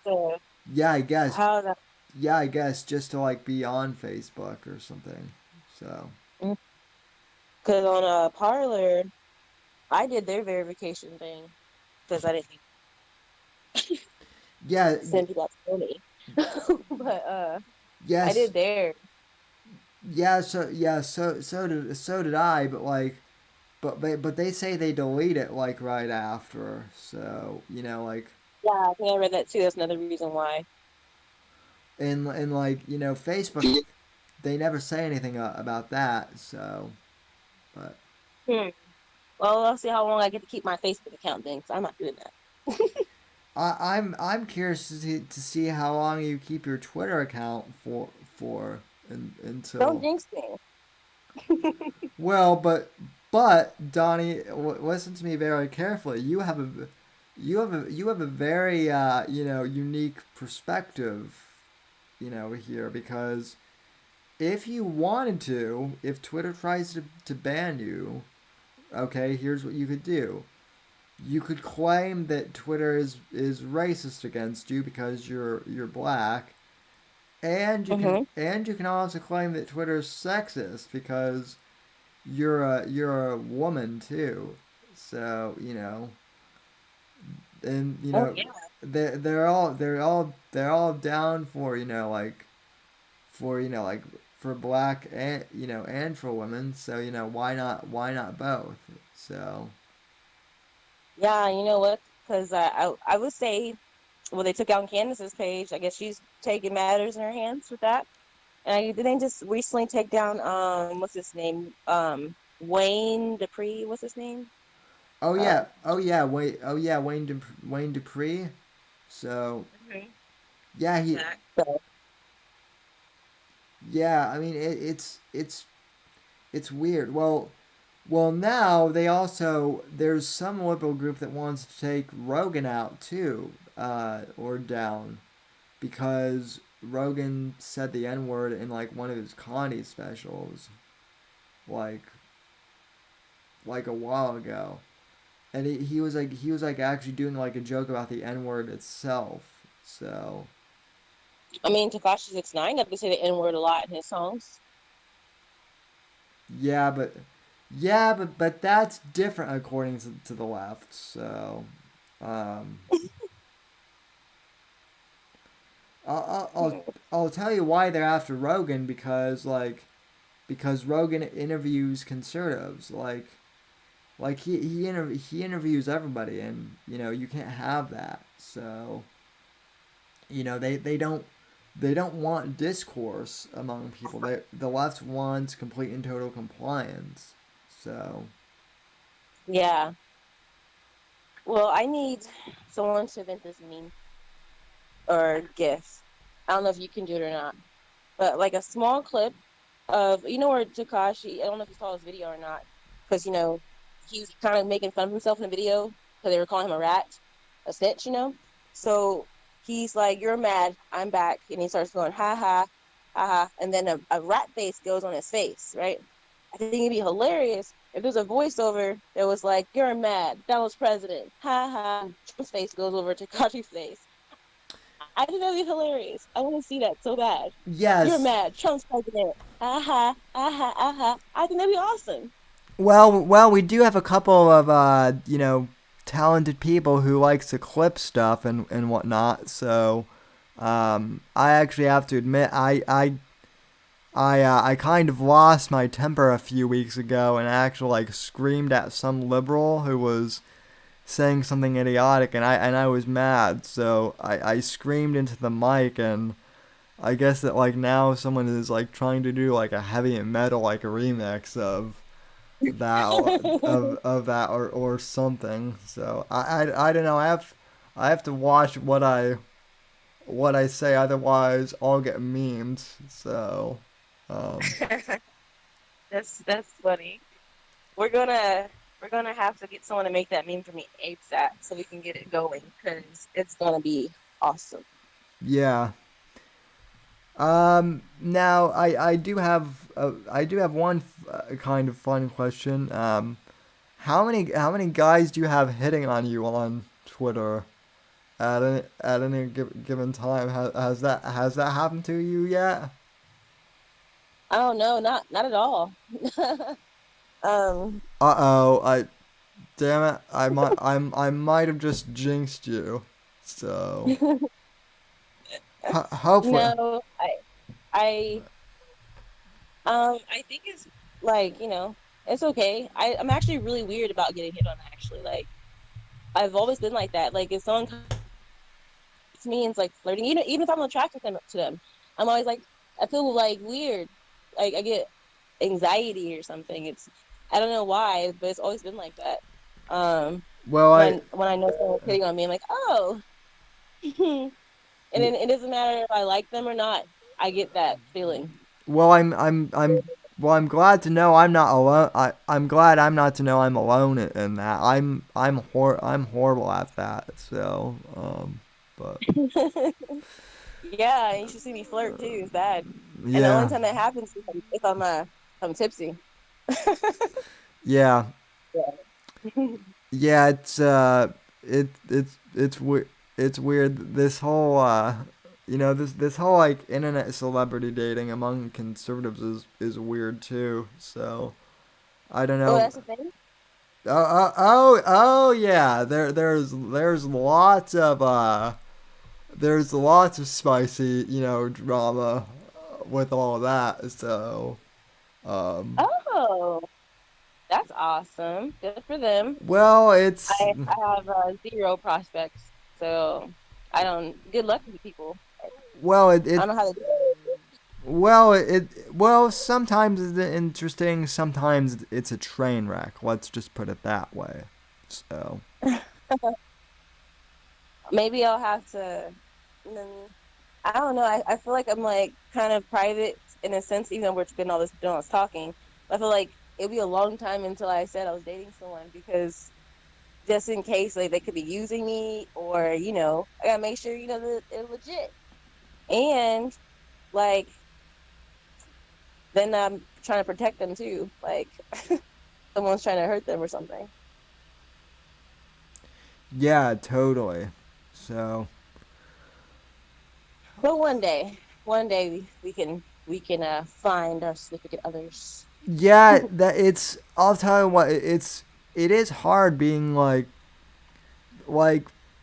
yeah, I guess how that? yeah, I guess just to like be on Facebook or something. So Because on a Parlor, I did their verification thing because I didn't yeah, send you that to Doni, but yes, I did theirs. So did I, but like, but they say they delete it like right after. So like, Yeah, I think I read that too. That's another reason why. and like Facebook, they never say anything about that. So, but Hmm. Well, I'll see how long I get to keep my Facebook account then, 'cause I'm not doing that. I'm curious to see how long you keep your Twitter account for Don't until. jinx me. Well, but Donnie, listen to me very carefully. You have a very unique perspective, here, because if you wanted to, if Twitter tries to ban you, okay, here's what you could do. You could claim that Twitter is racist against you because you're black, and you can Hmm. and you can also claim that Twitter is sexist because you're a woman too. So and Oh yeah. they're all down for like for black and and for women. So why not both? So Yeah, you know what? Because I would say, well, they took out Candace's page. I guess she's taking matters in her hands with that. And did they just recently take down what's his name? Wayne Dupree. What's his name? Uh, Wayne Dupree. So Mhm. yeah he Zach. So, yeah I mean it's weird. Well, now there's some liberal group that wants to take Rogan out too, or down, because Rogan said the N word in like one of his comedy specials, like a while ago, and he was like actually doing like a joke about the N word itself. So I mean, Tekashi 6ix9ine got to say the N word a lot in his songs. yeah, but that's different according to the left. So um, I'll, I'll Hmm. I'll tell you why they're after Rogan, because Rogan interviews conservatives, like he interviews everybody, and you can't have that. So they don't want discourse among people. The left wants complete and total compliance. So Yeah. Well, I need someone to invent this meme or GIF. I don't know if you can do it or not, but like a small clip of where Takashi. I don't know if you saw his video or not, because he was kind of making fun of himself in the video because they were calling him a rat, a snitch. So he's like, "You're mad, I'm back," and he starts going, "Ha ha, ha ha," and then a rat face goes on his face, right? I think it'd be hilarious if there's a voiceover that was like, "You're mad, Donald's president, ha ha," and Trump's face goes over to Takashi's face. I think that'd be hilarious. I want to see that so bad. You're yes. mad. Trump's president. Aha, aha, aha. I think that'd be awesome. Well, we do have a couple of talented people who likes to clip stuff and whatnot. So I actually have to admit I kind of lost my temper a few weeks ago and actually like screamed at some liberal who was saying something idiotic, and I was mad. So I screamed into the mic, and I guess that like now someone is like trying to do like a heavy metal like a remix of that or something. So I don't know. I have to watch what I say, otherwise I'll get memed. So um, That's funny. We're gonna we're gonna have to get someone to make that meme for me ASAP so we can get it going because it's gonna be awesome. yeah. Now I do have one kind of fun question. How many guys do you have hitting on you on Twitter at any given time? Has that happened to you yet? I don't know, not at all. um, Uh-oh, damn it, I might have just jinxed you. So hopefully, no, I I think it's like, it's okay. I'm actually really weird about getting hit on, actually. Like, I've always been like that. Like, if someone comes to me and it's like flirting, even if I'm attracted to them, I'm always like, I feel like weird. Like, I get anxiety or something. I don't know why, but it's always been like that. Um, Well, when I know someone's hitting on me, I'm like, oh, and then it doesn't matter if I like them or not. I get that feeling. well, I'm glad to know I'm not alone. I'm glad I'm not to know I'm alone in that. I'm horrible at that. So, but Yeah, you should see me flirt too. It's bad. And the only yeah, time that happens is if I'm tipsy. yeah, Yeah. yeah. It's weird. This whole this whole like internet celebrity dating among conservatives is weird too. So I don't Oh, know. that's the thing. Oh yeah. There's lots of spicy drama with all that. So um, Oh, that's awesome. Good for them. well, it's I have zero prospects, so I don't. Good luck to the people. well I it don't know how to do well sometimes it's interesting. Sometimes it's a train wreck. Let's just put it that way. So it. Maybe I'll have to. mm, I don't know. I feel like I'm like kind of private in a sense, even though we're doing all this talking. I feel like it'd be a long time until I said I was dating someone because just in case like they could be using me or I gotta make sure that they're legit. And like then I'm trying to protect them too. Like someone's trying to hurt them or something. yeah, totally. So But one day we can find our significant others. yeah, that it's. I'll tell you what. It is hard being like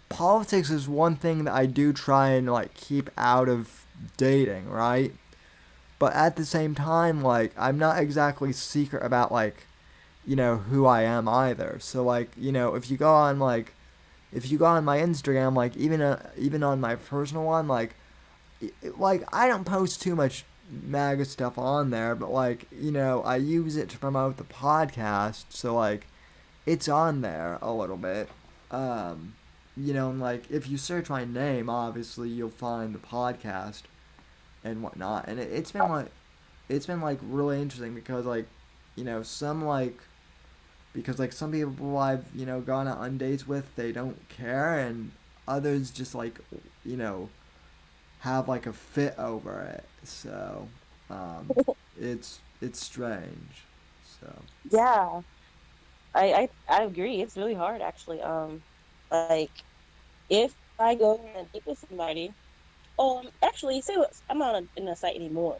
politics is one thing that I do try and like keep out of dating, right? But at the same time, like I'm not exactly secret about like who I am either. So like if you go on my Instagram, like even on my personal one, like I don't post too much MAGA stuff on there, but like I use it to promote the podcast, so like it's on there a little bit. And like if you search my name, obviously you'll find the podcast and whatnot. And it's been like really interesting because like some like because like some people I've gone on dates with, they don't care, and others just like you know have like a fit over it. So it's strange. So Yeah, I agree. It's really hard actually. Like if I go on a date with somebody, actually, say what I'm not in a site anymore.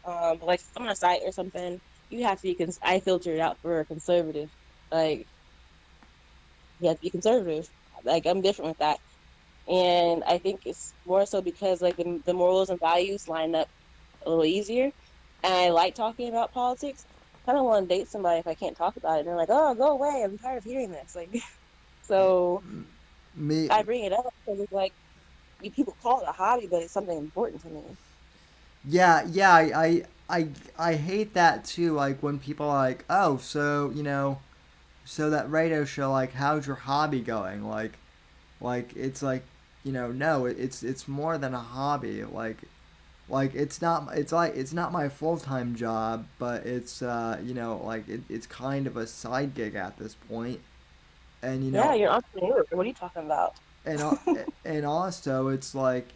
But like if I'm on a site or something, you have to be I filter it out for a conservative. Like you have to be conservative. Like I'm different with that, and I think it's more so because like the morals and values line up a little easier. And I like talking about politics. I don't want to date somebody if I can't talk about it. And they're like, "Oh, go away! I'm tired of hearing this." Like, so me I bring it up because it's like people call it a hobby, but it's something important to me. yeah, I hate that too. Like when people are like, oh, so so that radio show, like, how's your hobby going? Like it's like no, it's more than a hobby. Like it's not my full time job, but it's like it's kind of a side gig at this point, and Yeah, you're an entrepreneur. What are you talking about? and al- and also it's like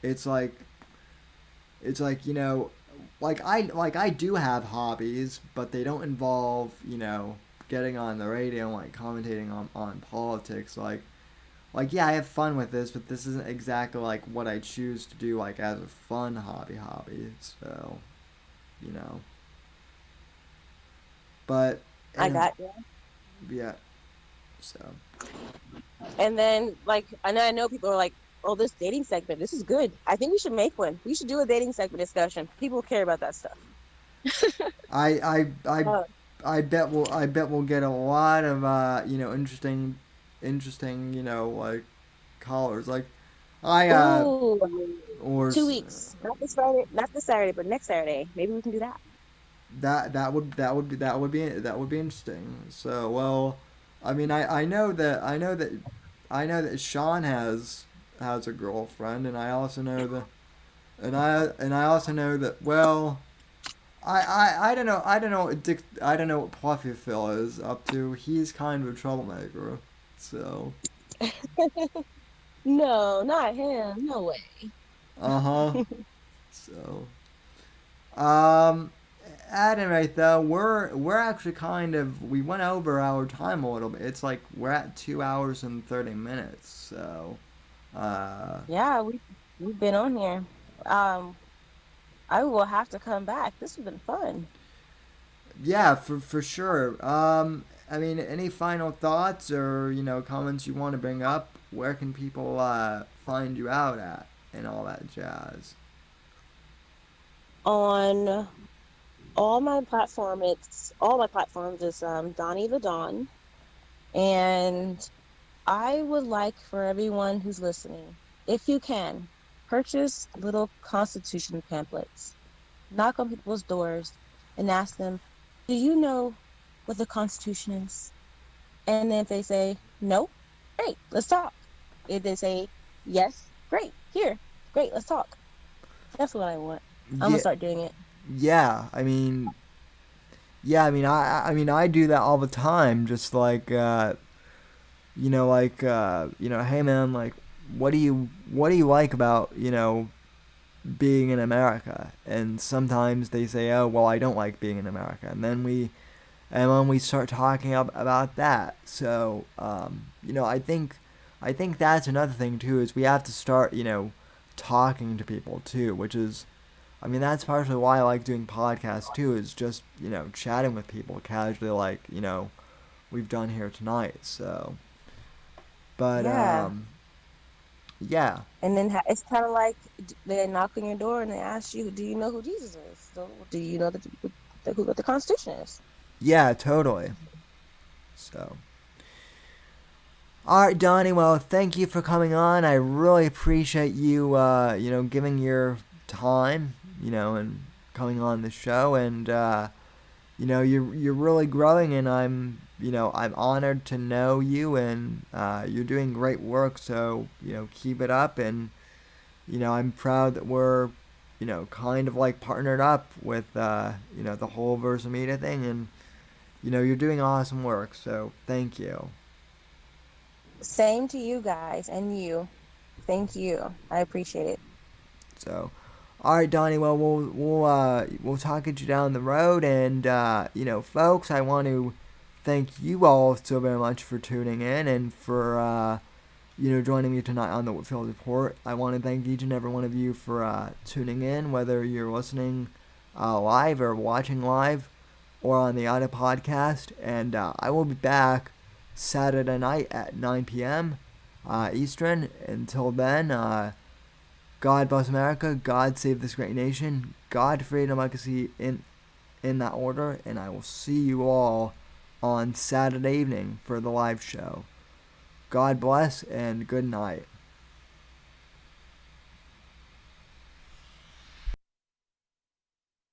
it's like like I do have hobbies, but they don't involve getting on the radio and like commentating on politics. Like yeah, I have fun with this, but this isn't exactly like what I choose to do like as a fun hobby. So you know, but I anyway, got you. yeah. So And then like I know people are like, oh, this dating segment, this is good. I think we should make one. We should do a dating segment discussion. People care about that stuff. I I I Uh, I bet we'll get a lot of interesting like callers like I ooh, or 2 weeks. Not this Friday, not this Saturday, but next Saturday. Maybe we can do that. that would be interesting. So well, I mean I know that Sean has a girlfriend, and I also know that and I also know that well. I don't know. I don't know what Puffy Phil is up to. He's kind of a troublemaker. So, No, not him. No way. uh huh. So, um, at any rate, though, we're actually kind of we went over our time a little bit. It's like we're at 2 hours and 30 minutes. So, uh, Yeah, we've been on here. Um, I will have to come back. This has been fun. yeah, for sure. I mean, any final thoughts or comments you want to bring up? Where can people find you out at and all that jazz? On all my platforms is Donnie the Don. And I would like for everyone who's listening, if you can, purchase little constitution pamphlets, knock on people's doors and ask them, do you know what the Constitution is? And then if they say no, great, let's talk. If they say yes, great, here, great, let's talk. That's what I want. I'm gonna Yeah, start doing it. yeah. I do that all the time. Just like hey man, like what do you like about being in America? And sometimes they say, oh well, I don't like being in America, and when we start talking about that. So, I think that's another thing too is we have to start, talking to people too, which is, I mean, that's partially why I like doing podcasts too, is just, chatting with people casually, like, we've done here tonight. So, but, Yeah. yeah, And then it's kind of like they knock on your door and they ask you, do you know who Jesus is? So do you know what the Constitution is? yeah, totally. So, all right, Donnie. Well, thank you for coming on. I really appreciate you, giving your time, and coming on the show. And you're really growing, and I'm honored to know you, and you're doing great work. So keep it up, and I'm proud that we're kind of like partnered up with the whole Versa Media thing, and you're doing awesome work. So thank you. Same to you guys and you. Thank you. I appreciate it. So, all right, Donnie. Well, we'll talk at you down the road, and folks, I want to thank you all so very much for tuning in and for joining me tonight on the Whitfield Report. I want to thank each and every one of you for tuning in, whether you're listening live or watching live, or on the audio podcast. And I will be back Saturday night at 9 p.m. Eastern. Until then, God bless America. God save this great nation. God, freedom, legacy in that order. And I will see you all on Saturday evening for the live show. God bless and good night.